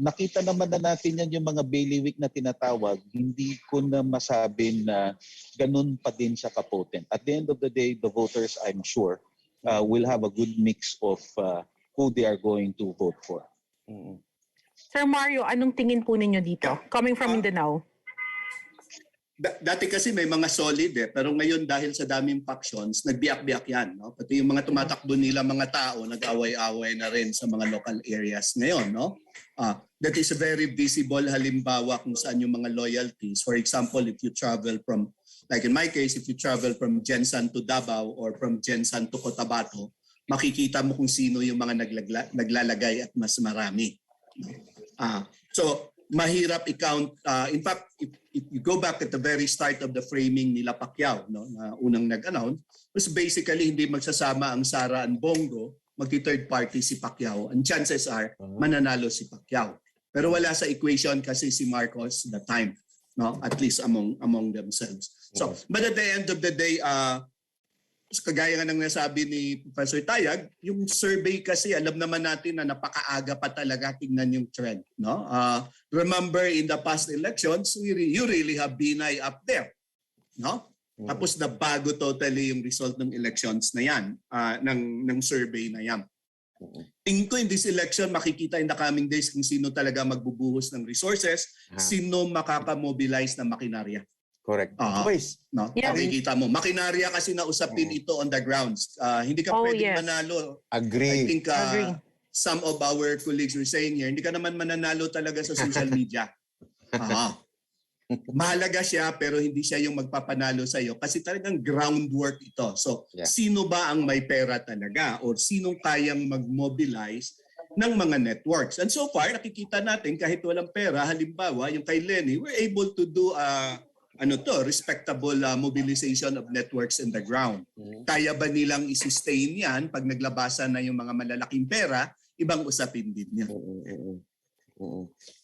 nakita naman na natin yan yung mga bailiwick na tinatawag, hindi ko na masabi na ganun pa din siya kapotent. At the end of the day, the voters, I'm sure, will have a good mix of who they are going to vote for. Sir Mario, anong tingin po ninyo dito? Coming from Mindanao. Dati kasi may mga solid pero ngayon dahil sa daming factions, nagbiyak-biyak yan. No? Pati yung mga tumatakbo nila mga tao, nag-away-away na rin sa mga local areas ngayon. No? That is a very visible halimbawa kung saan yung mga loyalties. For example, if you travel from, like in my case, if you travel from Jensan to Davao or from Jensan to Cotabato, makikita mo kung sino yung mga naglalagay at mas marami. So, mahirap i-count. In fact, if you go back at the very start of the framing nila Pacquiao, no, na unang nag-announce, was basically hindi magsasama ang Sara and Bongo, magti-third party si Pacquiao. And chances are, mananalo si Pacquiao. Pero wala sa equation kasi si Marcos the time, no, at least among themselves. So, but at the end of the day, kagaya nga ng nasabi ni Professor Tayag, yung survey kasi alam naman natin na napakaaga pa talaga tingnan yung trend. No? Remember in the past elections, you really have Binay up there. No? Tapos nabago totally yung result ng elections na yan, ng survey na yan. Tingin ko in this election, makikita in the coming days kung sino talaga magbubuhos ng resources, sino makakamobilize ng makinarya. Correct. No? Yeah. Makikita mo. Makinarya kasi nausapin ito on the grounds. Hindi ka pwedeng manalo. Agree. I think some of our colleagues were saying here, hindi ka naman mananalo talaga sa social media. Mahalaga siya pero hindi siya yung magpapanalo sa iyo kasi talagang groundwork ito. So, sino ba ang may pera talaga or sinong kayang mag-mobilize ng mga networks? And so far, nakikita natin kahit walang pera, halimbawa, yung kay Lenny, we're able to do respectable mobilization of networks in the ground. Kaya ba nilang i-sustain yan pag naglabasan na yung mga malalaking pera? Ibang usapin din yan.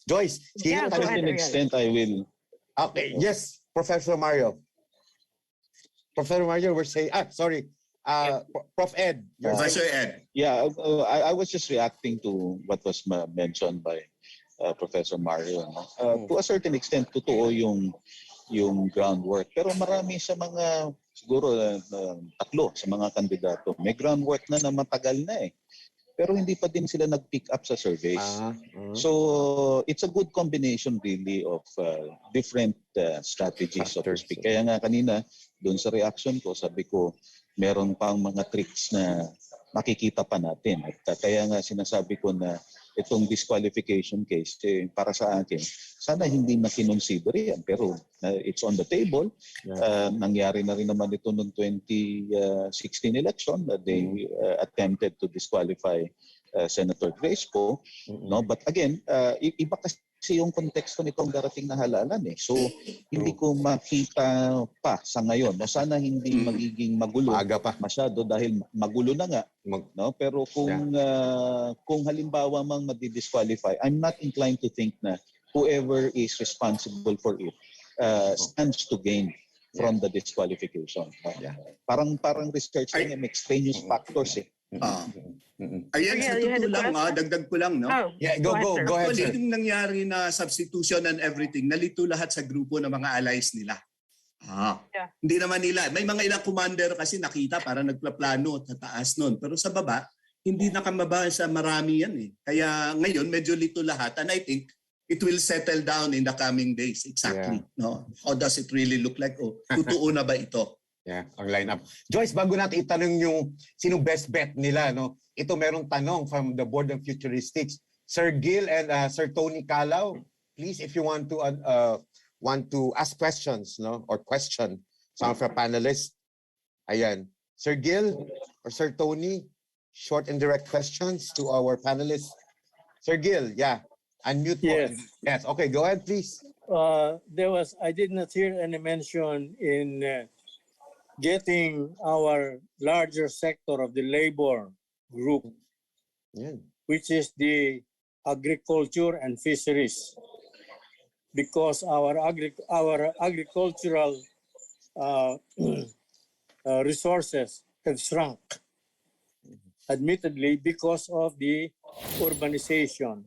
Joyce, to an extent I will. Okay, yes, Professor Mario. Professor Mario, we're saying, Prof. Ed. Professor Ed. Yeah, I was just reacting to what was mentioned by Professor Mario. To a certain extent, totoo yung groundwork. Pero marami sa mga, siguro tatlo sa mga kandidato, may groundwork na matagal na eh. Pero hindi pa din sila nag-pick up sa surveys. So it's a good combination really of different strategies, so to speak. Kaya nga kanina, doon sa reaction ko, sabi ko, meron pang mga tricks na makikita pa natin. At kaya nga sinasabi ko na itong disqualification case, para sa akin, sana hindi na kinonsider yan. Pero it's on the table. Nangyari na rin naman ito noong 2016 election. They attempted to disqualify Senator Grace Poe. No? But again, iba kasi yung konteksto nitong darating na halalan eh. So hindi ko makita pa sa ngayon. No? Sana hindi magiging magulo masyado dahil magulo na nga. No? Pero kung halimbawa mang madi-disqualify, I'm not inclined to think na whoever is responsible for it stands to gain from the disqualification. Parang research lang yung extraneous factors eh. Ayan, sa totoo lang, dagdag ko lang, no? Go ahead, sir. Yung nangyari na substitution and everything, nalito lahat sa grupo ng mga allies nila. Hindi naman nila. May mga ilang commander kasi nakita para nagplaplano at taas nun. Pero sa baba, hindi nakamaba sa marami yan eh. Kaya ngayon, medyo lito lahat. And I think it will settle down in the coming days. Exactly. No? How does it really look like? Totoo na ba ito? Ang lineup. Joyce, bago natin itanong yung sino best bet nila, no? Ito merong tanong from the Board of Futuristics. Sir Gil and Sir Tony Calao, please, if you want to ask questions, no, or question some of our panelists, ayan, Sir Gil or Sir Tony, short and direct questions to our panelists. Sir Gil, yeah, unmute. Yes. Yes. Okay, go ahead, please. I did not hear any mention in getting our larger sector of the labor group, which is the agriculture and fisheries, because our agricultural resources have shrunk, admittedly, because of the urbanization,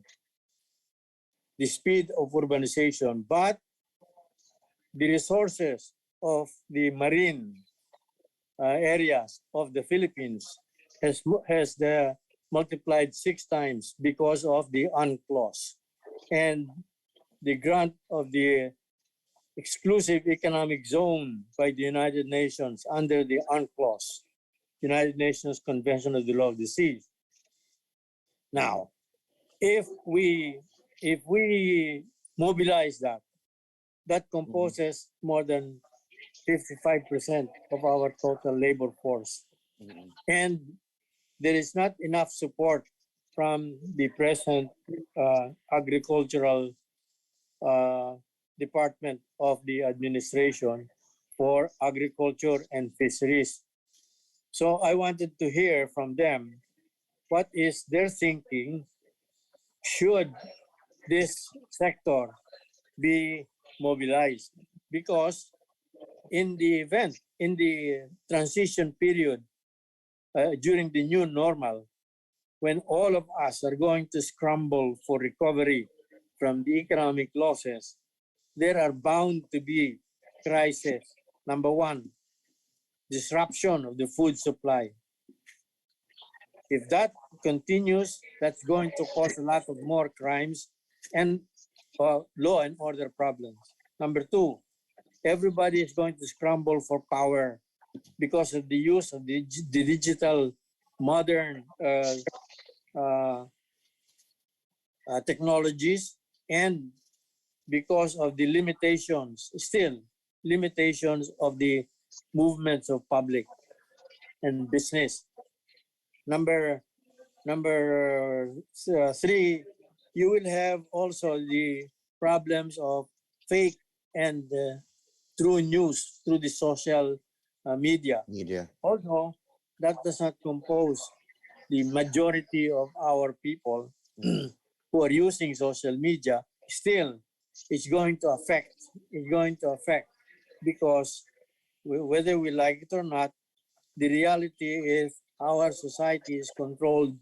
the speed of urbanization, but the resources of the marine areas of the Philippines has multiplied 6 times because of the UNCLOS and the grant of the exclusive economic zone by the United Nations under the UNCLOS, United Nations Convention of the Law of the Sea. Now, if we mobilize that composes more than 55% of our total labor force. And there is not enough support from the present agricultural department of the administration for agriculture and fisheries. So I wanted to hear from them what is their thinking. Should this sector be mobilized? Because in the transition period during the new normal, when all of us are going to scramble for recovery from the economic losses, there are bound to be crises. Number one, disruption of the food supply. If that continues, that's going to cause a lot of more crimes and law and order problems. Number two, everybody is going to scramble for power because of the use of the digital modern technologies, and because of the limitations of the movements of public and business. Number three, you will have also the problems of fake and true news through the social media. Although that does not compose the majority of our people who are using social media, still it's going to affect. Because whether we like it or not, the reality is our society is controlled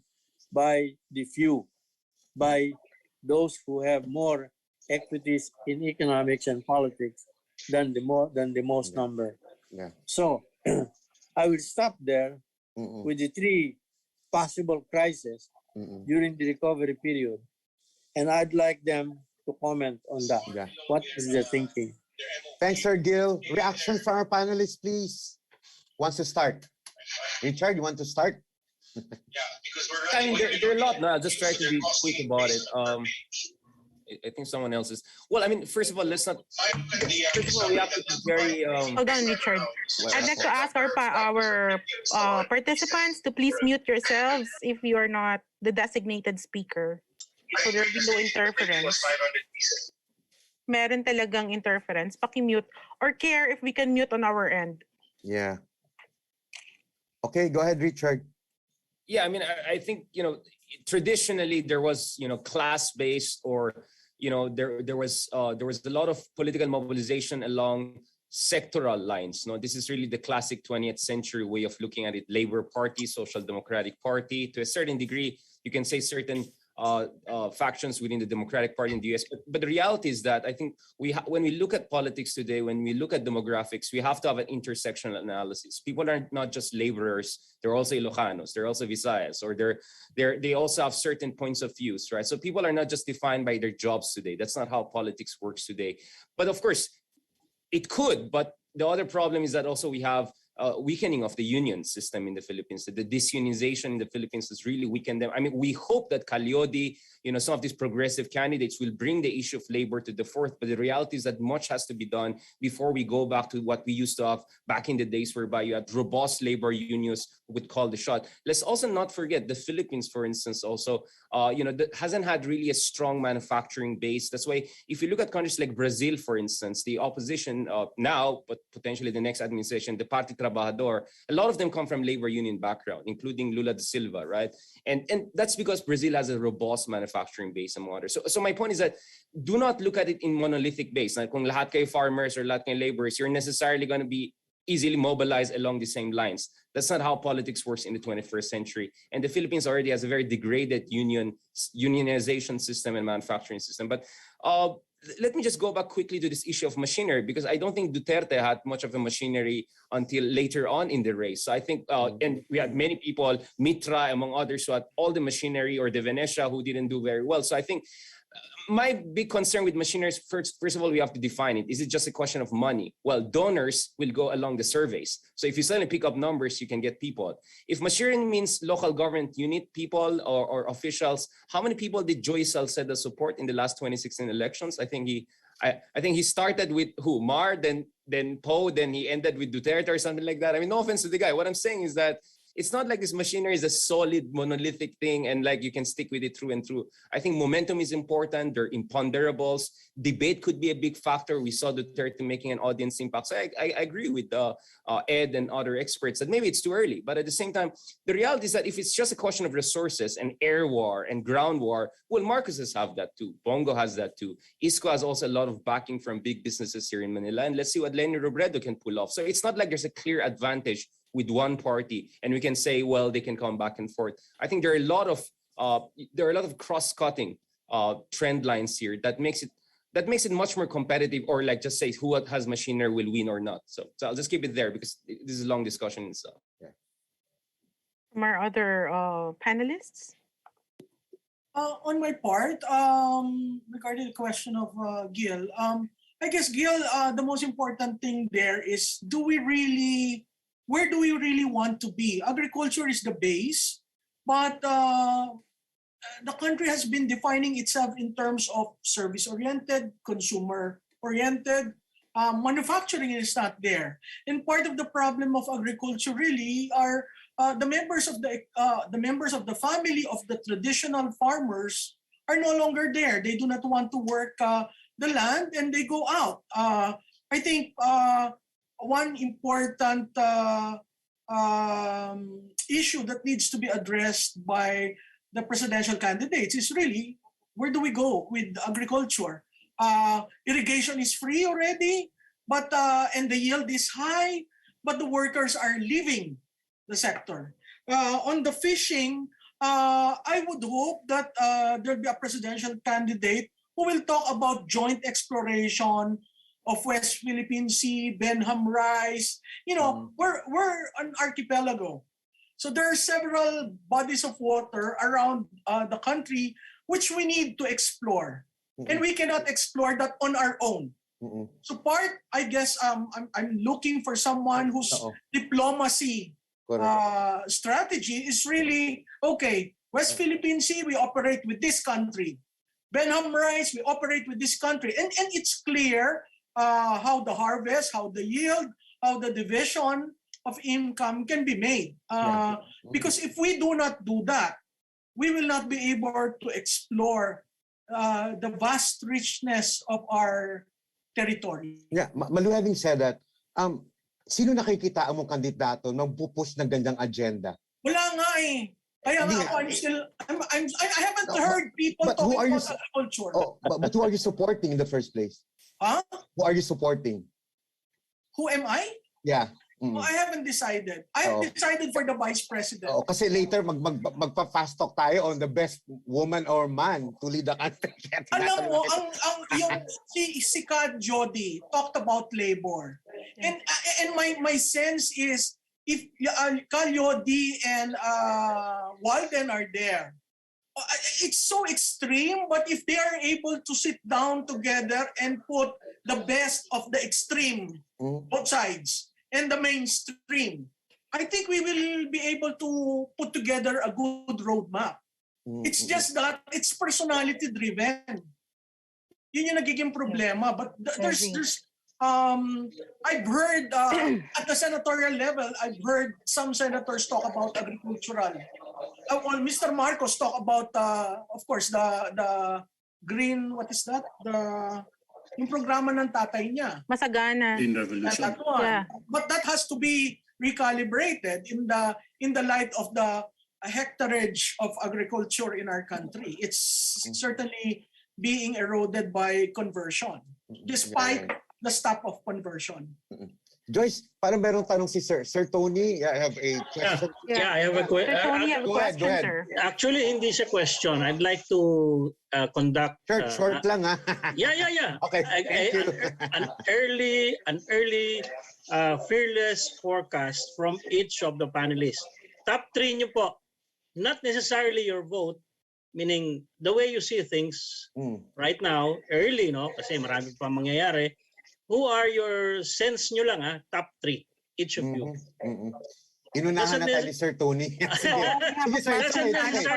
by the few, by those who have more equities in economics and politics than the most number. Yeah. So I will stop there with the 3 possible crises during the recovery period, and I'd like them to comment on that. Yeah. What is their thinking? Thanks, Sir Gil. Reaction from our panelists, please. Wants to start? Richard, you want to start? I mean, there are a lot. No, I'll just try to be quick about it. I think someone else is. Well, I mean, first of all, let's not. First of all, we have to be very. Hold on, Richard. I'd like to ask our participants to please mute yourselves if you are not the designated speaker, so there will be no interference. Meron talagang interference. Paki-mute, or care if we can mute on our end. Yeah. Okay, go ahead, Richard. Yeah, I mean, I think, traditionally there was, class-based, or, there was a lot of political mobilization along sectoral lines. This is really the classic 20th century way of looking at it. Labor Party, Social Democratic Party, to a certain degree, you can say certain factions within the Democratic Party in the US. But the reality is that I think when we look at politics today, when we look at demographics, we have to have an intersectional analysis. People are not just laborers; they're also Ilocanos, they're also Visayas, or they also have certain points of views, right? So people are not just defined by their jobs today. That's not how politics works today. But of course, it could. But the other problem is that also we have weakening of the union system in the Philippines. The disunionization in the Philippines has really weakened them. I mean, we hope that Calyodi, some of these progressive candidates will bring the issue of labor to the fore, but the reality is that much has to be done before we go back to what we used to have back in the days whereby you had robust labor unions who would call the shot. Let's also not forget the Philippines, for instance, also, hasn't had really a strong manufacturing base. That's why if you look at countries like Brazil, for instance, the opposition now, but potentially the next administration, the Party Trabajador, a lot of them come from labor union background, including Lula da Silva, right? And that's because Brazil has a robust manufacturing base among others. So my point is that do not look at it in monolithic base. Like kung lahat kayo farmers or lahat kayo laborers, you're necessarily going to be easily mobilized along the same lines. That's not how politics works in the 21st century. And the Philippines already has a very degraded unionization system and manufacturing system. But let me just go back quickly to this issue of machinery, because I don't think Duterte had much of a machinery until later on in the race. So I think, and we had many people, Mitra among others, who had all the machinery, or the Venetia, who didn't do very well. So I think my big concern with machinery is, first of all, we have to define it. Is it just a question of money? Well, donors will go along the surveys. So if you suddenly pick up numbers, you can get people. If machinery means local government unit people or officials, how many people did Joy Salceda support in the last 2016 elections? I think he started with who? Mar, then Poe, then he ended with Duterte or something like that. I mean, no offense to the guy. What I'm saying is that it's not like this machinery is a solid monolithic thing and like you can stick with it through and through. I think momentum is important. There are imponderables. Debate could be a big factor. We saw Duterte making an audience impact. So I agree with Ed and other experts that maybe it's too early. But at the same time, the reality is that if it's just a question of resources and air war and ground war, well, Marcoses have that too. Bongo has that too. Isko has also a lot of backing from big businesses here in Manila. And let's see what Leni Robredo can pull off. So it's not like there's a clear advantage with one party, and we can say, well, they can come back and forth. I think there are a lot of cross-cutting trend lines here that makes it much more competitive, or like just say who has machinery will win or not. So I'll just keep it there because this is a long discussion and stuff. Yeah. From our other panelists. On my part, regarding the question of Gil, I guess Gil, the most important thing there is, where do we really want to be? Agriculture is the base, but the country has been defining itself in terms of service-oriented, consumer-oriented. Manufacturing is not there. And part of the problem of agriculture really are the members of the family of the traditional farmers are no longer there. They do not want to work the land and they go out. I think one important issue that needs to be addressed by the presidential candidates is really, where do we go with agriculture? Irrigation is free already, but and the yield is high, but the workers are leaving the sector. On the fishing, I would hope that there'll be a presidential candidate who will talk about joint exploration of West Philippine Sea, Benham Rice. We're an archipelago. So there are several bodies of water around the country which we need to explore. And we cannot explore that on our own. So I guess, I'm looking for someone whose diplomacy strategy is really, okay, West Philippine Sea, we operate with this country. Benham Rice, we operate with this country. And it's clear how the harvest, how the yield, how the division of income can be made. Because if we do not do that, we will not be able to explore the vast richness of our territory. Yeah, Malu, having said that, sino nakikita mong kandidato nang pupush ng ganyang agenda? Wala nga eh. Kaya nga ako, I haven't heard people talking about agriculture. But who are you supporting in the first place? Huh? Who are you supporting? Who am I? Yeah. I haven't decided. I have decided for the vice president. Kasi later magpa-fast talk tayo on the best woman or man to lead the country. Alam mo, yung si Kad Jody talked about labor. And my sense is, if Calyodi and Walden are there, it's so extreme, but if they are able to sit down together and put the best of the extreme, both sides, and the mainstream, I think we will be able to put together a good roadmap. It's just that it's personality driven. Yun yung nagiging problema. But there's I've heard at the senatorial level, I've heard some senators talk about agricultural. Well, Mr. Marcos talk about of course the green, what is that? Yung programa ng tatay niya. Masagana. Green Revolution. That one. Yeah. But that has to be recalibrated in the light of the hectarage of agriculture in our country. It's certainly being eroded by conversion, despite the stop of conversion. Joyce, parang merong tanong si Sir. Sir Tony, I have a question. Yeah, I have a question. Sir Tony, have a Go ahead, question, go ahead. sir. Actually, hindi siya question. I'd like to conduct Short lang ha. Yeah. Okay, thank you. An early fearless forecast from each of the panelists. Top 3 niyo po. Not necessarily your vote, meaning the way you see things right now, early, no? Kasi marami pa mangyayari. Who are your sense nyo lang, ha? Top 3, each of you. Inunahan na tayo ni Sir Tony. Sige, sir.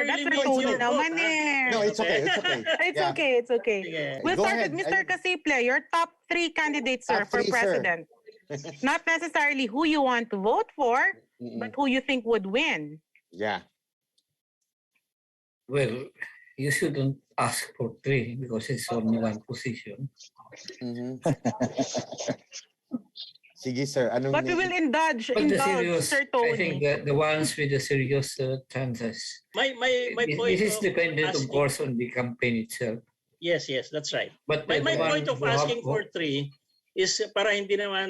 That's Sir Tony naman eh. No, it's okay. It's okay. It's okay. We'll Go start ahead. with Mr. Casiple. Your top 3 candidates, sir, Top for 3, sir. president. Not necessarily who you want to vote for, but who you think would win. Yeah. Well, you shouldn't ask for 3 because it's only one position. Sige, sir. Anong But we will indulge, But the serious, Sir I Tony. think the ones with the serious chances. My point This is dependent, of asking- course, on the campaign itself. Yes, that's right. But My the one point of who have- asking for 3 is para hindi naman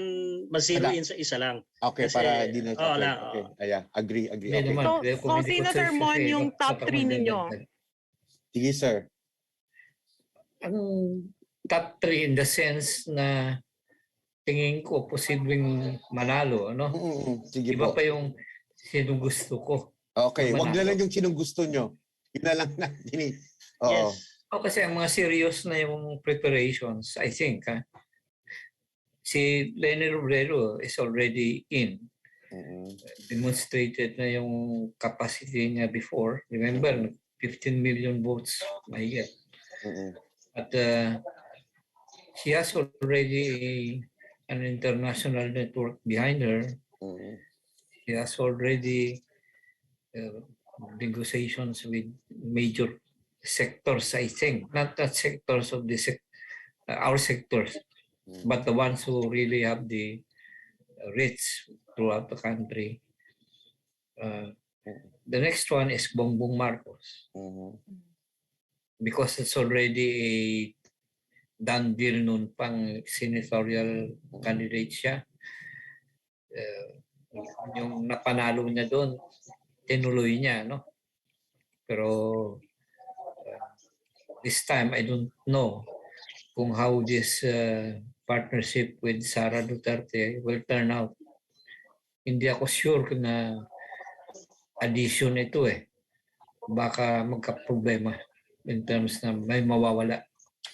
ma-zero in sa isa lang. Okay, Kasi- para di na. Oo lang, Okay. Ayan, agree. Hindi Okay. naman. So sino, Sir Mon, yung top 3 ninyo? Sige, sir. Ang top 3 in the sense na tingin ko posibleng manalo, ano? Sige Iba po. pa yung sino gusto ko. Okay, wag na manalo. lang yung sinong gusto nyo. Yun na lang na. Oo. O kasi ang mga serious na yung preparations, I think, si Lenny Robredo is already in. Demonstrated na yung capacity niya before. Remember, 15 million votes mahigit. At she has already an international network behind her. She has already negotiations with major sectors, I think. Not sectors of the our sectors, but the ones who really have the reach throughout the country. The next one is Bongbong Marcos. Because it's already a done deal noon pang senatorial candidate siya. Yung napanalo niya doon, tinuloy niya, no? Pero this time, I don't know kung how this partnership with Sara Duterte will turn out. Hindi ako sure na addition ito eh. Baka magka-problema in terms na may mawawala.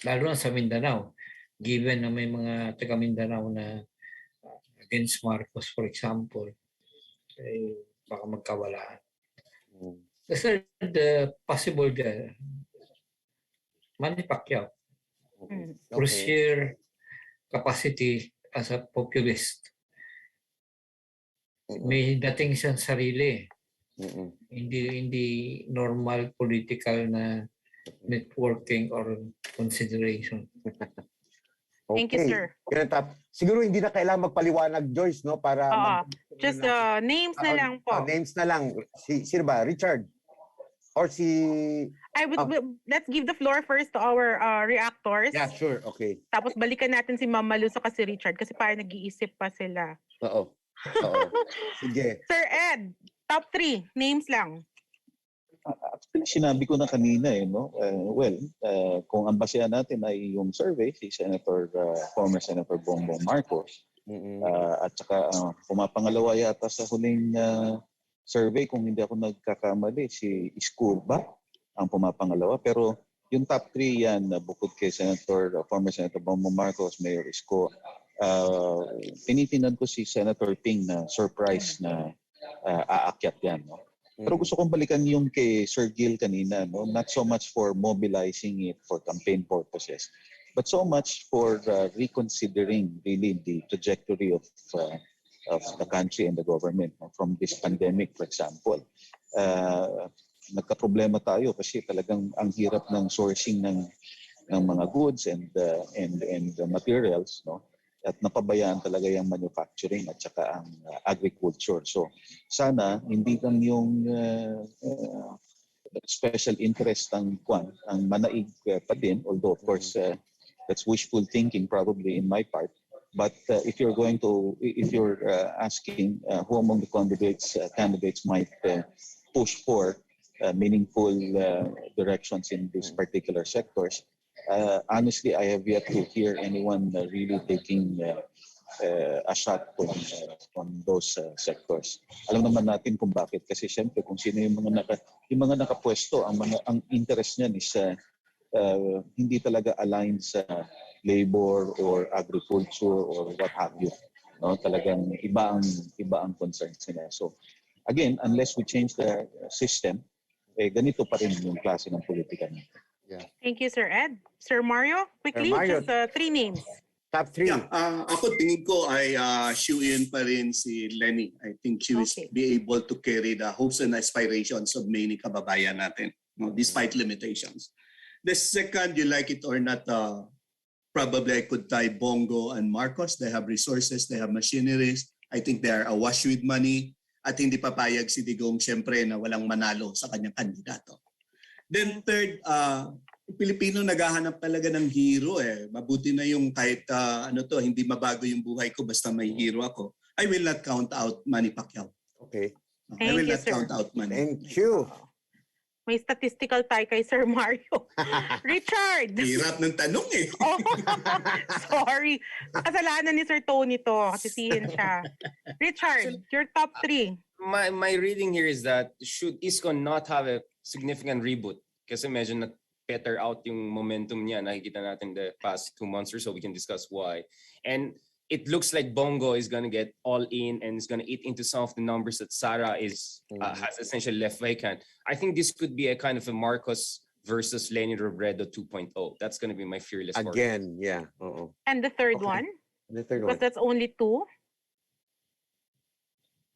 Lalo na sa Mindanao. Given na may mga taga Mindanao na against Marcos, for example, eh, baka magkawalaan. The third possible Manny Pacquiao. For sheer capacity as a populist. May dating siyang sarili. Hindi normal political na networking or consideration. Thank you, sir. Siguro hindi na kailangan magpaliwanag, Joyce, no? Para just names na lang po. Names na lang. Sino ba? Richard? Or si... Let's give the floor first to our reactors. Yeah, sure. Okay. Tapos balikan natin si Ma'am Malu saka si Richard kasi parang nag-iisip pa sila. Oo. Sige. Sir Ed, top 3, names lang. Actually, sinabi ko na kanina no? Kung ang basehan natin ay yung survey, si former Senator Bongbong Marcos, at saka pumapangalawa yata sa huling survey, kung hindi ako nagkakamali, si Isko ba ang pumapangalawa? Pero yung top 3 yan, bukod kay former Senator Bongbong Marcos, Mayor Isko, tinitingnan ko si Senator Ping na surprise na aakyat yan. No? Pero gusto kong balikan yung kay Sir Gil kanina, no? Not so much for mobilizing it for campaign purposes, but so much for reconsidering really the trajectory of the country and the government, no? From this pandemic, for example. Nagka-problema tayo kasi talagang ang hirap ng sourcing ng mga goods and materials, no? At napabayaan talaga yung manufacturing at saka ang agriculture. So sana hindi lang yung special interest ng ang manaig pa din, although of course that's wishful thinking probably in my part. But if you're asking who among the candidates might push for meaningful directions in these particular sectors, honestly, I have yet to hear anyone really taking a shot on those sectors. Alam naman natin kung bakit, kasi siyempre kung sino yung mga nakapwesto, ang interest niyan is hindi talaga aligned sa labor or agriculture or what have you. No, talagang iba ang concerns nila. So again, unless we change the system, ganito pa rin yung klase ng politika natin. Yeah. Thank you, Sir Ed. Sir Mario, quickly, Mario. just 3 names. Top 3. Yeah, ako tingin ko ay shoe-in pa rin si Lenny. I think she will be able to carry the hopes and aspirations of many kababayan natin, no, despite limitations. The second, you like it or not, probably I could tie Bongo and Marcos. They have resources, they have machineries. I think they are awash with money. At hindi papayag si Digong siyempre na walang manalo sa kanyang kandidato. Then third, Pilipino naghahanap talaga ng hero eh. Mabuti na yung kahit hindi mabago yung buhay ko basta may hero ako. I will not count out Manny Pacquiao. Okay. I will not count out Manny. Thank you. May statistical tie kay Sir Mario. Richard! Hirap ng tanong eh. Oh, sorry. Kasalanan ni Sir Tony to. Sisihin siya. Richard, your top 3. My reading here is that should ISCON not have a significant reboot, kasi medyo na-peter out yung momentum niya, nakikita natin the past 2 months or so, we can discuss why. And it looks like Bongo is going to get all in and is going to eat into some of the numbers that Sara has essentially left vacant. I think this could be a kind of a Marcos versus Lenny Robredo 2.0. That's going to be my fearless again, yeah. And the third one? The third Because one. that's only 2.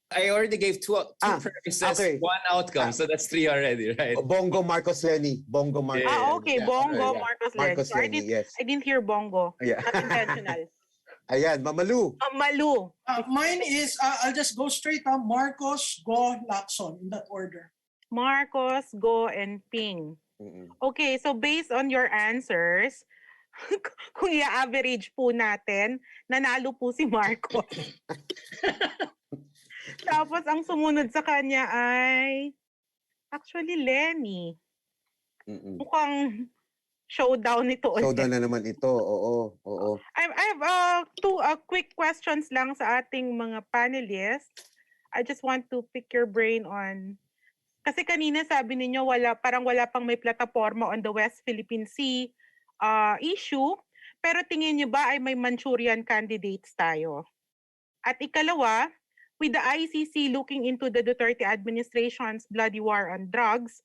I already gave two premises, one outcome, so that's 3 already, right? Bongo, Marcos, Lenny. Bongo, Marcos. Okay. Bongo, Marcos, Lenny. Marcos, So Lenny, yes. I didn't hear Bongo. Yeah. Not intentional. Ayan, Mamalu. Malu. Mine is, I'll just go straight. Marcos, Go, Lacson, in that order. Marcos, Go, and Ping. Okay, so based on your answers, kung i-average po natin, nanalo po si Marcos. Tapos ang sumunod sa kanya ay actually Lenny. Mukhang showdown ito. Showdown na naman ito. Oo. I have 2 quick questions lang sa ating mga panelists. I just want to pick your brain on, kasi kanina sabi ninyo parang wala pang may plataforma on the West Philippine Sea issue, pero tingin niyo ba ay may Manchurian candidates tayo? At ikalawa, with the ICC looking into the Duterte administration's bloody war on drugs,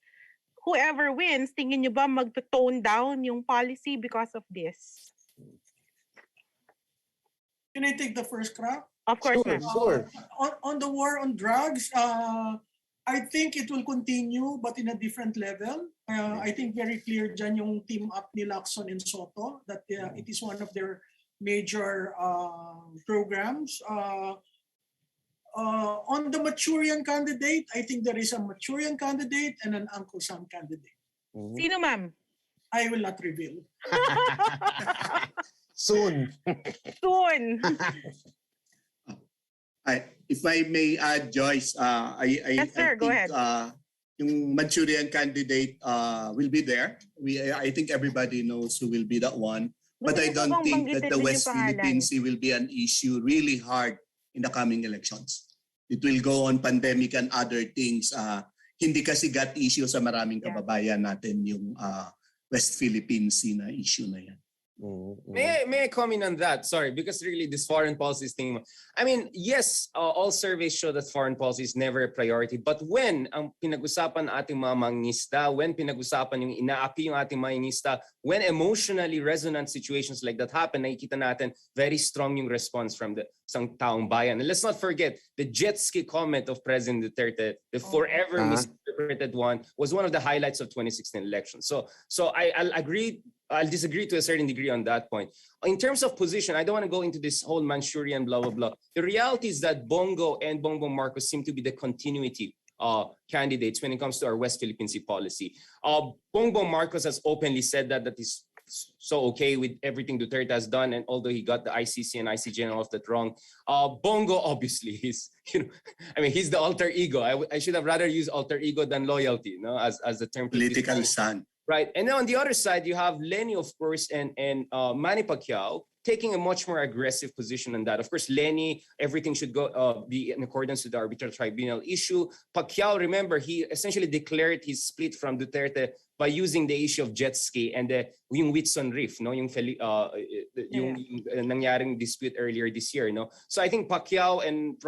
whoever wins, tingin nyo ba mag-tone down yung policy because of this? Can I take the first crack? Of course, ma'am. Sure. On the war on drugs, I think it will continue but in a different level. I think very clear dyan yung team up ni Lacson and Soto that it is one of their major programs. On the Manchurian candidate, I think there is a Manchurian candidate and an Uncle Sam candidate. Sino, ma'am? I will not reveal. Soon. If I may add, Joyce, Yes, sir. Go ahead. Yung Manchurian candidate will be there. I think everybody knows who will be that one. But I don't think that the West Philippine Sea will be an issue really hard in the coming elections. It will go on pandemic and other things. Hindi kasi got issue sa maraming kababayan natin yung West Philippine Sea na issue na yan. May I comment on that? Sorry, because really this foreign policy thing. I mean, yes, all surveys show that foreign policy is never a priority. But when ang pinag-usapan ating mga mangingisda, when pinag-usapan yung inaapi yung ating mangingisda, when emotionally resonant situations like that happen, nakikita natin very strong yung response from the isang taong bayan. And let's not forget the jet ski comment of President Duterte, the forever misinterpreted one, was one of the highlights of 2016 election. So I'll agree. I'll disagree to a certain degree on that point. In terms of position, I don't want to go into this whole Manchurian blah, blah, blah. The reality is that Bongo and Bongbong Marcos seem to be the continuity candidates when it comes to our West Philippine Sea policy. Bongbong Marcos has openly said that he's so okay with everything Duterte has done, and although he got the ICC and ICJ and all of that wrong, Bongo obviously is, I mean, he's the alter ego. I should have rather used alter ego than loyalty, as the term. Political son. Right, and then on the other side, you have Lenny, of course, and Manny Pacquiao taking a much more aggressive position on that. Of course, Lenny, everything should go be in accordance with the arbitral tribunal issue. Pacquiao, remember, he essentially declared his split from Duterte by using the issue of jet ski and yung Whitson Reef, yung nangyaring dispute earlier this year, So I think Pacquiao and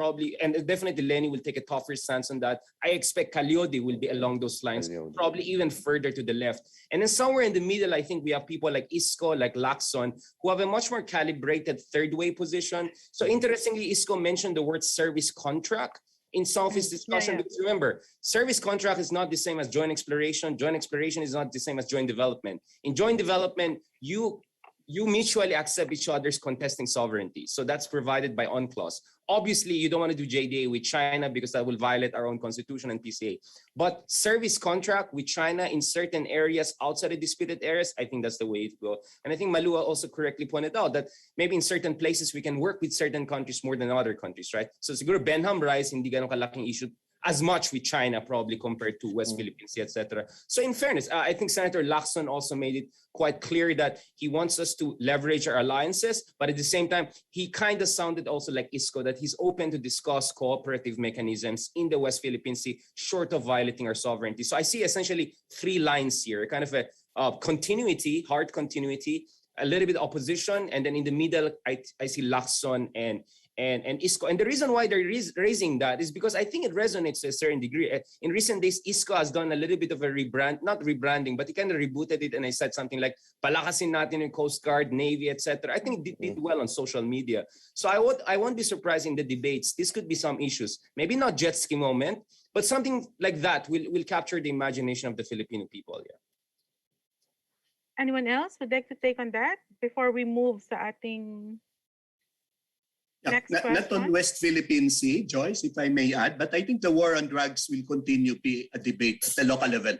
definitely Lenny will take a tougher stance on that. I expect Calyodi will be along those lines, probably even further to the left. And then somewhere in the middle, I think we have people like Isko, like Lacson, who have a much more calibrated third way position. So interestingly, Isko mentioned the word service contract in some of his discussion. Because remember, service contract is not the same as joint exploration. Joint exploration is not the same as joint development. In joint development, you mutually accept each other's contesting sovereignty. So that's provided by UNCLOS. Obviously, you don't want to do JDA with China because that will violate our own constitution and PCA. But service contract with China in certain areas outside the disputed areas, I think that's the way to go. And I think Malua also correctly pointed out that maybe in certain places we can work with certain countries more than other countries, right? So siguro Benham Rice, hindi ganun kalaking issue as much with China probably compared to West Philippine Sea, etc. So in fairness, I think Senator Lacson also made it quite clear that he wants us to leverage our alliances, but at the same time, he kind of sounded also like Isko that he's open to discuss cooperative mechanisms in the West Philippine Sea, short of violating our sovereignty. So I see essentially three lines here, kind of a continuity, hard continuity, a little bit opposition, and then in the middle, I see Lacson and Isko. And the reason why they're raising that is because I think it resonates to a certain degree. In recent days, Isko has done a little bit of a not rebranding, but he kind of rebooted it, and I said something like, palakasin natin yung Coast Guard, Navy, etc. I think it did well on social media. So I won't be surprised in the debates. This could be some issues. Maybe not jet ski moment, but something like that will capture the imagination of the Filipino people. Yeah. Anyone else would like to take on that before we move sa ating next question? Not on West Philippine Sea, Joyce, if I may add, but I think the war on drugs will continue to be a debate at the local level.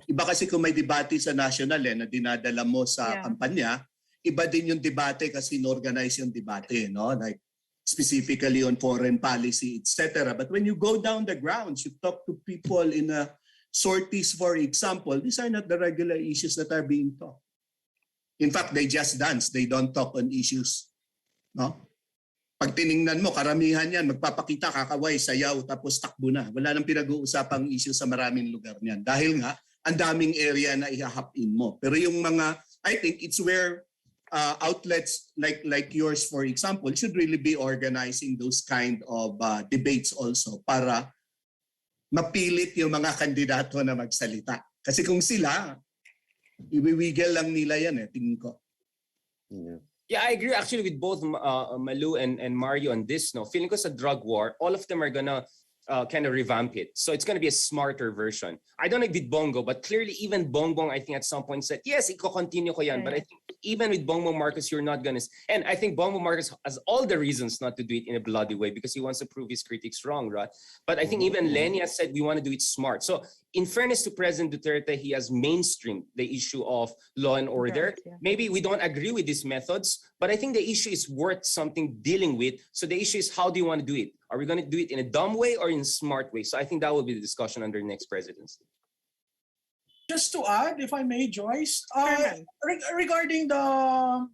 Iba kasi kung may debate sa national na dinadala mo sa kampanya, iba din yung debate kasi inorganize yung debate, like specifically on foreign policy, etc. But when you go down the grounds, you talk to people in sorties, for example, these are not the regular issues that are being talked. In fact, they just dance. They don't talk on issues. Pag tiningnan mo, karamihan yan, magpapakita, kakaway, sayaw, tapos takbo na. Wala nang pinag-uusapang issue sa maraming lugar niyan. Dahil nga, ang daming area na ihahapin mo. Pero yung mga, I think it's where outlets like yours, for example, should really be organizing those kind of debates also para mapilit yung mga kandidato na magsalita. Kasi kung sila, iwiwigil lang nila yan tingin ko. Yeah, I agree actually with both Malu and Mario on this. Feeling ko sa drug war, all of them are gonna kind of revamp it. So it's gonna be a smarter version. I don't know with Bongo, but clearly even Bongbong, I think at some point said, yes, iko-continue ko yan. But I think even with Bongbong Marcos, you're not gonna... And I think Bongbong Marcos has all the reasons not to do it in a bloody way because he wants to prove his critics wrong, right? But I think even Lenny has said we want to do it smart. So in fairness to President Duterte, he has mainstreamed the issue of law and order. Maybe we don't agree with these methods, but I think the issue is worth something dealing with. So the issue is, how do you want to do it? Are we going to do it in a dumb way or in a smart way? So I think that will be the discussion under the next presidency. Just to add, if I may, Joyce, regarding the,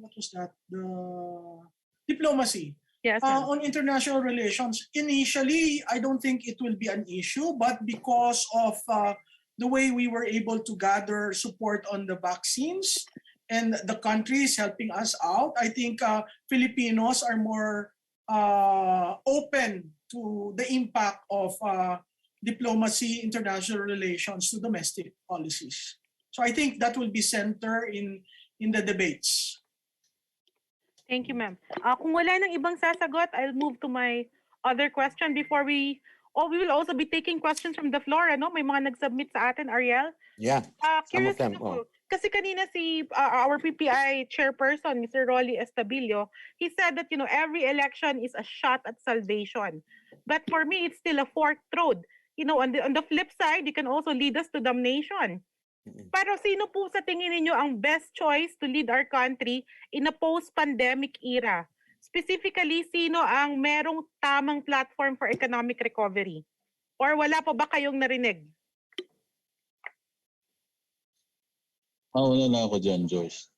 what was that? The diplomacy. Yes, on international relations, initially, I don't think it will be an issue, but because of the way we were able to gather support on the vaccines and the country is helping us out. I think Filipinos are more open to the impact of diplomacy, international relations to domestic policies. So I think that will be center in the debates. Thank you, ma'am. Kung wala nang ibang sasagot, I'll move to my other question before we will also be taking questions from the floor. Ano? May mga nag-submit sa atin, Ariel. Yeah, some of Curious them. ako, kasi kanina our PPI chairperson, Mr. Rolly Estabilio, he said that every election is a shot at salvation. But for me, it's still a forked road. On the flip side, it can also lead us to damnation. Pero sino po sa tingin niyo ang best choice to lead our country in a post-pandemic era? Specifically, sino ang merong tamang platform for economic recovery? Or wala pa ba kayong narinig? Wala na ako dyan, Joyce.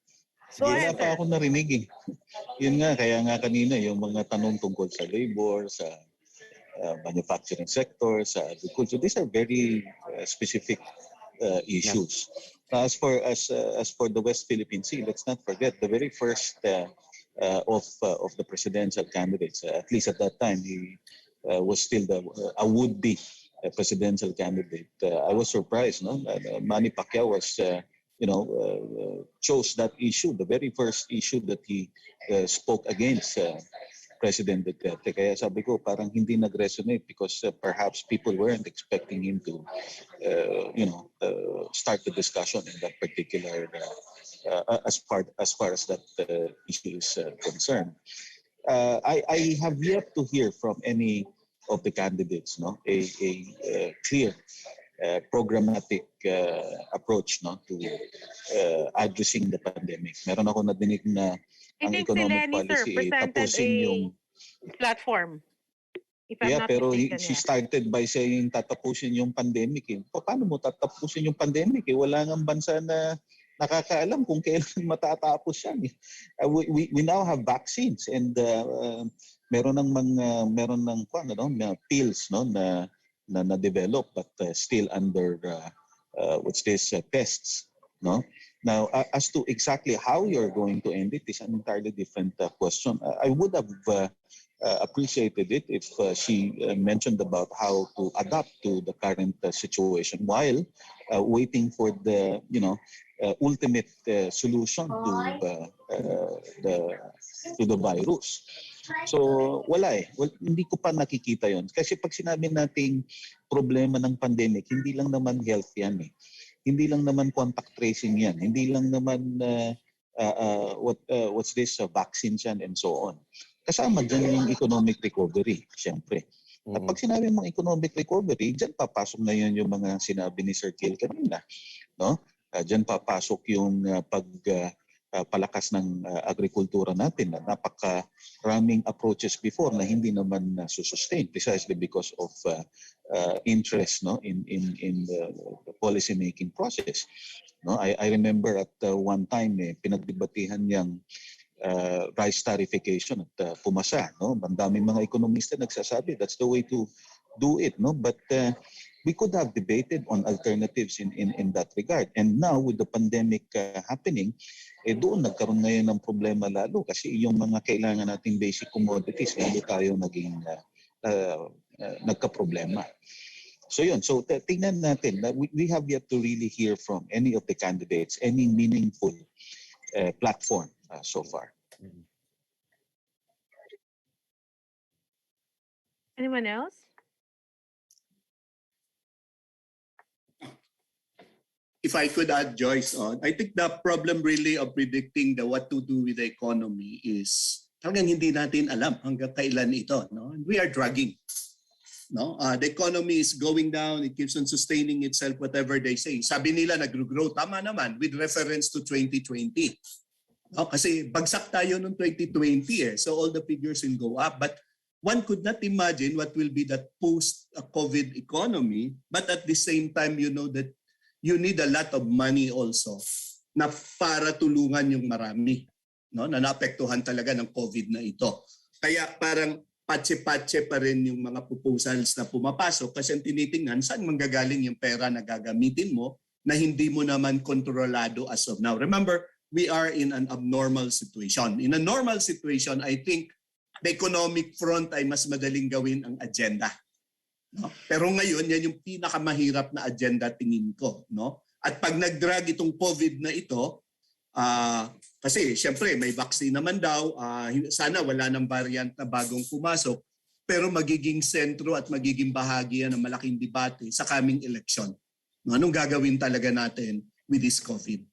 Wala pa ako narinig eh. Yun nga, kaya nga kanina yung mga tanong tungkol sa labor, sa manufacturing sector, sa agriculture, these are very specific issues. As for the West Philippine Sea, let's not forget the very first of the presidential candidates. At least at that time, he was still a would-be presidential candidate. I was surprised, no? Manny Pacquiao was, chose that issue, the very first issue that he spoke against President Duterte. Kaya sabi ko, parang hindi nag-resonate because perhaps people weren't expecting him to, start the discussion in that particular, as far as that issue is concerned. I have yet to hear from any of the candidates, no, a clear programmatic approach, no, to addressing the pandemic. Meron ako nadinig na ang economic policy tapusin yung platform. Pero she started by saying tatapusin yung pandemic. Paano mo tatapusin yung pandemic? Wala ngang bansa na nakakaalam kung kailan matatapos yan. We now have vaccines and meron ng pills, no, na develop but still under tests, no. Now, as to exactly how you're going to end it is an entirely different question. I would have appreciated it if she mentioned about how to adapt to the current situation while waiting for the ultimate solution to the virus. So wala hindi ko pa nakikita yon. Kasi pag sinabi nating problema ng pandemic, hindi lang naman health yan eh. Hindi lang naman contact tracing yan. Hindi lang naman vaccines yan and so on. Kasama dyan yung economic recovery, siyempre. At pag sinabi mong economic recovery, dyan papasok na yun yung mga sinabi ni Sir Kiel kanina. No? Dyan papasok yung palakas ng agrikultura natin na napakaraming approaches before na hindi naman susustain precisely because of interest, no, in the policy making process. No, I remember at one time pinagdebatihan yang rice tarification at pumasa, no. Bandaming mga ekonomista nagsasabi that's the way to do it, no, but we could have debated on alternatives in that regard. And now with the pandemic happening, doon nagkaroon ngayon ng problema lalo kasi yung mga kailangan nating basic commodities lalo tayo naging nagka-problema. So yun, so tingnan natin, we have yet to really hear from any of the candidates any meaningful platform so far. Anyone else? If I could add, Joyce, I think the problem really of predicting what to do with the economy is talagang hindi natin alam hanggang kailan ito. No? We are dragging. No? The economy is going down. It keeps on sustaining itself, whatever they say. Sabi nila nag-grow. Tama naman with reference to 2020. No? Kasi bagsak tayo noong 2020. So all the figures will go up. But one could not imagine what will be that post-COVID economy. But at the same time, you know that you need a lot of money also na para tulungan yung marami, no, na naapektuhan talaga ng COVID na ito. Kaya parang patse-patse pa rin yung mga proposals na pumapasok kasi ang tinitingnan saan manggagaling yung pera na gagamitin mo na hindi mo naman kontrolado as of now. Remember, we are in an abnormal situation. In a normal situation, I think the economic front ay mas madaling gawin ang agenda. No? Pero ngayon, yan yung pinakamahirap na agenda tingin ko. No? At pag nag-drag itong COVID na ito, kasi siyempre may vaccine naman daw, sana wala ng variant na bagong pumasok, pero magiging sentro at magiging bahagi yan ng malaking debate sa coming election. No? Anong gagawin talaga natin with this COVID?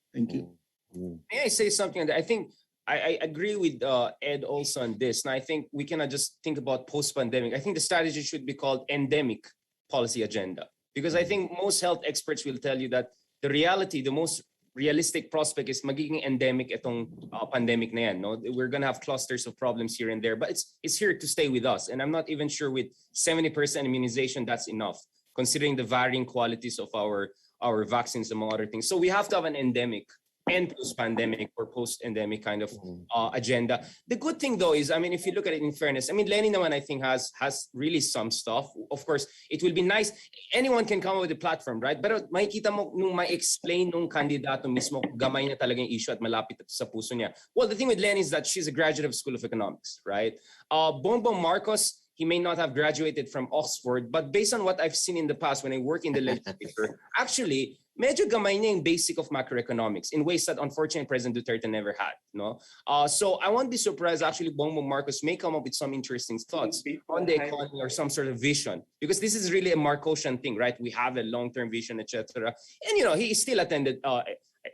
Thank you. May I say something? I think I agree with Ed also on this. And I think we cannot just think about post-pandemic. I think the strategy should be called endemic policy agenda. Because I think most health experts will tell you that the reality, the most realistic prospect is magiging endemic itong pandemic na yan. No? We're going to have clusters of problems here and there. But it's here to stay with us. And I'm not even sure with 70% immunization that's enough, considering the varying qualities of our vaccines, among other things. So we have to have an endemic and post-pandemic or post-endemic kind of agenda. The good thing though is, I mean, if you look at it in fairness, I mean, Lenny naman I think has really some stuff. Of course, it will be nice. Anyone can come up with a platform, right? Pero makikita mo nung ma-explain nung kandidato mismo, gamay na talaga yung issue at malapit sa puso niya. Well, the thing with Lenny is that she's a graduate of School of Economics, right? Bongbong Marcos, he may not have graduated from Oxford, but based on what I've seen in the past when I work in the legislature, actually, medyo gamay niya yung basic of macroeconomics in ways that unfortunately President Duterte never had. No, so I won't be surprised actually Bongbong Marcos may come up with some interesting thoughts on the economy or some sort of vision, because this is really a Marcosian thing, right? We have a long-term vision, etc. And you know, he still attended.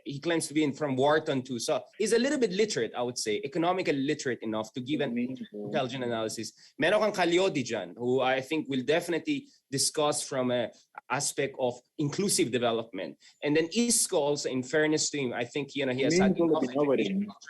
He claims to be from Wharton too, so he's a little bit literate, I would say, economically literate enough to give an intelligent analysis. Meron kang Calyodi dyan, who I think will definitely discuss from an aspect of inclusive development. And then Isko also, in fairness to him, I think he has had enough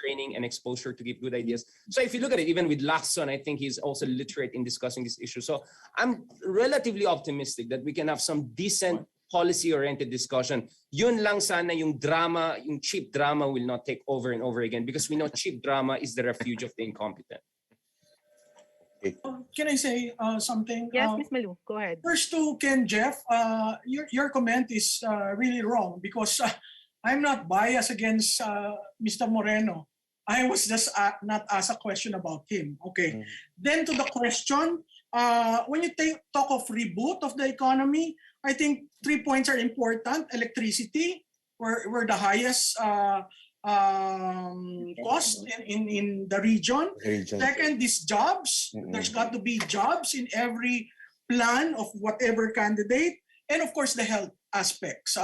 training and exposure to give good ideas. So if you look at it, even with Lacson, I think he's also literate in discussing this issue. So I'm relatively optimistic that we can have some decent policy-oriented discussion. Yun lang sana yung drama, yung cheap drama will not take over and over again, because we know cheap drama is the refuge of the incompetent. Can I say something? Yes, Ms. Malu, go ahead. First to Ken Jeff, your comment is really wrong, because I'm not biased against Mr. Moreno. I was just not asked a question about him. Okay. Then to the question, when you talk of reboot of the economy, I think 3 points are important. Electricity, we're the highest cost in the region. Second is jobs. There's got to be jobs in every plan of whatever candidate. And of course, the health aspects.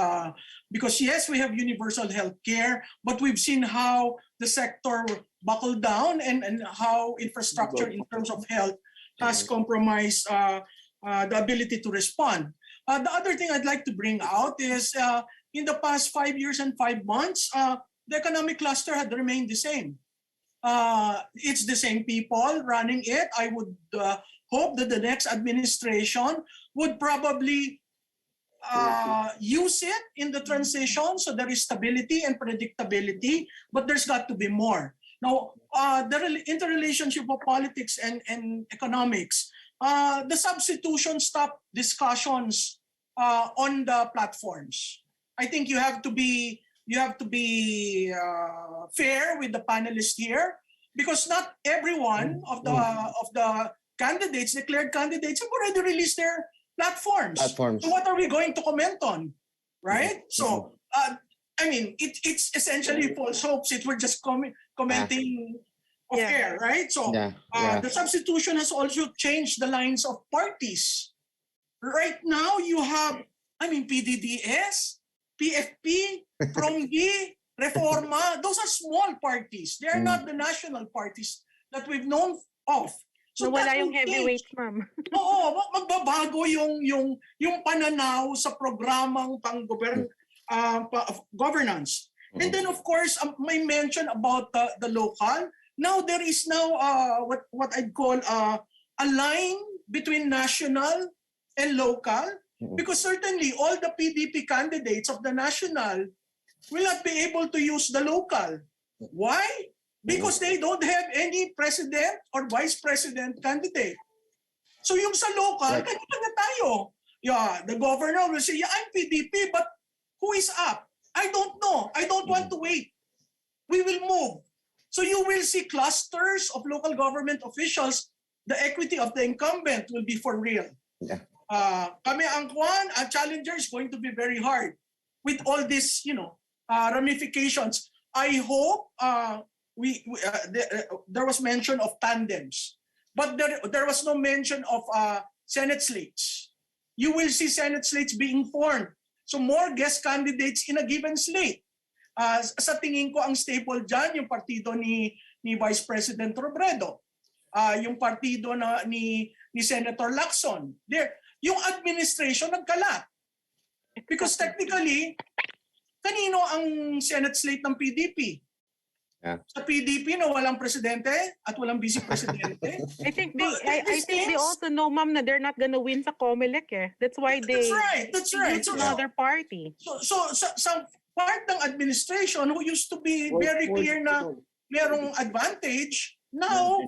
Because yes, we have universal health care, but we've seen how the sector buckled down and how infrastructure in terms of health has compromised the ability to respond. The other thing I'd like to bring out is in the past 5 years and 5 months, the economic cluster had remained the same. It's the same people running it. I would hope that the next administration would probably use it in the transition so there is stability and predictability, but there's got to be more. Now, the interrelationship of politics and economics, the substitution stop discussions on the platforms. I think you have to be fair with the panelists here, because not everyone of the candidates, declared candidates, have already released their platforms. So what are we going to comment on, right? So I mean, it's essentially false hopes. It we're just commenting of air, right? So the substitution has also changed the lines of parties. Right now, you have, I mean, PDDS, PFP, Pronggi, Reforma. Those are small parties. They are not the national parties that we've known of. So wala yung heavyweight, ma'am. Oo, magbabago yung pananaw sa programang governance. And then of course, may mention about the local. Now there is now what I'd call a line between national and local, because certainly all the PDP candidates of the national will not be able to use the local. Why? Because they don't have any president or vice president candidate. So yung sa local, kanya-kanya tayo. Yeah, the governor will say, yeah, I'm PDP, but who is up? I don't know. I don't want to wait will move. So you will see clusters of local government officials. The equity of the incumbent will be for real. Yeah. Kami ang kwan, challenger is going to be very hard with all these, ramifications. I hope there was mention of tandems, but there was no mention of Senate slates. You will see Senate slates being formed. So more guest candidates in a given slate. Sa tingin ko ang staple dyan, yung partido ni Vice President Robredo, yung partido ni Senator Lacson. Yung administration nagkalat. Because technically, kanino ang Senate slate ng PDP? Yeah. Sa PDP na walang presidente at walang vice presidente. I think they also know, ma'am, na they're not gonna win sa COMELEC eh. That's why That's right. use another party. So sa part ng administration who used to be very clear na merong advantage, now,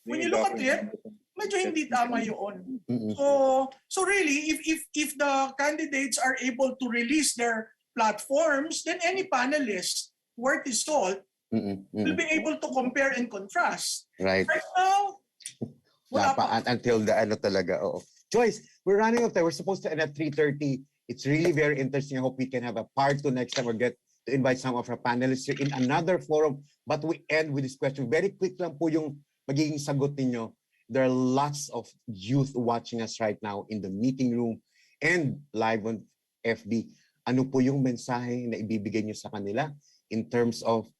when you look at it, medyo hindi tama yun. So really, if the candidates are able to release their platforms, then any panelist worth his salt will be able to compare and contrast. Right. Right now, wala pa. Until the ano talaga. Oo. Joyce, we're running out of time. We're supposed to end at 3:30. It's really very interesting. I hope we can have a part 2 next time or get to invite some of our panelists here in another forum. But we end with this question. Very quick lang po yung magiging sagot ninyo. There are lots of youth watching us right now in the meeting room and live on FB. Ano po yung mensahe na ibibigay nyo sa kanila in terms of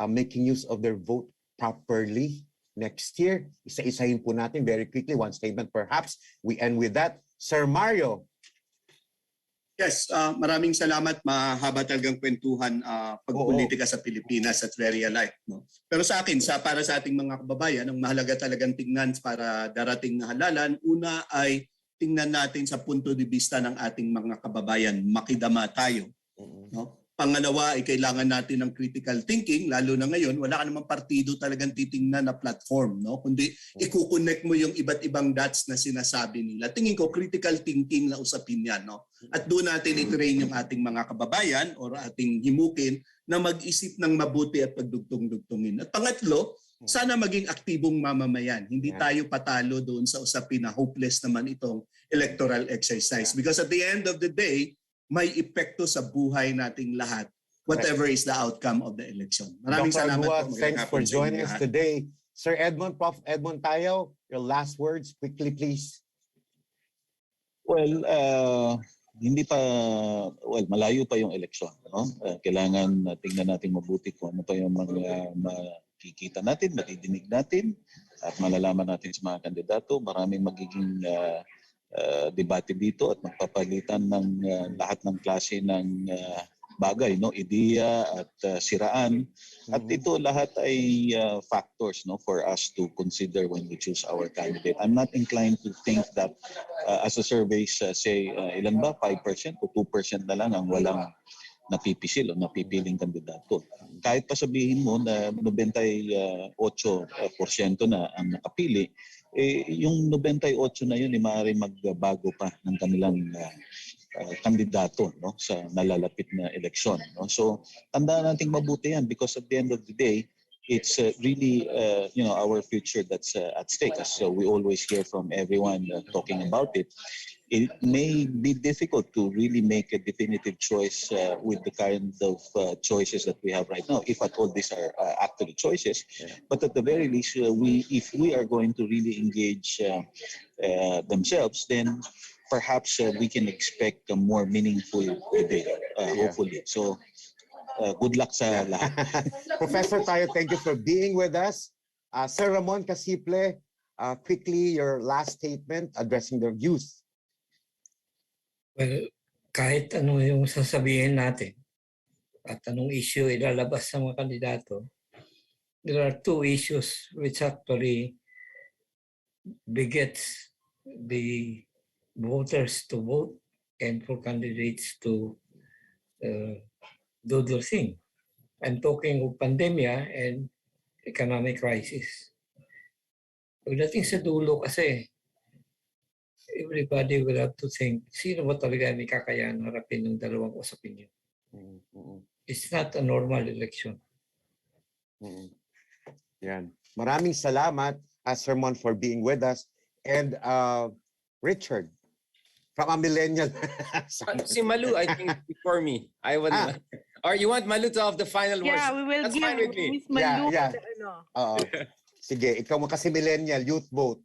making use of their vote properly next year? Isa-isahin po natin very quickly. One statement perhaps. We end with that. Sir Mario. Yes, maraming salamat. Mahaba talagang kwentuhan pagpolitika sa Pilipinas at very alike. No? Pero sa akin, para sa ating mga kababayan, ang mahalaga talagang tingnan para darating na halalan, una ay tingnan natin sa punto de vista ng ating mga kababayan. Makidama tayo. No? Pangalawa ay kailangan natin ng critical thinking, lalo na ngayon, wala ka namang partido talagang titingnan na platform, no? Kundi i-connect mo yung iba't ibang dots na sinasabi nila. Tingin ko critical thinking na usapin yan, no? At doon natin i-train yung ating mga kababayan or ating himukin na mag-isip ng mabuti at pagdugtong-dugtungin. At pangatlo, sana maging aktibong mamamayan. Hindi tayo patalo doon sa usapin na hopeless naman itong electoral exercise. Because at the end of the day, may epekto sa buhay nating lahat, whatever is the outcome of the election. Maraming Dr. salamat Agua, po. thanks for joining us today. Sir Edmond, Prof. Edmond Tayo, your last words, quickly please. Well, malayo pa yung eleksyon. No? Kailangan tingnan natin mabuti kung ano pa yung mga makikita natin, madidinig natin, at malalaman natin sa mga kandidato. Maraming magiging debate dito at magpapalitan ng lahat ng klase ng bagay, no, ideya at siraan. At ito lahat ay factors, no, for us to consider when we choose our candidate. I'm not inclined to think that as the surveys say, ilan ba? 5% o 2% na lang ang walang napipisil o napipiling kandidato. Kahit pa sabihin mo na 98% na ang nakapili, yung 98 na yun, maaaring magbago pa ng kanilang kandidato, no, sa nalalapit na eleksyon. No? So, tandaan natin mabuti yan because at the end of the day, it's really our future that's at stake. So we always hear from everyone talking about it. It may be difficult to really make a definitive choice with the kind of choices that we have right now, if at all these are actually choices. But at the very least, if we are going to really engage themselves, then perhaps we can expect a more meaningful debate, hopefully. So, good luck sa lahat. Professor Tayo, thank you for being with us. Sir Ramon Casiple, quickly your last statement addressing the views. Well, kahit ano yung sasabihin natin at anong issue ilalabas sa mga kandidato, there are two issues which actually begets the voters to vote and for candidates to do their thing. I'm talking of pandemya and economic crisis. Pagdating sa dulo kasi, everybody will have to think, sino ba talaga may kakayahan harapin ng dalawang usapin yun? It's not a normal election. Yan. Maraming salamat, Sir Mon, for being with us. And Richard, from a millennial. Si Malu, I think before me. I would. Or you want Malu to have the final words? Yeah, we will That's give fine with me. Miss Malu Yeah. the ano. Oo. Sige, ikaw mo kasi millennial, youth vote.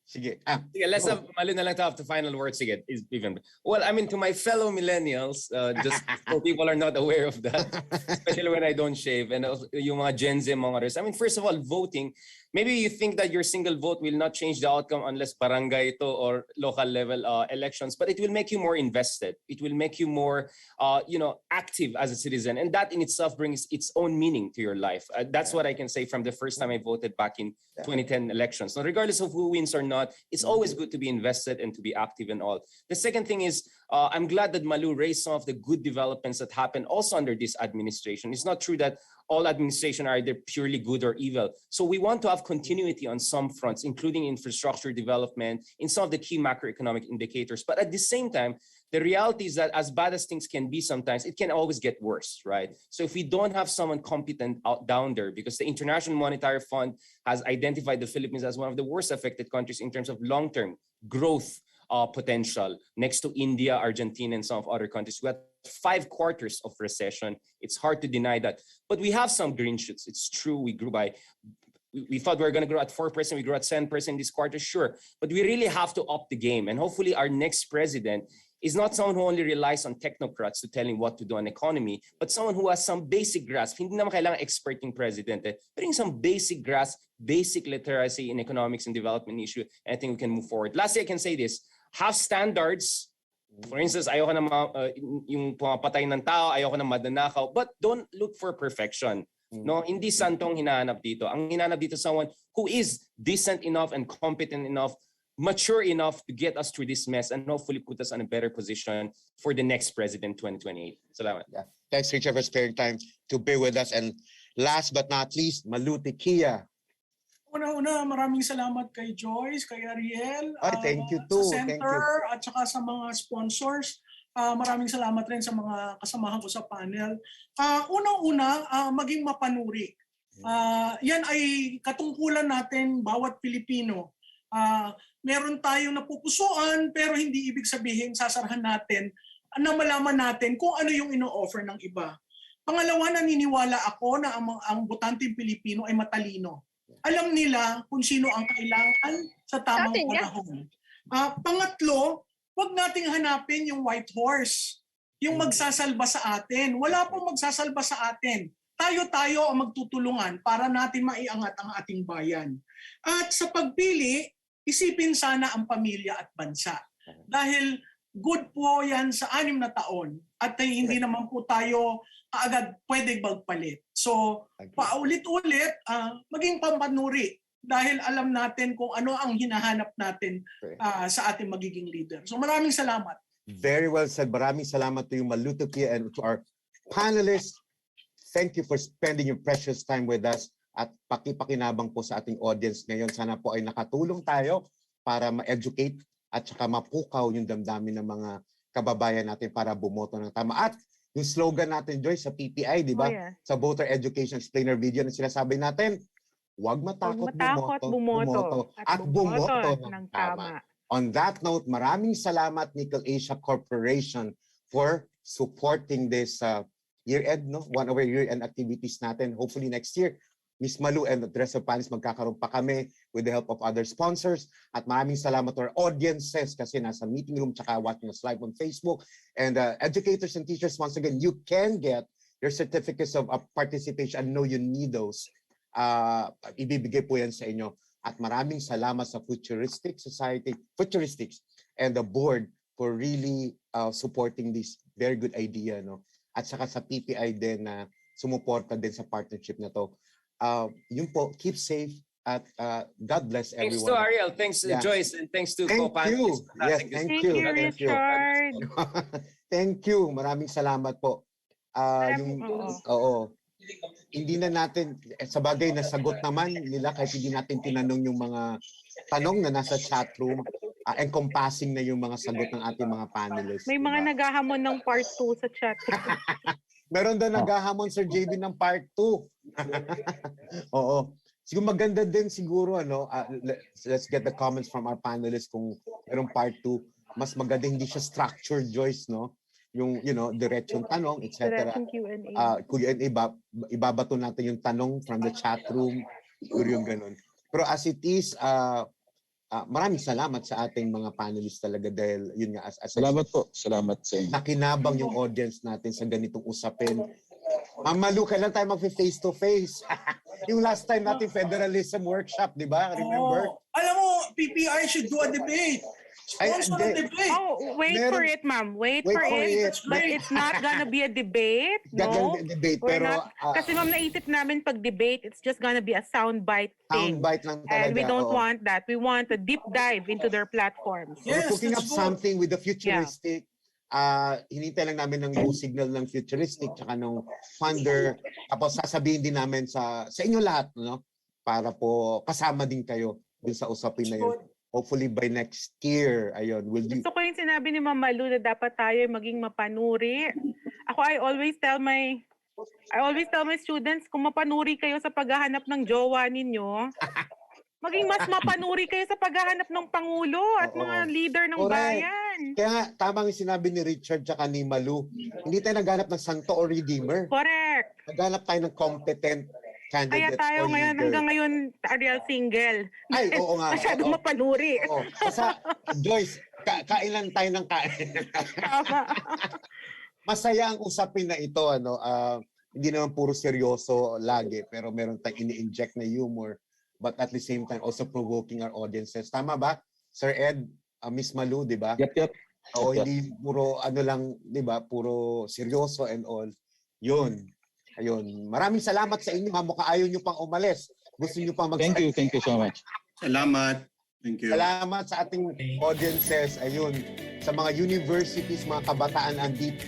Sige. Sige, let's have Malu na lang to have the final words. Sige, even. Well, I mean, to my fellow millennials, just so people are not aware of that, especially when I don't shave, and yung mga Gen Z, mga others. I mean, first of all, voting, maybe you think that your single vote will not change the outcome unless barangay ito or local level elections, but it will make you more invested. It will make you more, active as a citizen, and that in itself brings its own meaning to your life. That's what I can say from the first time I voted back in 2010 elections. So regardless of who wins or not, it's always good to be invested and to be active and all. The second thing is, I'm glad that Malu raised some of the good developments that happened also under this administration. It's not true that all administration are either purely good or evil. So we want to have continuity on some fronts, including infrastructure development, in some of the key macroeconomic indicators. But at the same time, the reality is that as bad as things can be sometimes, it can always get worse, right? So if we don't have someone competent down there, because the International Monetary Fund has identified the Philippines as one of the worst affected countries in terms of long-term growth potential, next to India, Argentina, and some of other countries. We had 5 quarters of recession. It's hard to deny that. But we have some green shoots. It's true, we grew by, we thought we were going to grow at 4%, we grew at 7% this quarter, sure. But we really have to up the game. And hopefully our next president is not someone who only relies on technocrats to tell him what to do on economy, but someone who has some basic grasp. Hindi naman kailangan expert yung president, but in some basic grasp, basic literacy in economics and development issue, and I think we can move forward. Lastly, I can say this, have standards. For instance, ayoko na yung pumapatay ng tao, ayoko na madanakaw, but don't look for perfection. No, hindi santong hinahanap dito. Ang hinahanap dito someone who is decent enough and competent enough, mature enough to get us through this mess and hopefully put us in a better position for the next president 2028. Salamat. Yeah. Thanks, Richard, for sparing time to be with us. And last but not least, Malu Tequia. Una-una, maraming salamat kay Joyce, kay Ariel, thank you too. sa center, at saka sa mga sponsors. Maraming salamat rin sa mga kasamahan ko sa panel. Unang-una, maging mapanuri. Yan ay katungkulan natin, bawat Pilipino. Meron tayong napupusuan, pero hindi ibig sabihin sasarahan natin na malaman natin kung ano yung ino-offer ng iba. Pangalawa, naniniwala ako na ang botanteng Pilipino ay matalino. Alam nila kung sino ang kailangan sa tamang panahon. Pangatlo, huwag nating hanapin yung white horse, yung magsasalba sa atin. Wala pong magsasalba sa atin. Tayo-tayo ang magtutulungan para natin maiangat ang ating bayan. At sa pagpili, isipin sana ang pamilya at bansa. Dahil good po yan sa 6 na taon at hindi naman po tayo kaagad pwede magpalit. So, paulit-ulit, maging pampanuri dahil alam natin kung ano ang hinahanap natin sa ating magiging leader. So, maraming salamat. Very well said. Maraming salamat to you, Malu Tequia, and to our panelists. Thank you for spending your precious time with us at pakipakinabang po sa ating audience ngayon. Sana po ay nakatulong tayo para ma-educate at saka mapukaw yung damdamin ng mga kababayan natin para bumoto ng tama. At yung slogan natin, Joy, sa PPI, di ba? Sa Voter Education Explainer video na sinasabi natin, huwag matakot bumoto at bumoto ng tama. On that note, maraming salamat, Nickel Asia Corporation, for supporting this year-end, no? One of our year-end activities natin. Hopefully next year, Miss Malu and the rest of panelists, magkakaroon pa kami with the help of other sponsors. At maraming salamat to our audiences kasi nasa meeting room tsaka watching us live on Facebook. And educators and teachers, once again, you can get your certificates of participation. I know you need those. Ibibigay po yan sa inyo. At maraming salamat sa Futuristics and the board for really supporting this very good idea. No? At saka sa PPI din na sumuporta din sa partnership na to. Yun po, keep safe at God bless everyone. Thanks to Ariel, thanks to Joyce, and thanks to co-panelists. Yes, thank you. Richard. Thank you. Maraming salamat po. Hindi na natin, sa bagay nasagot naman nila kahit hindi natin tinanong yung mga tanong na nasa chat room, encompassing na yung mga sagot ng ating mga panelists. May mga naghahamon ng part 2 sa chat room. Meron daw naghahamon, Sir JB, ng part 2. Oo. Siguro maganda din siguro, let's get the comments from our panelists kung merong part 2. Mas maganda, hindi siya structured, Joyce, no? Yung, diretsong tanong, etc. Diretsong Q&A. Q&A, ibabato natin yung tanong from the chat room. Siguro yung ganun. Pero as it is, maraming salamat sa ating mga panelists talaga dahil yun nga, Salamat po. Salamat sa inyo. Nakinabang yung audience natin sa ganitong usapin. Ma'am Malu, kailan tayo mag-face to face? Yung last time natin federalism workshop, di ba? Remember? Alam mo, PPI should do a debate. Sponsor a debate. Oh, wait for it, ma'am. Wait for it. But it's not gonna be a debate. No? Debate, We're pero, not, kasi ma'am, naisip namin pag debate, it's just gonna be a soundbite thing. Soundbite lang talaga. And we don't oo. want that. We want a deep dive into their platforms. We're cooking up something with the futuristic. Hinintay lang namin ng go signal ng futuristic tsaka ng funder. Tapos sasabihin din namin sa inyo lahat, no? Para po kasama din kayo dun sa usapin na yun. Hopefully by next year, ayun, we'll do. Gusto ko yung sinabi ni Ma'am Malu na dapat tayo maging mapanuri. Ako, I always tell my students, kung mapanuri kayo sa paghahanap ng jowa ninyo, maging mas mapanuri kayo sa paghahanap ng Pangulo at mga leader ng bayan. Kaya nga, tamang yung sinabi ni Richard tsaka ni Malu, hindi tayo naghanap ng santo o redeemer. Correct. Naghanap tayo ng competent candidates Kaya tayo or ngayon, leader. hanggang ngayon, Ariel single. Ay, oo nga. Masyadong mapanuri. Oo. Basta, Joyce, kailan tayo ng kain. Masaya ang usapin na ito. Hindi naman puro seryoso lagi, pero meron tayong ini-inject na humor. But at the same time, also provoking our audiences. Tama ba, Sir Ed, Miss Malu, di ba? Yep. Oo, hindi puro lang, di ba? Puro seryoso and all. Yun. Ayun. Maraming salamat sa inyo. Mukha ayaw nyo pang umalis. Gusto nyo pang mag- Thank you so much. Salamat. Thank you. Salamat sa ating audiences. Ayun. Sa mga universities, mga kabataan andito.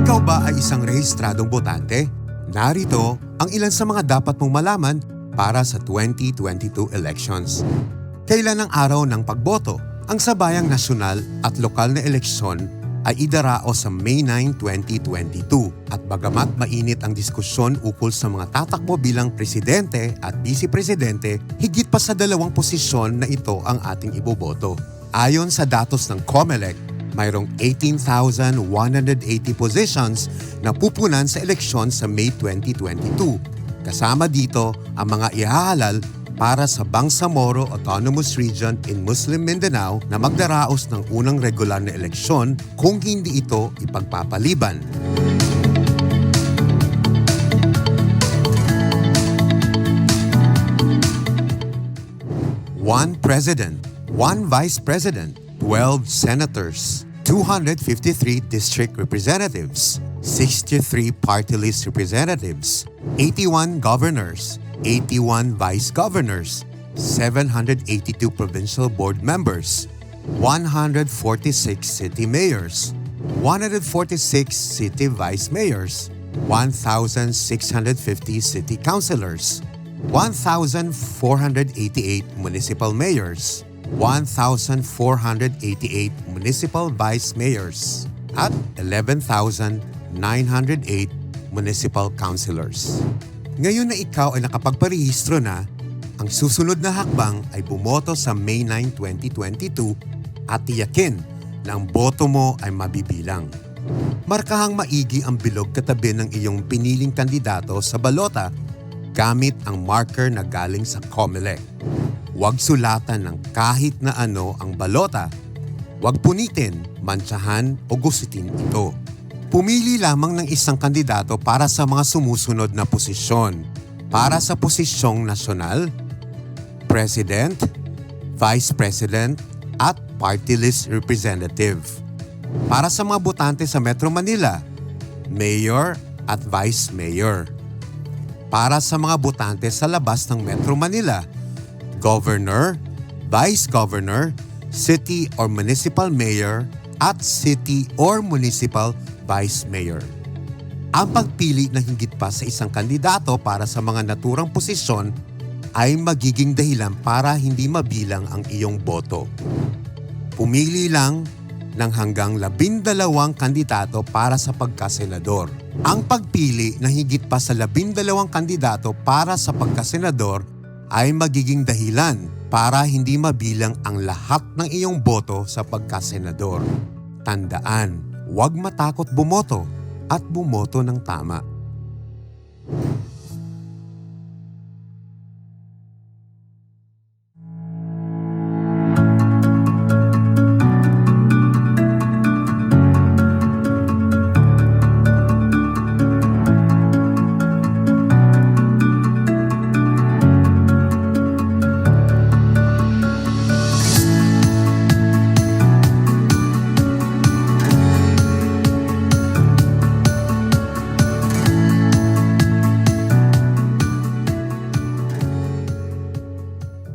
Ikaw ba ay isang rehistradong botante? Narito ang ilan sa mga dapat mong malaman para sa 2022 elections. Kailan ang araw ng pagboto? Ang sabayang nasyonal at lokal na eleksyon ay idarao sa May 9, 2022 at bagamat mainit ang diskusyon ukol sa mga tatakbo bilang presidente at vice-presidente, higit pa sa dalawang posisyon na ito ang ating iboboto. Ayon sa datos ng COMELEC, mayroong 18,180 positions na pupunan sa eleksyon sa May 2022. Kasama dito ang mga ihahalal para sa Bangsamoro Autonomous Region in Muslim Mindanao na magdaraos ng unang regular na eleksyon kung hindi ito ipagpapaliban. One President, one Vice President, 12 Senators, 253 District Representatives, 63 Party List Representatives, 81 Governors, 81 Vice Governors, 782 Provincial Board Members, 146 City Mayors, 146 City Vice Mayors, 1,650 City Councilors, 1,488 Municipal Mayors, 1,488 Municipal Vice Mayors, at 11,908 Municipal Councilors. Ngayon na ikaw ay nakapagparehistro na, ang susunod na hakbang ay bumoto sa May 9, 2022 at tiyakin na ang boto mo ay mabibilang. Markahang maigi ang bilog katabi ng iyong piniling kandidato sa balota gamit ang marker na galing sa COMELEC. Huwag sulatan ng kahit na ano ang balota. Huwag punitin, mantsahan o gusitin ito. Pumili lamang ng isang kandidato para sa mga sumusunod na posisyon. Para sa posisyong nasyonal, President, Vice President, at Party List Representative. Para sa mga botante sa Metro Manila, Mayor at Vice Mayor. Para sa mga botante sa labas ng Metro Manila, Governor, Vice Governor, City or Municipal Mayor, at City or Municipal Vice Mayor. Ang pagpili ng higit pa sa isang kandidato para sa mga naturang posisyon ay magiging dahilan para hindi mabilang ang iyong boto. Pumili lang ng hanggang 12 kandidato para sa pagkasenador. Ang pagpili ng higit pa sa 12 kandidato para sa pagkasenador ay magiging dahilan para hindi mabilang ang lahat ng iyong boto sa pagkasenador. Tandaan, huwag matakot bumoto at bumoto ng tama.